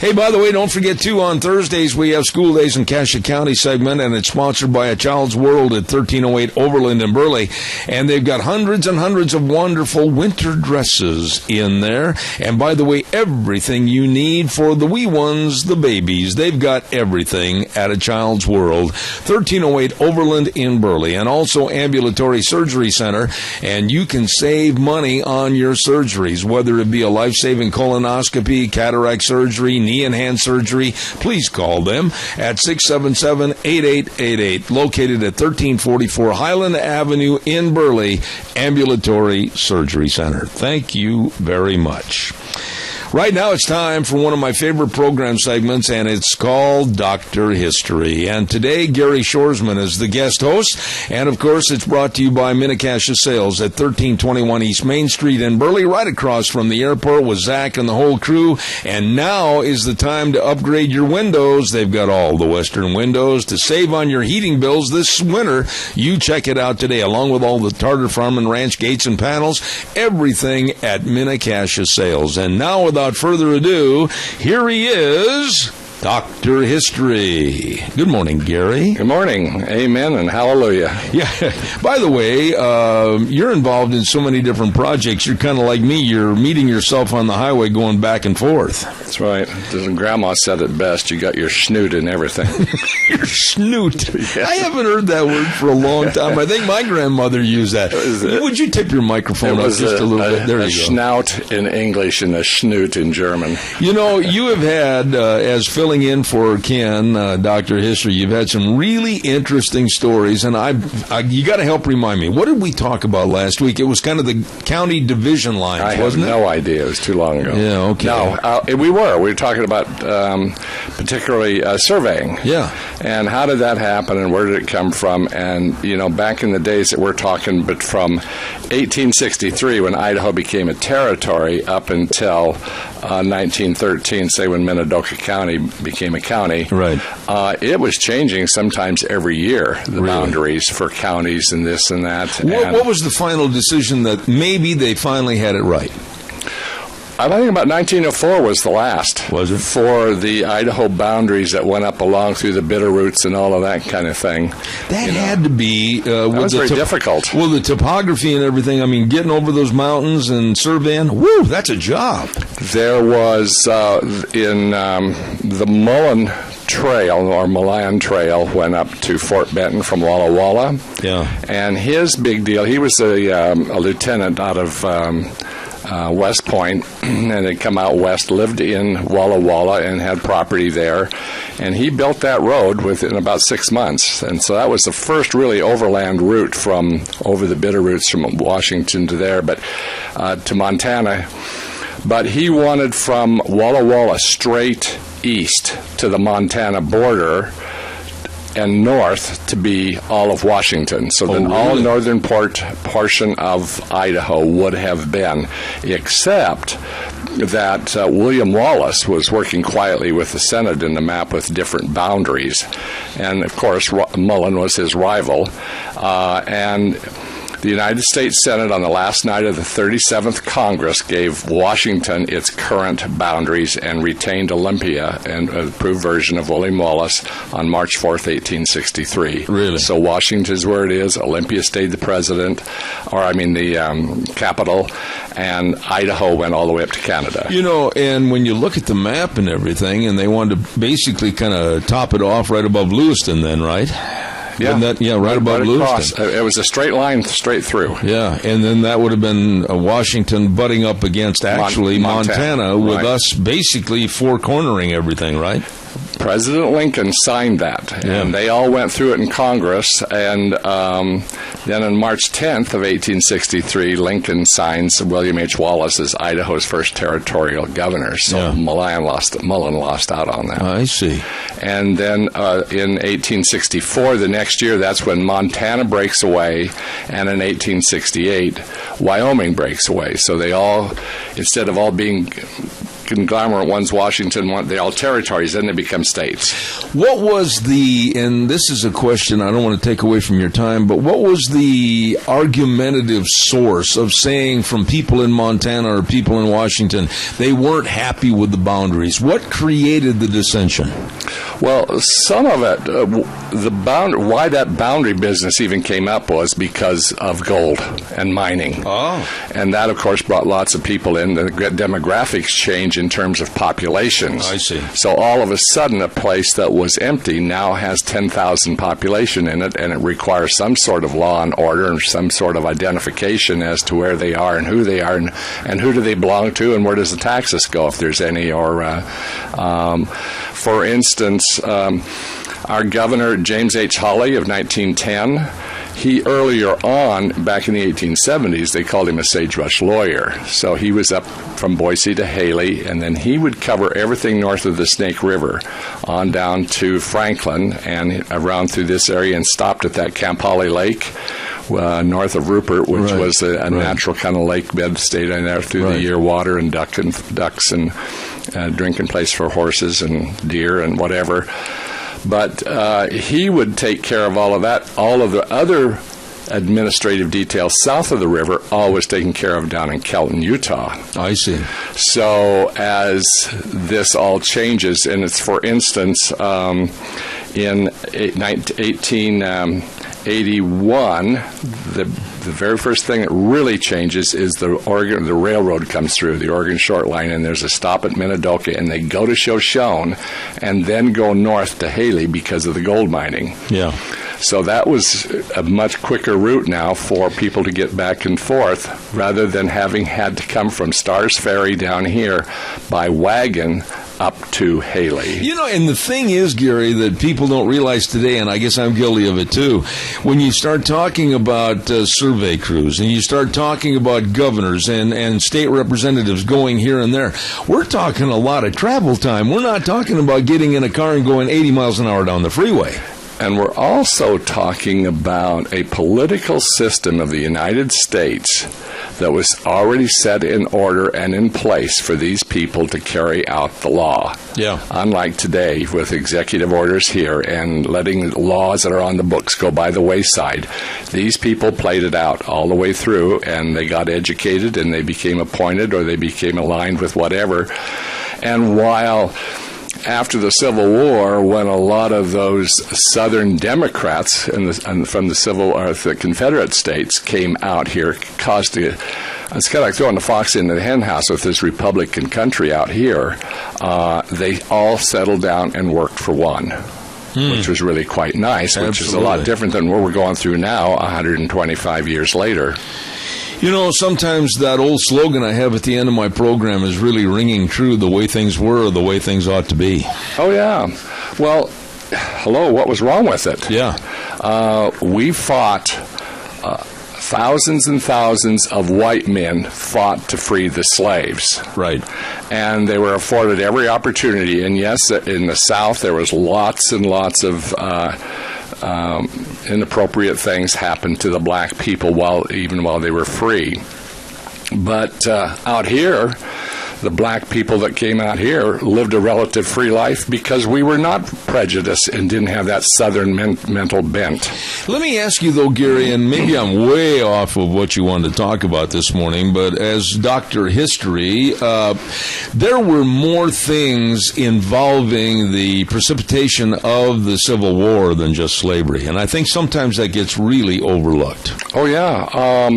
Hey, by the way, don't forget, too, on Thursdays we have School Days in Cassia County segment, and it's sponsored by A Child's World at 1308 Overland in Burley. And they've got hundreds and hundreds of wonderful winter dresses in there. And by the way, everything you need for the wee ones, the babies, they've got everything at A Child's World, 1308 Overland in Burley. And also Ambulatory Surgery Center, and you can save money on your surgeries, whether it be a life-saving colonoscopy, cataract surgery, knee and hand surgery. Please call them at 677-8888, located at 1344 Highland Avenue in Burley, Ambulatory Surgery Center. Thank you very much. Right now it's time for one of my favorite program segments, and it's called Dr. History. And today, Gary Shorsman is the guest host. And, of course, it's brought to you by Minnecasia Sales at 1321 East Main Street in Burley, right across from the airport with Zach and the whole crew. And now is the time to upgrade your windows. They've got all the Western windows to save on your heating bills this winter. You check it out today, along with all the Tartar Farm and Ranch gates and panels. Everything at Minnecasia Sales. And now, without further ado, here he is, Dr. History. Good morning, Gary. Good morning. Amen and hallelujah. Yeah. By the way, you're involved in so many different projects. You're kind of like me. You're meeting yourself on the highway going back and forth. That's right. Grandma said it best. You got your snoot and everything. Your snoot. Yeah. I haven't heard that word for a long time. I think my grandmother used that. Would you tip your microphone up just a little bit? There you go. Snout in English and a snoot in German. You know, you have had, as filling in for Ken, Dr. History, you've had some really interesting stories, and you got to help remind me. What did we talk about last week? It was kind of the county division lines, wasn't it? I have no idea. It was too long ago. Yeah, okay. No, we were talking about particularly surveying. Yeah. And how did that happen, and where did it come from? And, you know, back in the days that we're talking, but from 1863, when Idaho became a territory, up until 1913, say when Minidoka County became a county, right? It was changing sometimes every year, the boundaries for counties and this and that. What was the final decision that maybe they finally had it right? I think about 1904 was the last. Was it? For the Idaho boundaries that went up along through the Bitterroots and all of that kind of thing. That had to be... that was very difficult. Well, the topography and everything, I mean, getting over those mountains and surveying, woo, that's a job. There was, in the Mullen Trail, or Milan Trail, went up to Fort Benton from Walla Walla. Yeah. And his big deal, he was a lieutenant out of... West Point, and had come out west, lived in Walla Walla, and had property there. And he built that road within about 6 months. And so that was the first really overland route from over the Bitterroots from Washington to there, but to Montana. But he wanted from Walla Walla straight east to the Montana border and north to be all of Washington. So then all northern portion of Idaho would have been, except that William Wallace was working quietly with the Senate in the map with different boundaries. And, of course, Mullen was his rival. And the United States Senate on the last night of the 37th Congress gave Washington its current boundaries and retained Olympia and an approved version of William Wallace on March 4th, 1863. Really? So Washington's where it is. Olympia stayed the capital, and Idaho went all the way up to Canada. You know, and when you look at the map and everything, and they wanted to basically kind of top it off right above Lewiston then, right? Yeah, right above Lewiston. It was a straight line straight through. Yeah, and then that would have been Washington butting up against Montana with us basically four-cornering everything, right? President Lincoln signed that, and they all went through it in Congress, and then on March 10th of 1863, Lincoln signs William H. Wallace as Idaho's first territorial governor, so Mullen lost out on that. I see. And then in 1864, the next year, that's when Montana breaks away, and in 1868, Wyoming breaks away. So they all, instead of all being conglomerate one's Washington, they're all territories, then they become states. What was and this is a question I don't want to take away from your time, but what was the argumentative source of saying from people in Montana or people in Washington they weren't happy with the boundaries? What created the dissension? Well, some of it, why that boundary business even came up was because of gold and mining. Oh. And that, of course, brought lots of people in. The demographics change in terms of populations. I see. So all of a sudden, a place that was empty now has 10,000 population in it, and it requires some sort of law and order and some sort of identification as to where they are and who they are and who do they belong to and where does the taxes go if there's any. Or, for instance, our governor, James H. Hawley of 1910, he earlier on, back in the 1870s, they called him a sagebrush lawyer. So he was up from Boise to Haley, and then he would cover everything north of the Snake River on down to Franklin and around through this area, and stopped at that Camp Holly Lake north of Rupert, which was a natural kind of lake bed, stayed in there through the year, water and ducks and drinking place for horses and deer and whatever. But he would take care of all of that. All of the other administrative details south of the river, all was taken care of down in Kelton, Utah. I see. So as this all changes, and it's, for instance, in 1881, the very first thing that really changes is the railroad comes through, the Oregon Short Line, and there's a stop at Minidoka, and they go to Shoshone and then go north to Haley because of the gold mining. Yeah. So that was a much quicker route now for people to get back and forth, rather than having had to come from Stars Ferry down here by wagon up to Haley. You know, and the thing is, Gary, that people don't realize today, and I guess I'm guilty of it too, when you start talking about survey crews and you start talking about governors and state representatives going here and there, we're talking a lot of travel time. We're not talking about getting in a car and going 80 miles an hour down the freeway. And we're also talking about a political system of the United States that was already set in order and in place for these people to carry out the law. Yeah. Unlike today, with executive orders here and letting laws that are on the books go by the wayside, these people played it out all the way through, and they got educated, and they became appointed, or they became aligned with whatever. And while after the Civil War, when a lot of those Southern Democrats from the Confederate states came out here, it's kind of like throwing the fox into the hen house with this Republican country out here. They all settled down and worked for one, which was really quite nice, which is a lot different than what we're going through now 125 years later. You know, sometimes that old slogan I have at the end of my program is really ringing true, the way things were or the way things ought to be. Oh, yeah. Well, hello, what was wrong with it? Yeah. We fought, thousands and thousands of white men fought to free the slaves. Right. And they were afforded every opportunity. And yes, in the South, there was lots and lots of inappropriate things happened to the black people even while they were free. But out here, the black people that came out here lived a relative free life because we were not prejudiced and didn't have that Southern mental bent. Let me ask you, though, Gary, and maybe I'm way off of what you wanted to talk about this morning, but as Dr. History, there were more things involving the precipitation of the Civil War than just slavery, and I think sometimes that gets really overlooked. Oh, yeah.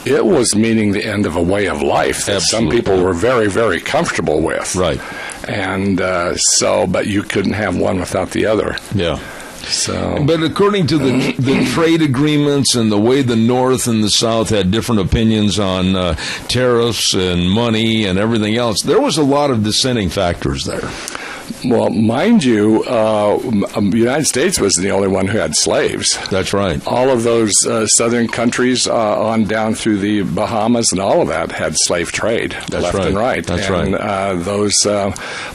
It was meaning the end of a way of life that some people were very, very comfortable with. Right. And but you couldn't have one without the other. Yeah. So, but according to the trade agreements and the way the North and the South had different opinions on tariffs and money and everything else, there was a lot of dissenting factors there. Well, mind you, the United States was the only one who had slaves. That's right. All of those southern countries on down through the Bahamas and all of that had slave trade left and right. That's and, right. Those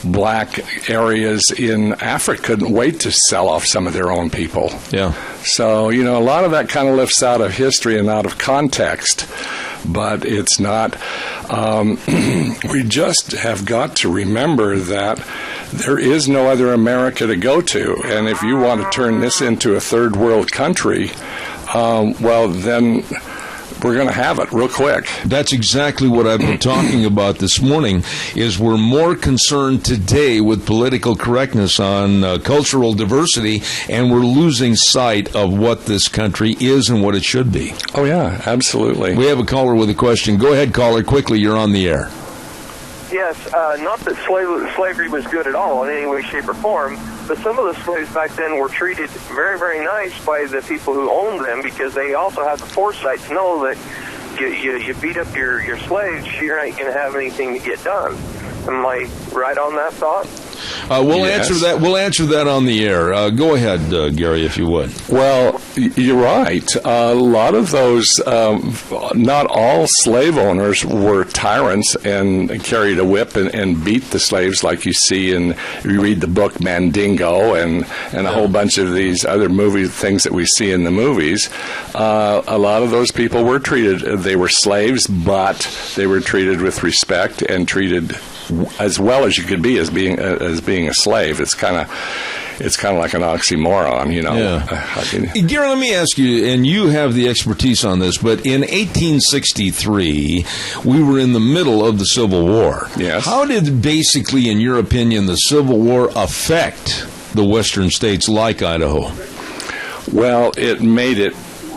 black areas in Africa couldn't wait to sell off some of their own people. Yeah. So, a lot of that kind of lifts out of history and out of context. But it's not. We just have got to remember that there is no other America to go to. And if you want to turn this into a third world country, well, then we're going to have it real quick. That's exactly what I've been talking about this morning, is we're more concerned today with political correctness on cultural diversity, and we're losing sight of what this country is and what it should be. Oh, yeah, absolutely. We have a caller with a question. Go ahead, caller, quickly. You're on the air. Yes, not that slavery was good at all in any way, shape, or form, but some of the slaves back then were treated very, very nice by the people who owned them, because they also had the foresight to know that you beat up your slaves, you ain't going to have anything to get done. Am I right on that thought? We'll Yes. answer that. We'll answer that on the air. Go ahead, Gary, if you would. Well, you're right. A lot of those, not all slave owners were tyrants and carried a whip and beat the slaves like you see in, you read the book Mandingo and a whole bunch of these other movie things that we see in the movies. A lot of those people were treated, they were slaves, but they were treated with respect and treated as well as you could be as being a slave. It's kind of like an oxymoron, you know. Yeah. Gary, let me ask you, and you have the expertise on this, but in 1863, we were in the middle of the Civil War. Yes. How did, basically, in your opinion, the Civil War affect the western states like Idaho? Well, it made it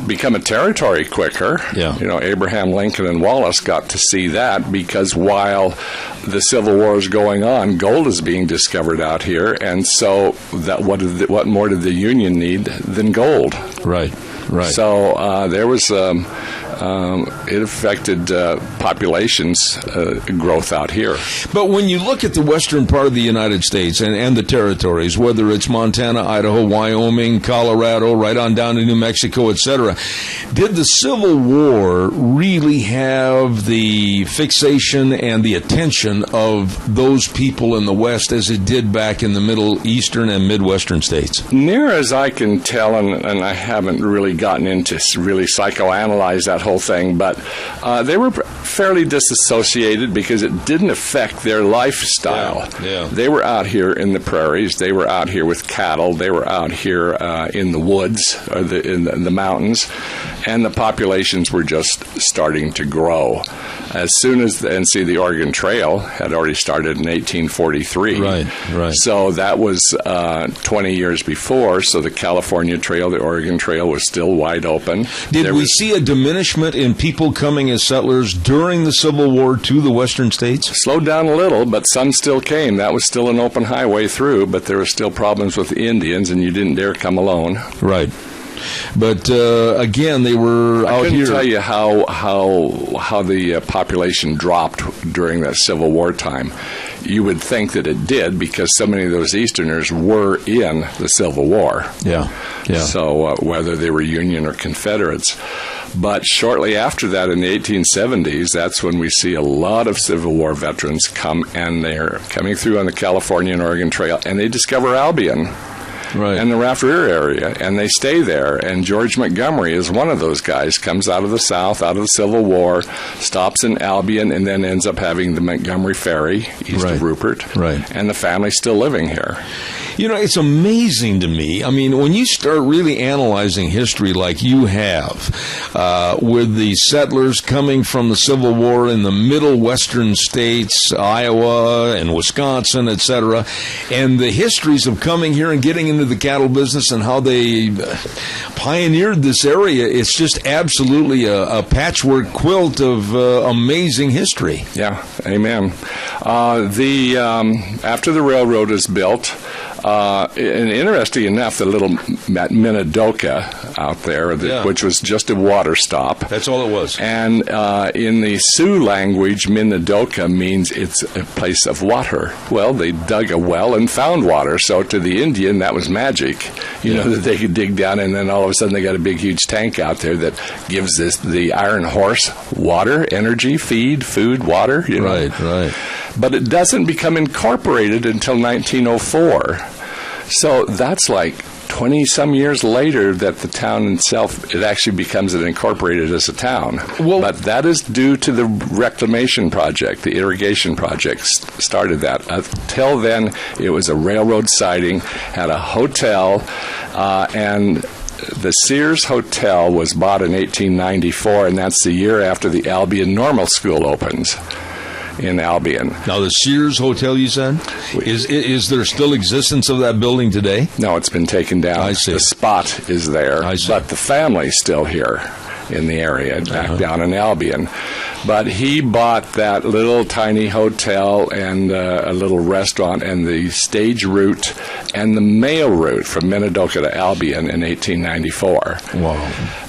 become a territory quicker. Yeah. You know, Abraham Lincoln and Wallace got to see that because while the Civil War is going on, gold is being discovered out here, and so that what more did the Union need than gold? Right. So there was it affected populations growth out here. But when you look at the western part of the United States and the territories, whether it's Montana, Idaho, Wyoming, Colorado, right on down to New Mexico, etc., did the Civil War really have the fixation and the attention of those people in the West as it did back in the Middle Eastern and Midwestern states? Near as I can tell, and I haven't really gotten into really psychoanalyze that whole thing, but they were fairly disassociated because it didn't affect their lifestyle. Yeah. They were out here in the prairies. They were out here with cattle. They were out here in the woods or in the mountains, and the populations were just starting to grow. As soon as the Oregon Trail had already started in 1843. Right. So that was 20 years before, so the California Trail, the Oregon Trail was still wide open. Did we see a diminishment in people coming as settlers during the Civil War to the western states? Slowed down a little, but some still came. That was still an open highway through, but there were still problems with the Indians, and you didn't dare come alone. Right. But again, they were out here. I couldn't tell you how the population dropped during that Civil War time. You would think that it did because so many of those Easterners were in the Civil War. Yeah. So whether they were Union or Confederates. But shortly after that, in the 1870s, that's when we see a lot of Civil War veterans come, and they're coming through on the California and Oregon Trail, and they discover Albion. Right. And the Raft River area, and they stay there. And George Montgomery is one of those guys, comes out of the South, out of the Civil War, stops in Albion, and then ends up having the Montgomery Ferry east of Rupert. Right. And the family's still living here. You know, it's amazing to me. I mean, when you start really analyzing history like you have, with the settlers coming from the Civil War in the middle western states, Iowa and Wisconsin, etc., and the histories of coming here and getting into the cattle business and how they pioneered this area, it's just absolutely a patchwork quilt of amazing history. Yeah, amen. After the railroad is built, and interesting enough, the little Minidoka out there, which was just a water stop. That's all it was. And in the Sioux language, Minidoka means it's a place of water. Well, they dug a well and found water, so to the Indian, that was magic. You know, that they could dig down, and then all of a sudden they got a big, huge tank out there that gives the Iron Horse water, energy, feed, food, water. You know? Right. But it doesn't become incorporated until 1904. So that's like 20-some years later that the town itself, it actually becomes incorporated as a town. But that is due to the reclamation project, the irrigation project started that. Until then, it was a railroad siding, had a hotel, and the Sears Hotel was bought in 1894, and that's the year after the Albion Normal School opens in Albion. Now, the Sears Hotel, you said? Is there still existence of that building today? No, it's been taken down. I see. The spot is there, but the family's still here in the area, back down in Albion. But he bought that little tiny hotel and a little restaurant and the stage route and the mail route from Minidoka to Albion in 1894. Wow.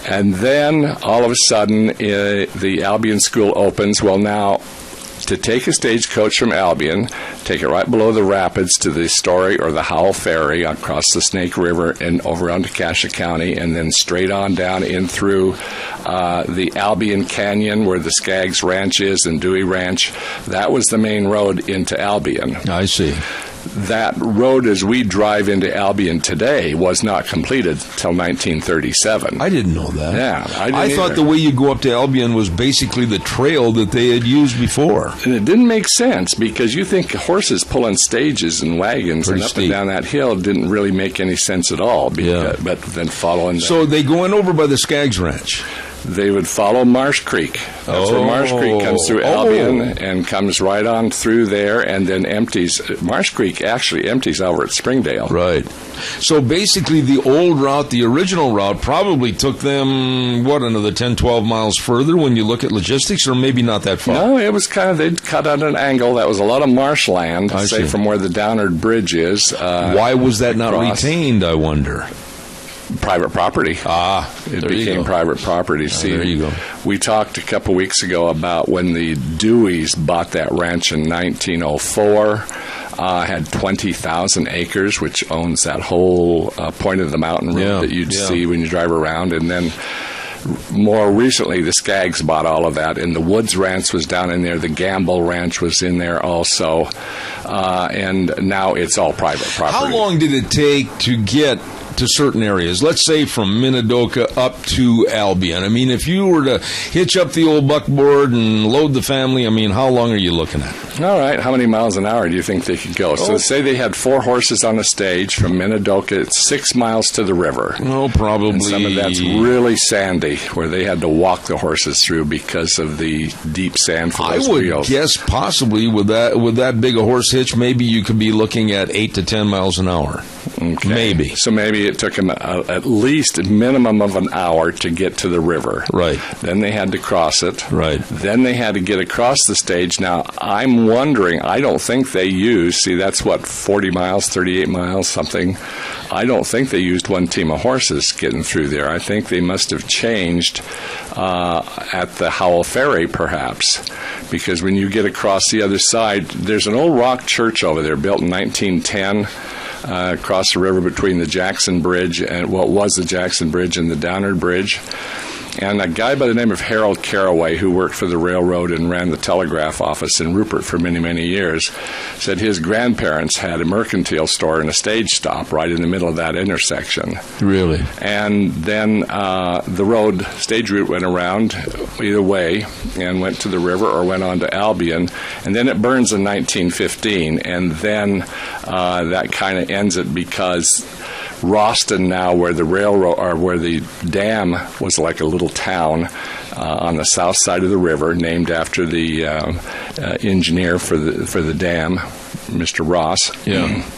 And then, all of a sudden, the Albion School opens. Well, now, to take a stagecoach from Albion take it right below the rapids to the Story or the Howell Ferry across the Snake River and over onto Cassia County, and then straight on down in through the Albion Canyon where the Skaggs Ranch is and Dewey Ranch. That was the main road into Albion. I see. That road, as we drive into Albion today, was not completed till 1937. I didn't know that. Yeah, I thought the way you go up to Albion was basically the trail that they had used before. And it didn't make sense because you think horses pulling stages and wagons Pretty and up steep. and down that hill didn't really make any sense at all. But then following So they go in over by the Skaggs Ranch. They would follow Marsh Creek. That's where Marsh Creek comes through Albion and comes right on through there and then empties. Marsh Creek actually empties over at Springdale. Right. So basically the old route, the original route, probably took them, another 10, 12 miles further when you look at logistics, or maybe not that far? No, it was kind of, they'd cut at an angle. That was a lot of marshland, say from where the Downard Bridge is. Why was that not retained, I wonder? Private property. It became private property. See, there you go. We talked a couple weeks ago about when the Deweys bought that ranch in 1904. Had 20,000 acres, which owns that whole point of the mountain road that you'd see when you drive around. And then more recently, the Skaggs bought all of that, and the Woods Ranch was down in there. The Gamble Ranch was in there also. And now it's all private property. How long did it take to get to certain areas? Let's say from Minidoka up to Albion. I mean, if you were to hitch up the old buckboard and load the family, I mean, how long are you looking at? All right. How many miles an hour do you think they could go? So say they had 4 horses on a stage from Minidoka. It's 6 miles to the river. Oh, probably. And some of that's really sandy, where they had to walk the horses through because of the deep sand for those wheels. I would guess possibly with that big a horse hitch, maybe you could be looking at 8 to 10 miles an hour. Okay. Maybe. So maybe it took them at least a minimum of an hour to get to the river. Right. Then they had to cross it. Right. Then they had to get across the stage. Now, I'm wondering, I don't think they used, that's 40 miles, 38 miles, something. I don't think they used one team of horses getting through there. I think they must have changed at the Howell Ferry, perhaps, because when you get across the other side, there's an old rock church over there built in 1910. Across the river between the Jackson Bridge and what was the Jackson Bridge and the Downard Bridge. And a guy by the name of Harold Caraway, who worked for the railroad and ran the telegraph office in Rupert for many, many years, said his grandparents had a mercantile store and a stage stop right in the middle of that intersection. Really? And then the stage route went around either way and went to the river or went on to Albion. And then it burns in 1915, and then that kind of ends it because Roston now, where the railroad or where the dam was like a little town on the south side of the river, named after the engineer for the dam, Mr. Ross. Yeah.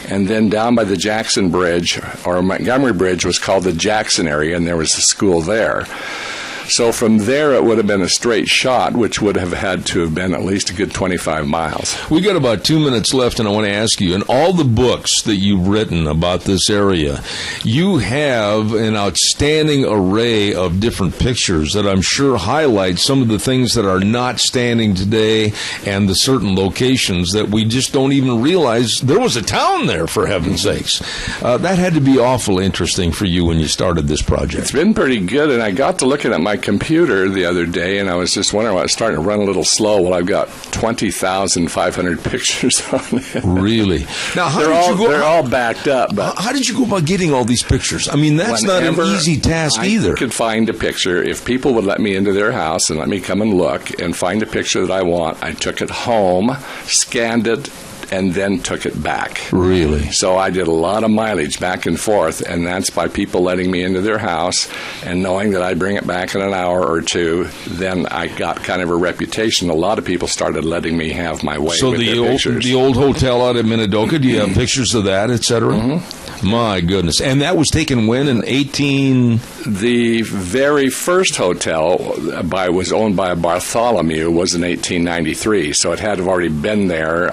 And then down by the Jackson Bridge, or Montgomery Bridge, was called the Jackson area, and there was a school there. So from there, it would have been a straight shot, which would have had to have been at least a good 25 miles. We got about 2 minutes left, and I want to ask you, in all the books that you've written about this area, you have an outstanding array of different pictures that I'm sure highlight some of the things that are not standing today and the certain locations that we just don't even realize there was a town there, for heaven's sakes. That had to be awful interesting for you when you started this project. It's been pretty good, and I got to looking at my computer the other day, and I was just wondering why I was starting to run a little slow. Well, I've got 20,500 pictures on it. Really? Now, they're all backed up. But how did you go about getting all these pictures? I mean, that's not an easy task either. I could find a picture. If people would let me into their house and let me come and look and find a picture that I want, I took it home, scanned it, and then took it back. Really? So I did a lot of mileage back and forth, and that's by people letting me into their house and knowing that I'd bring it back in an hour or two. Then I got kind of a reputation. A lot of people started letting me have my way with their pictures. So the old hotel out at Minidoka, do you have pictures of that, et cetera? Mm-hmm. My goodness. And that was taken when? In 18... The very first hotel was owned by a Bartholomew was in 1893, so it had to have already been there,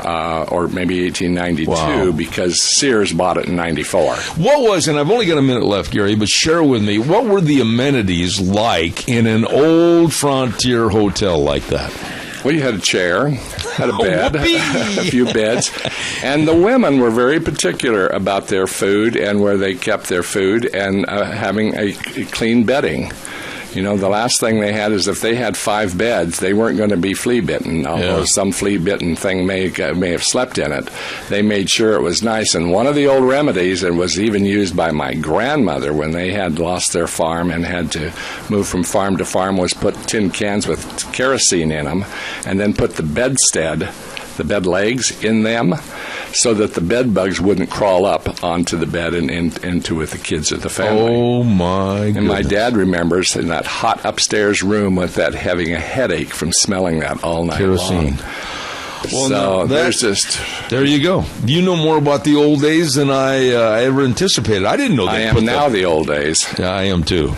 or maybe 1892, because Sears bought it in 94. What was, and I've only got a minute left, Gary, but share with me, what were the amenities like in an old frontier hotel like that? Well, you had a chair, had a bed, a few beds, and the women were very particular about their food and where they kept their food and having a clean bedding. You know, the last thing they had is if they had 5 beds, they weren't going to be flea-bitten, although some flea-bitten thing may have slept in it. They made sure it was nice. And one of the old remedies, and was even used by my grandmother when they had lost their farm and had to move from farm to farm, was put tin cans with kerosene in them and then put the bedstead, the bed legs, in them so that the bed bugs wouldn't crawl up onto the bed and into with the kids of the family. Oh, my goodness. And my dad remembers in that hot upstairs room with that having a headache from smelling that all night Kerosene. long. Well, so there you go. You know more about the old days than I ever anticipated. I didn't know that. I am now the old days. Yeah, I am too.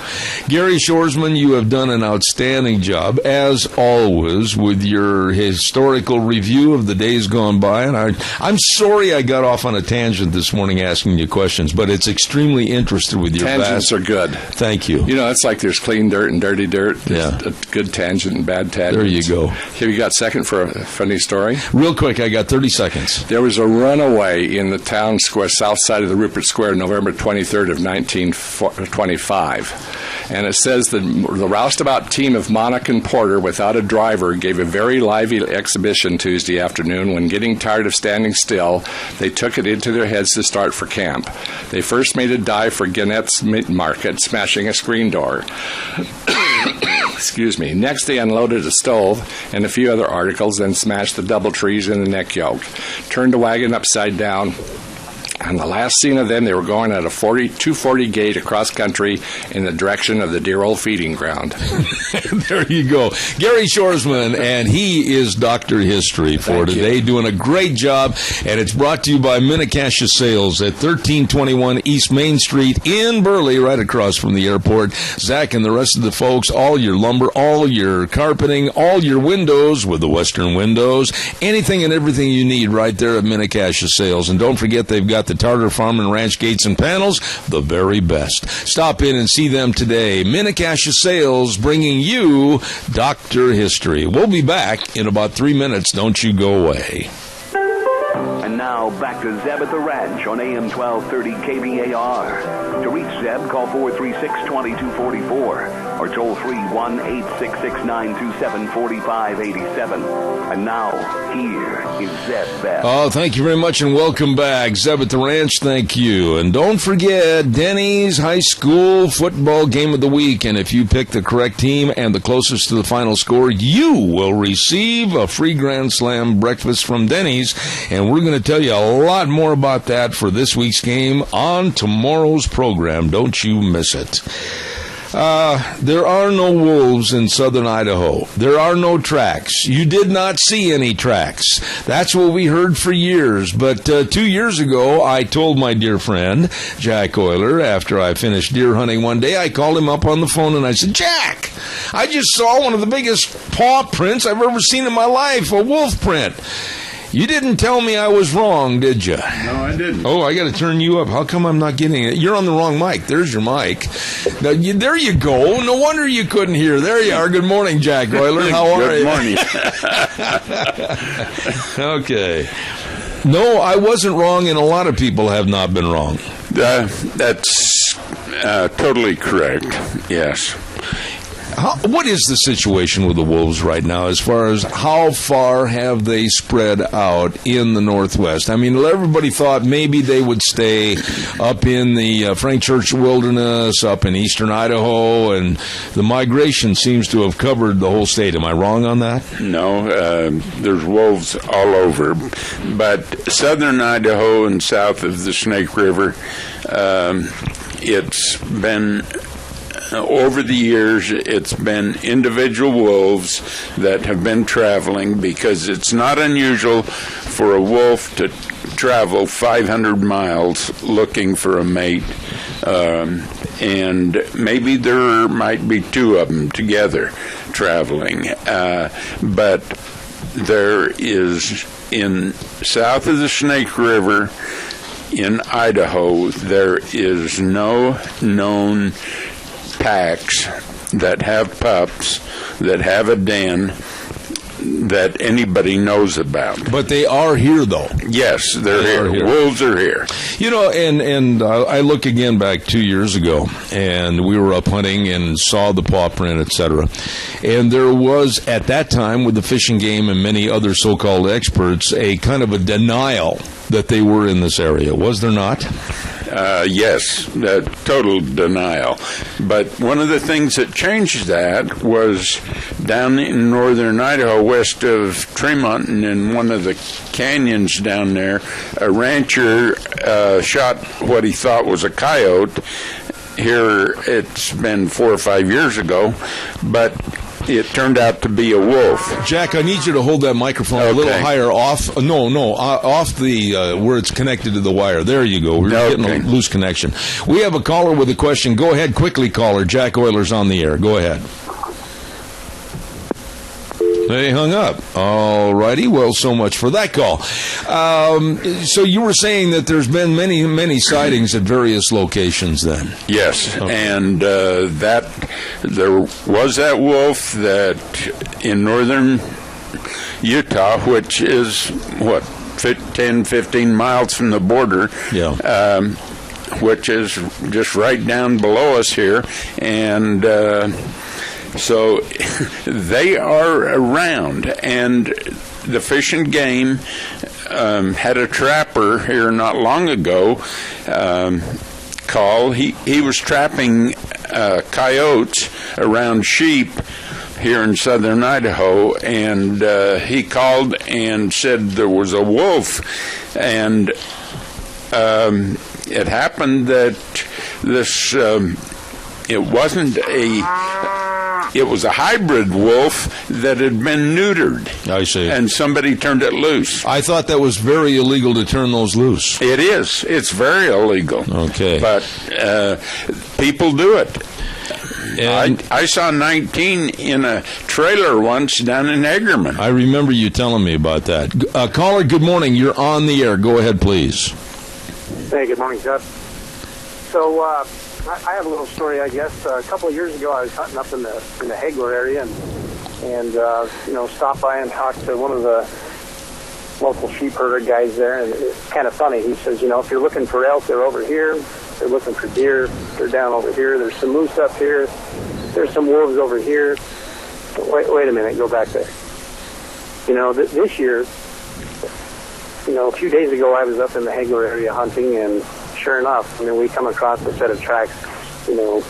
Gary Shoresman, you have done an outstanding job, as always, with your historical review of the days gone by. And I'm sorry I got off on a tangent this morning asking you questions, but it's extremely interested with your tangents are good. Thank you. You know, it's like there's clean dirt and dirty dirt. There's a good tangent and bad tangent. There you go. Have you got a second for a funny story? Real quick, I got 30 seconds. There was a runaway in the town square, south side of the Rupert Square, November 23rd of 1925. And it says that the roustabout team of Monarch and Porter, without a driver, gave a very lively exhibition Tuesday afternoon. When getting tired of standing still, they took it into their heads to start for camp. They first made a dive for Gannett's Meat Market, smashing a screen door. Excuse me. Next, they unloaded a stove and a few other articles, then smashed the double trees in the neck yoke, turned the wagon upside down. On the last scene of them, they were going at a 240 gait across country in the direction of the dear old feeding ground. There you go. Gary Shoresman, and he is Dr. History for today, doing a great job. And it's brought to you by Minnecasia Sales at 1321 East Main Street in Burley, right across from the airport. Zach and the rest of the folks, all your lumber, all your carpeting, all your windows with the Western Windows, anything and everything you need right there at Minnecasia Sales. And don't forget, they've got the Tartar Farm and Ranch gates and panels, the very best. Stop in and see them today. Minnecasia Sales, bringing you Dr. History. We'll be back in about 3 minutes. Don't you go away. And now back to Zeb at the Ranch on AM 1230 KBAR. To reach Zeb, call 436-2244 or toll free 1-866-927-4587. And now, here is Zeb Bell. Oh, thank you very much and welcome back. Zeb at the Ranch, thank you. And don't forget, Denny's High School Football Game of the Week. And if you pick the correct team and the closest to the final score, you will receive a free Grand Slam breakfast from Denny's. And we're going to tell you a lot more about that for this week's game on tomorrow's program. Don't you miss it. There are no wolves in southern Idaho. There are no tracks. You did not see any tracks. That's what we heard for years. But 2 years ago, I told my dear friend, Jack Euler, after I finished deer hunting one day, I called him up on the phone and I said, Jack, I just saw one of the biggest paw prints I've ever seen in my life, a wolf print. You didn't tell me I was wrong, did you? No, I didn't. Oh, I got to turn you up. How come I'm not getting it? You're on the wrong mic. There's your mic. Now, there you go. No wonder you couldn't hear. There you are. Good morning, Jack Euler. How are you? Good morning. Okay. No, I wasn't wrong, and a lot of people have not been wrong. That's totally correct, yes. What is the situation with the wolves right now as far as how far have they spread out in the Northwest? I mean, everybody thought maybe they would stay up in the Frank Church Wilderness, up in eastern Idaho, and the migration seems to have covered the whole state. Am I wrong on that? No, there's wolves all over. But southern Idaho and south of the Snake River, it's been... Over the years, it's been individual wolves that have been traveling because it's not unusual for a wolf to travel 500 miles looking for a mate, and maybe there might be two of them together traveling. But there is, in south of the Snake River in Idaho, there is no known packs that have pups, that have a den, that anybody knows about. But they are here, though. Yes, they're here. Wolves are here. You know, and I look again back 2 years ago, and we were up hunting and saw the paw print, etc. And there was, at that time, with the Fish and Game and many other so-called experts, a kind of a denial that they were in this area. Was there not? Yes, total denial. But one of the things that changed that was down in northern Idaho, west of Tremont, and in one of the canyons down there, a rancher shot what he thought was a coyote. Here, it's been 4 or 5 years ago, but it turned out to be a wolf. Jack, I need you to hold that microphone a little higher off. Off the where it's connected to the wire. There you go. We're getting a loose connection. We have a caller with a question. Go ahead quickly, caller. Jack Euler's on the air. Go ahead. They hung up. All righty. Well, so much for that call. So you were saying that there's been many, many sightings at various locations then? Yes. Okay. And that there was that wolf that in northern Utah, which is, 10, 15 miles from the border, which is just right down below us here. And so they are around, and the Fish and Game had a trapper here not long ago call. He was trapping coyotes around sheep here in southern Idaho, and he called and said there was a wolf, and it happened that this it was a hybrid wolf that had been neutered. I see. And somebody turned it loose. I thought that was very illegal to turn those loose. It is. It's very illegal. Okay. But people do it. And I saw 19 in a trailer once down in Egerman. I remember you telling me about that. Caller, good morning. You're on the air. Go ahead, please. Hey, good morning, Jeff. So, I have a little story, I guess. A couple of years ago, I was hunting up in the Hagler area, and stopped by and talked to one of the local sheep herder guys there, and it's kind of funny. He says, if you're looking for elk, they're over here. If you're looking for deer, they're down over here. There's some moose up here. There's some wolves over here. Wait a minute, go back there. This year, a few days ago, I was up in the Hagler area hunting, and sure enough, we come across a set of tracks, no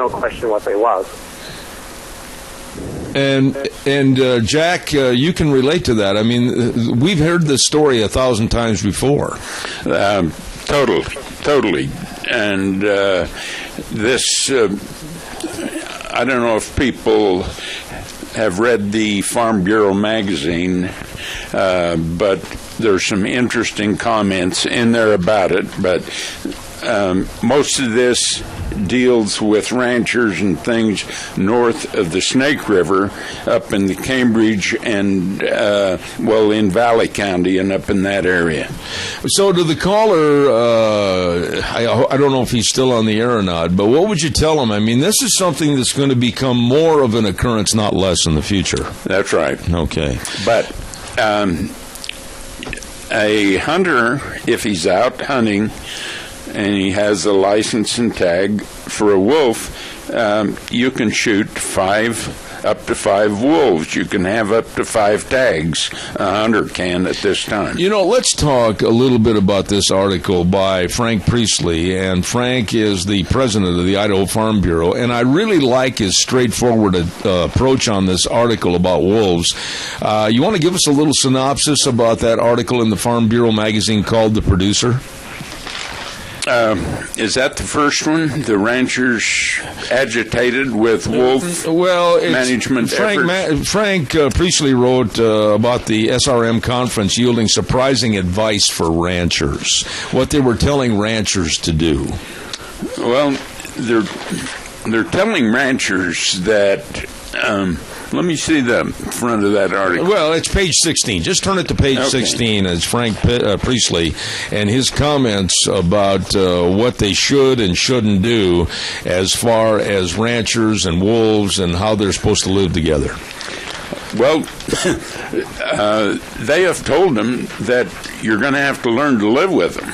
question what they was. And Jack, you can relate to that. I mean, we've heard this story 1,000 times before. Totally. And this, I don't know if people have read the Farm Bureau magazine, but there's some interesting comments in there about it. But most of this deals with ranchers and things north of the Snake River, up in the Cambridge and, in Valley County and up in that area. So to the caller, I don't know if he's still on the air or not, but what would you tell him? I mean, this is something that's going to become more of an occurrence, not less, in the future. That's right. Okay. But a hunter, if he's out hunting and he has a license and tag for a wolf, you can shoot up to five wolves. You can have up to 5 tags. A hunter can at this time. Let's talk a little bit about this article by Frank Priestley. And Frank is the president of the Idaho Farm Bureau. And I really like his straightforward approach on this article about wolves. You want to give us a little synopsis about that article in the Farm Bureau magazine called The Producer? Is that the first one? The ranchers agitated with wolf management efforts? Frank Priestley wrote about the SRM conference yielding surprising advice for ranchers, what they were telling ranchers to do. Well, they're telling ranchers that... let me see the front of that article. Well, it's page 16. Just turn it to page 16 as Frank Priestley and his comments about what they should and shouldn't do as far as ranchers and wolves and how they're supposed to live together. Well, they have told them that you're going to have to learn to live with them.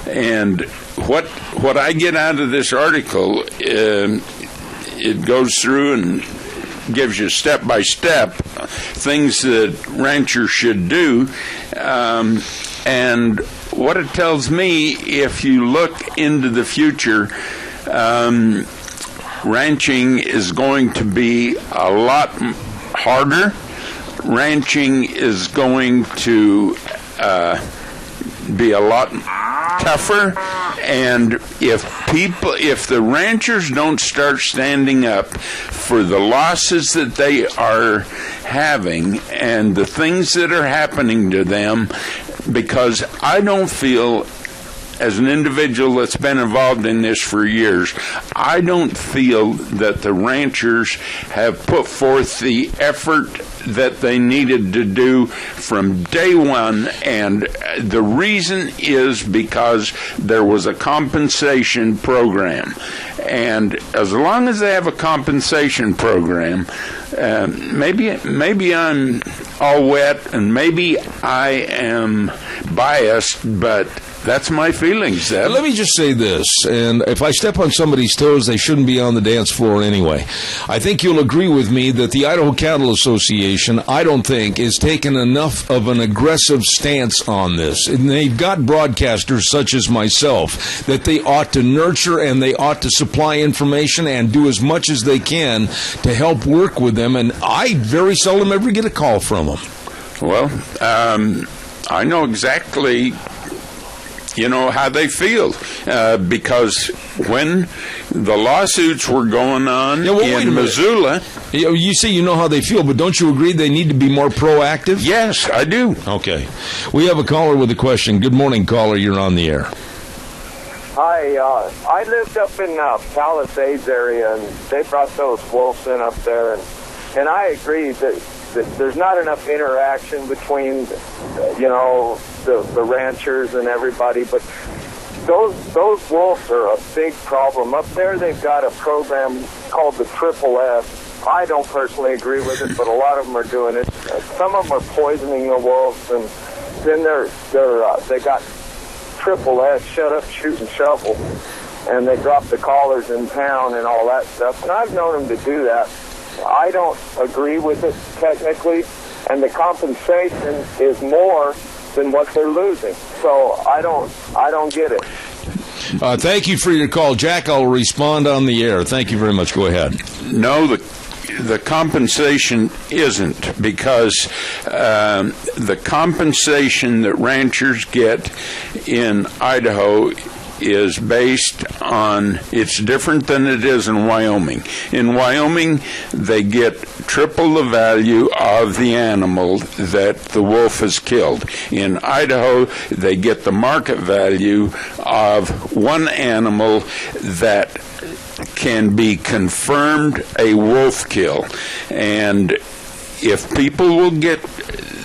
And what I get out of this article, it goes through and gives you step by step things that ranchers should do. And what it tells me, if you look into the future, ranching is going to be a lot harder. Ranching is going to be a lot tougher, and if the ranchers don't start standing up for the losses that they are having and the things that are happening to them, because I don't feel, as an individual that's been involved in this for years, I don't feel that the ranchers have put forth the effort that they needed to do from day one, and the reason is because there was a compensation program. And as long as they have a compensation program, maybe I'm all wet and maybe I am biased, but that's my feelings, Zeb. Let me just say this, and if I step on somebody's toes, they shouldn't be on the dance floor anyway. I think you'll agree with me that the Idaho Cattle Association, I don't think, is taking enough of an aggressive stance on this. And they've got broadcasters such as myself that they ought to nurture and they ought to supply information and do as much as they can to help work with them, and I very seldom ever get a call from them. Well, I know exactly how they feel, because when the lawsuits were going on in Missoula... You say you know how they feel, but don't you agree they need to be more proactive? Yes, I do. Okay. We have a caller with a question. Good morning, caller. You're on the air. Hi, I lived up in Palisades area, and they brought those wolves in up there, and I agree that there's not enough interaction between, the ranchers and everybody, but those wolves are a big problem. Up there they've got a program called the Triple S. I don't personally agree with it, but a lot of them are doing it. Some of them are poisoning the wolves, and then they got Triple S, shut up, shoot, and shovel, and they drop the collars in town and all that stuff. And I've known them to do that. I don't agree with it technically, and the compensation is more than what they're losing. So I don't get it. Thank you for your call, Jack. I'll respond on the air. Thank you very much. Go ahead. No, the compensation isn't, because the compensation that ranchers get in Idaho is based on, it's different than it is in Wyoming. In Wyoming, they get triple the value of the animal that the wolf has killed. In Idaho, they get the market value of one animal that can be confirmed a wolf kill. And if people will get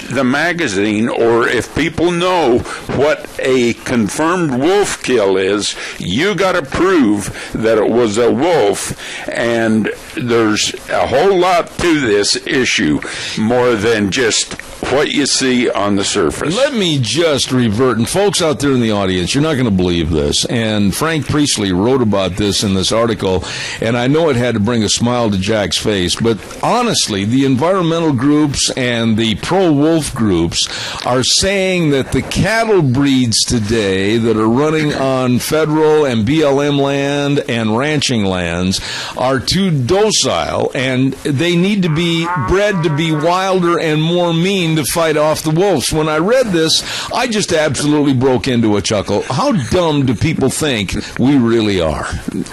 the magazine, or if people know what a confirmed wolf kill is, you got to prove that it was a wolf. And there's a whole lot to this issue, more than just what you see on the surface. Let me just revert, and folks out there in the audience, you're not going to believe this, and Frank Priestley wrote about this in this article, and I know it had to bring a smile to Jack's face, but honestly, the environmental groups and the pro-wolf groups are saying that the cattle breeds today that are running on federal and BLM land and ranching lands are too docile, and they need to be bred to be wilder and more mean to fight off the wolves. When I read this, I just absolutely broke into a chuckle. How dumb do people think we really are?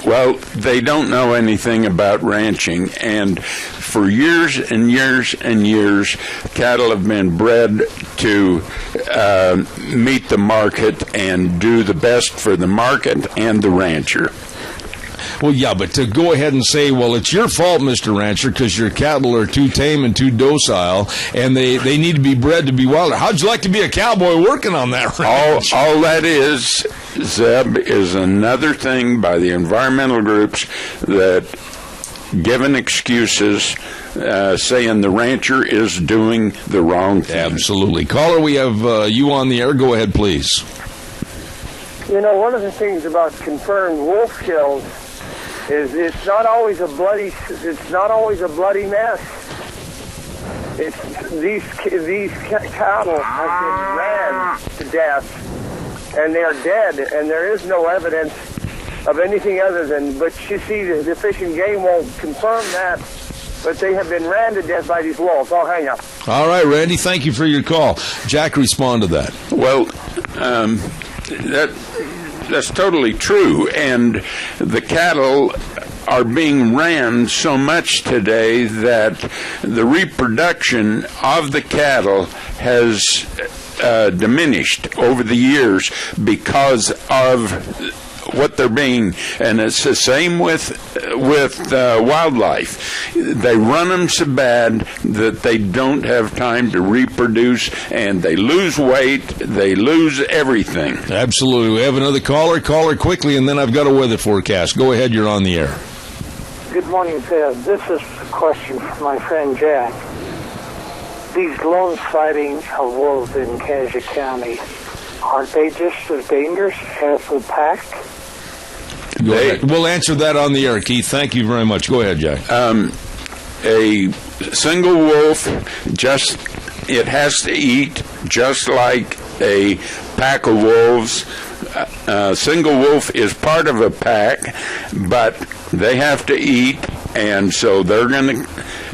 Well, they don't know anything about ranching, and for years and years and years, cattle have been bred to meet the market and do the best for the market and the rancher. Well, yeah, but to go ahead and say, well, it's your fault, Mr. Rancher, because your cattle are too tame and too docile, and they need to be bred to be wilder. How'd you like to be a cowboy working on that ranch? All that is, Zeb, is another thing by the environmental groups that giving excuses, saying the rancher is doing the wrong thing. Absolutely. Caller, we have you on the air. Go ahead, please. You know, one of the things about confirmed wolf kills is it's not always a bloody mess. It's these cattle have been ran to death, and they are dead, and there is no evidence of anything other than. But you see, the Fish and Game won't confirm that. But they have been ran to death by these wolves. I'll hang up. All right, Randy. Thank you for your call. Jack, respond to that. Well, that's totally true, and the cattle are being ran so much today that the reproduction of the cattle has diminished over the years because of what they're being, and it's the same with wildlife. They run them so bad that they don't have time to reproduce, and they lose weight, they lose everything. Absolutely. We have another caller. Caller quickly, and then I've got a weather forecast. Go ahead, you're on the air. Good morning, Ted. This is a question from my friend Jack. These lone sightings of wolves in Kansas County, aren't they just as dangerous as the pack? We'll answer that on the air, Keith. Thank you very much. Go ahead, Jack. A single wolf, it has to eat just like a pack of wolves. A single wolf is part of a pack, but they have to eat, and so they're going to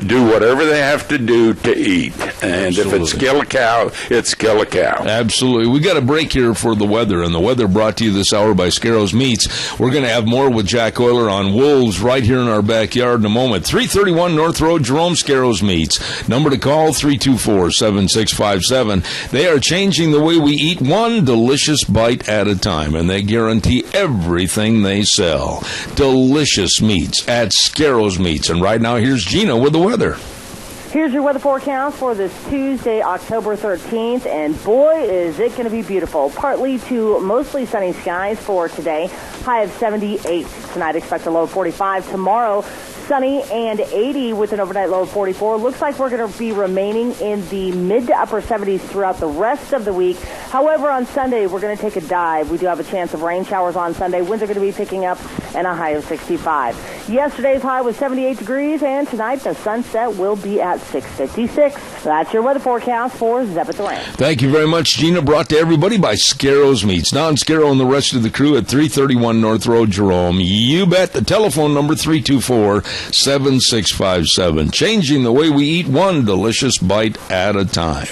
do whatever they have to do to eat. And Absolutely. If it's kill a cow, it's kill a cow. Absolutely. We got a break here for the weather, and the weather brought to you this hour by Scarrows Meats. We're going to have more with Jack Euler on wolves right here in our backyard in a moment. 331 North Road, Jerome, Scarrows Meats. Number to call, 324-7657. They are changing the way we eat, one delicious bite at a time, and they guarantee everything they sell. Delicious meats at Scarrows Meats. And right now, here's Gina with the weather. Here's your weather forecast for this Tuesday, October 13th, and boy, is it going to be beautiful. Partly to mostly sunny skies for today. High of 78 tonight. Expect a low of 45 tomorrow. Sunny and 80 with an overnight low of 44. Looks like we're going to be remaining in the mid to upper 70s throughout the rest of the week. However, on Sunday, we're going to take a dive. We do have a chance of rain showers on Sunday. Winds are going to be picking up, and a high of 65. Yesterday's high was 78 degrees, and tonight the sunset will be at 6:56. That's your weather forecast for Zep at the Ranch. Thank you very much, Gina. Brought to everybody by Scarrows Meats. Don Scarrow and the rest of the crew at 331 North Road, Jerome. You bet. The telephone number, 324-7657. Changing the way we eat, one delicious bite at a time.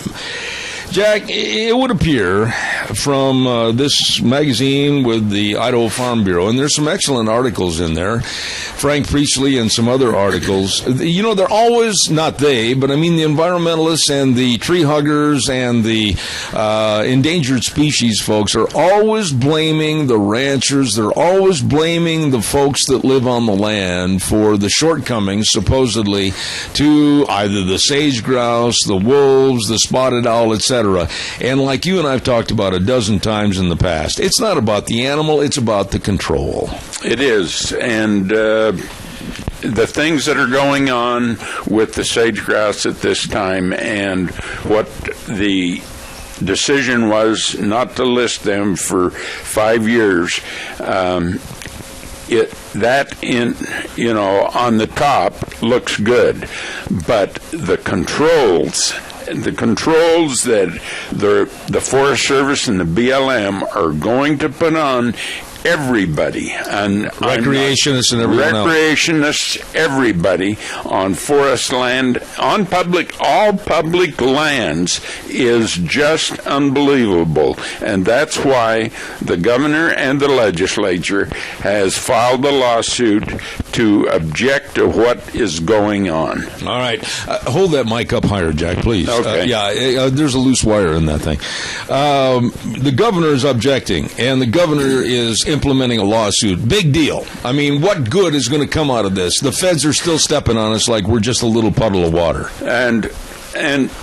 Jack, it would appear from this magazine with the Idaho Farm Bureau, and there's some excellent articles in there, Frank Priestley and some other articles. You know, they're always, not they, but I mean the environmentalists and the tree huggers and the endangered species folks are always blaming the ranchers. They're always blaming the folks that live on the land for the shortcomings, supposedly, to either the sage grouse, the wolves, the spotted owl, etc. And like you and I've talked about a dozen times in the past, it's not about the animal, it's about the control. It is. And the things that are going on with the sage grouse at this time, and what the decision was not to list them for 5 years, on the top looks good, but the controls that the Forest Service and the BLM are going to put on everybody, and recreationists and everyone else. Everybody on forest land, on all public lands, is just unbelievable, and that's why the governor and the legislature has filed a lawsuit to object to what is going on. All right, hold that mic up higher, Jack, please. Okay. There's a loose wire in that thing. The governor is objecting, and the governor is implementing a lawsuit. Big deal. I mean, what good is going to come out of this? The feds are still stepping on us like we're just a little puddle of water. And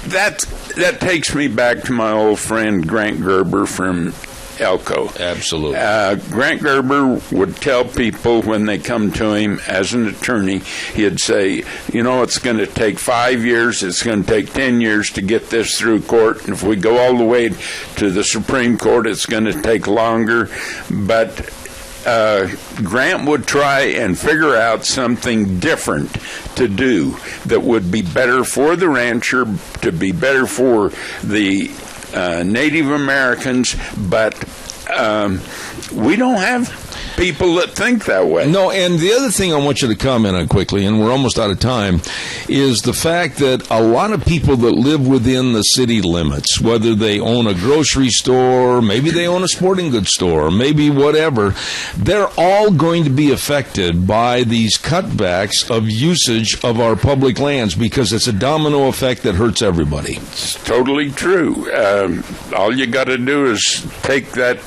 that takes me back to my old friend Grant Gerber from Elko. Absolutely. Grant Gerber would tell people when they come to him as an attorney, he'd say, it's going to take 5 years, it's going to take 10 years to get this through court, and if we go all the way to the Supreme Court, it's going to take longer. But Grant would try and figure out something different to do that would be better for the rancher, to be better for the Native Americans, but we don't have people that think that way. No, and the other thing I want you to comment on quickly, and we're almost out of time, is the fact that a lot of people that live within the city limits, whether they own a grocery store, maybe they own a sporting goods store, maybe whatever, they're all going to be affected by these cutbacks of usage of our public lands because it's a domino effect that hurts everybody. It's totally true. All you got to do is take that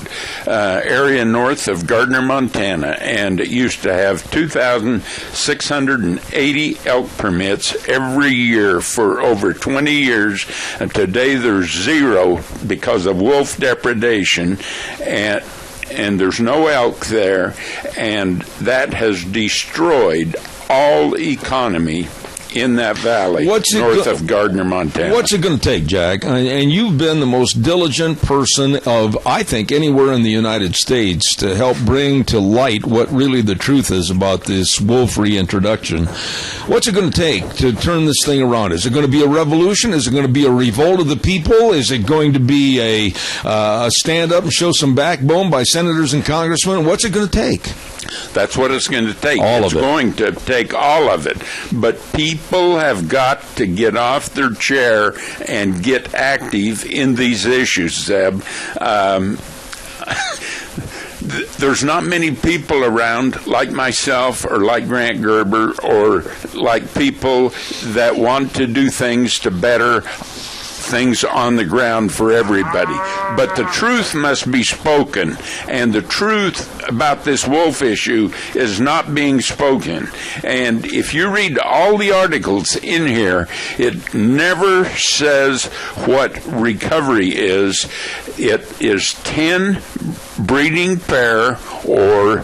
area north of Gardner, Montana, and it used to have 2,680 elk permits every year for over 20 years. And today there's 0 because of wolf depredation, and there's no elk there, and that has destroyed all economy in that valley north of Gardner, Montana. What's it going to take, Jack? And you've been the most diligent person of, I think, anywhere in the United States to help bring to light what really the truth is about this wolf reintroduction. What's it going to take to turn this thing around? Is it going to be a revolution? Is it going to be a revolt of the people? Is it going to be a stand up and show some backbone by senators and congressmen? What's it going to take? That's what it's going to take. It's going to take all of it. But people have got to get off their chair and get active in these issues, Zeb. There's not many people around like myself or like Grant Gerber or like people that want to do things to better things on the ground for everybody. But the truth must be spoken, and the truth about this wolf issue is not being spoken. And if you read all the articles in here, it never says what recovery is. It is 10 breeding pair or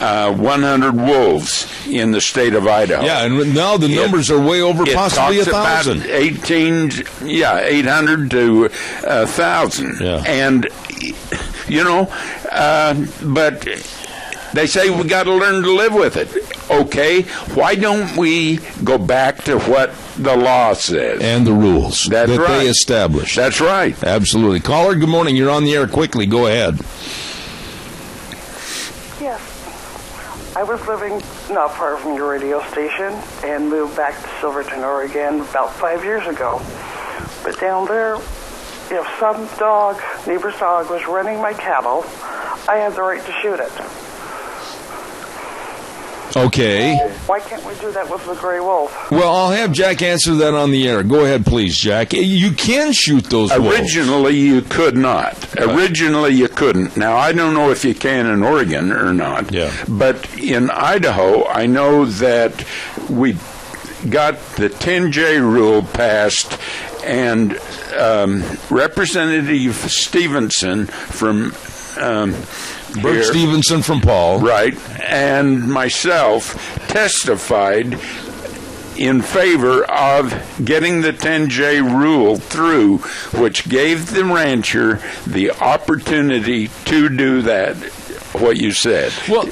100 wolves in the state of Idaho. Yeah, and now the numbers are way over possibly 1,000. 800 to 1,000. Yeah. And, but they say we got to learn to live with it. Okay, why don't we go back to what the law says? And the rules that they established. That's right. Absolutely. Caller, good morning. You're on the air. Quickly, go ahead. Yes. I was living not far from your radio station and moved back to Silverton, Oregon about 5 years ago. But down there, if some neighbor's dog was running my cattle, I had the right to shoot it. Okay. Why can't we do that with the gray wolf? Well, I'll have Jack answer that on the air. Go ahead, please, Jack. You can shoot those wolves. Originally, you could not. Originally, you couldn't. Now, I don't know if you can in Oregon or not. Yeah. But in Idaho, I know that we got the 10J rule passed, and Representative Stevenson from Bert Stevenson from Paul. Right. And myself testified in favor of getting the 10J rule through, which gave the rancher the opportunity to do that, what you said. Well,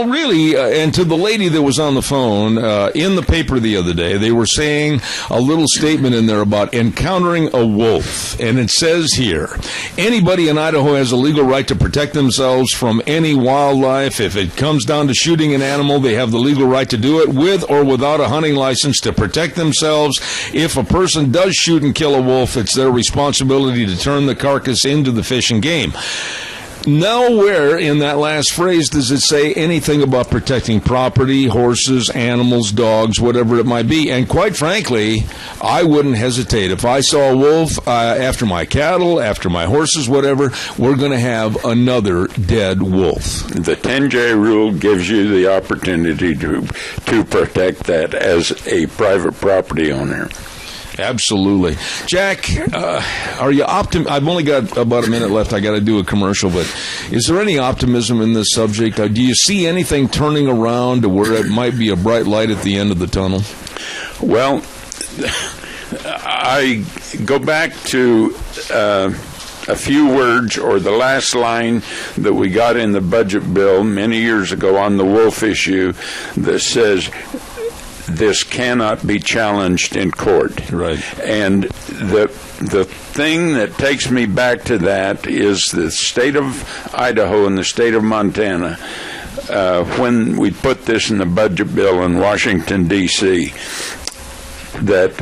really, and to the lady that was on the phone, in the paper the other day, they were saying a little statement in there about encountering a wolf. And it says here, anybody in Idaho has a legal right to protect themselves from any wildlife. If it comes down to shooting an animal, they have the legal right to do it with or without a hunting license to protect themselves. If a person does shoot and kill a wolf, it's their responsibility to turn the carcass into the fish and game. Nowhere in that last phrase does it say anything about protecting property, horses, animals, dogs, whatever it might be. And quite frankly, I wouldn't hesitate. If I saw a wolf after my cattle, after my horses, whatever, we're going to have another dead wolf. The 10J rule gives you the opportunity to protect that as a private property owner. Absolutely. Jack, are you I've only got about a minute left. I got to do a commercial, but is there any optimism in this subject? Do you see anything turning around to where it might be a bright light at the end of the tunnel? Well, I go back to a few words, or the last line that we got in the budget bill many years ago on the wolf issue, that says this cannot be challenged in court. Right. And the thing that takes me back to that is the state of Idaho and the state of Montana, when we put this in the budget bill in Washington, D.C., that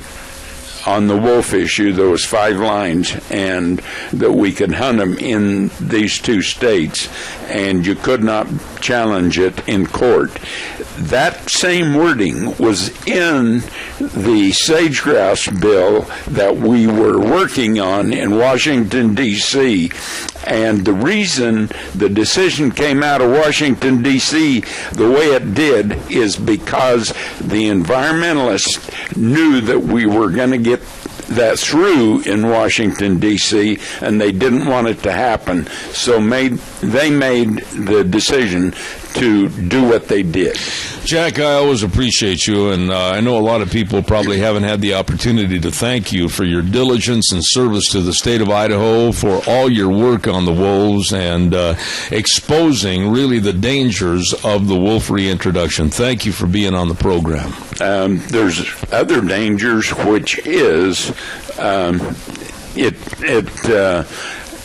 on the wolf issue, there was 5 lines, and that we could hunt them in these 2 states, and you could not challenge it in court. That same wording was in the sage-grouse bill that we were working on in Washington, D.C., and the reason the decision came out of Washington, D.C. the way it did is because the environmentalists knew that we were going to get that through in Washington, D.C., and they didn't want it to happen. So they made the decision to do what they did. Jack, I always appreciate you, and I know a lot of people probably haven't had the opportunity to thank you for your diligence and service to the state of Idaho, for all your work on the wolves, and exposing really the dangers of the wolf reintroduction. Thank you for being on the program. There's other dangers, which is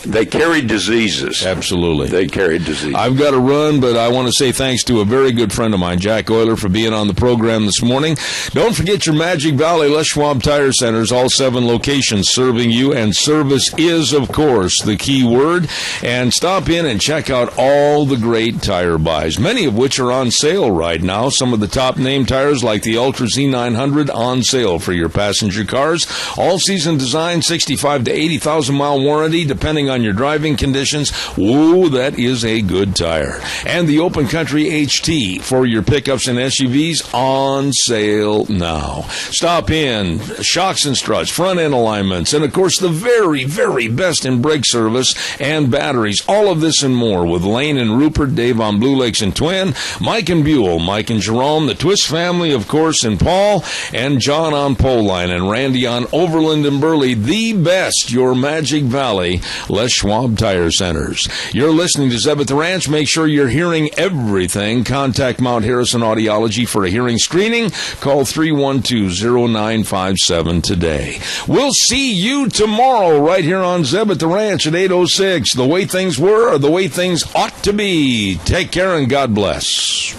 they carry diseases. Absolutely. They carry diseases. I've got to run, but I want to say thanks to a very good friend of mine, Jack Euler, for being on the program this morning. Don't forget your Magic Valley Les Schwab Tire Centers, all 7 locations serving you, and service is, of course, the key word. And stop in and check out all the great tire buys, many of which are on sale right now. Some of the top name tires, like the Ultra Z900, on sale for your passenger cars. All-season design, 65 to 80,000 mile warranty, depending on your driving conditions. Ooh, that is a good tire. And the Open Country HT for your pickups and SUVs, on sale now. Stop in, shocks and struts, front end alignments, and of course the very, very best in brake service and batteries. All of this and more with Lane and Rupert, Dave on Blue Lakes and Twin, Mike and Buell, Mike and Jerome, the Twist family, of course, and Paul, and John on Pole Line, and Randy on Overland and Burley. The best, your Magic Valley Les Schwab Tire Centers. You're listening to Zeb at the Ranch. Make sure you're hearing everything. Contact Mount Harrison Audiology for a hearing screening. Call 312-0957 today. We'll see you tomorrow right here on Zeb at the Ranch at 8:06. The way things were, or the way things ought to be. Take care and God bless.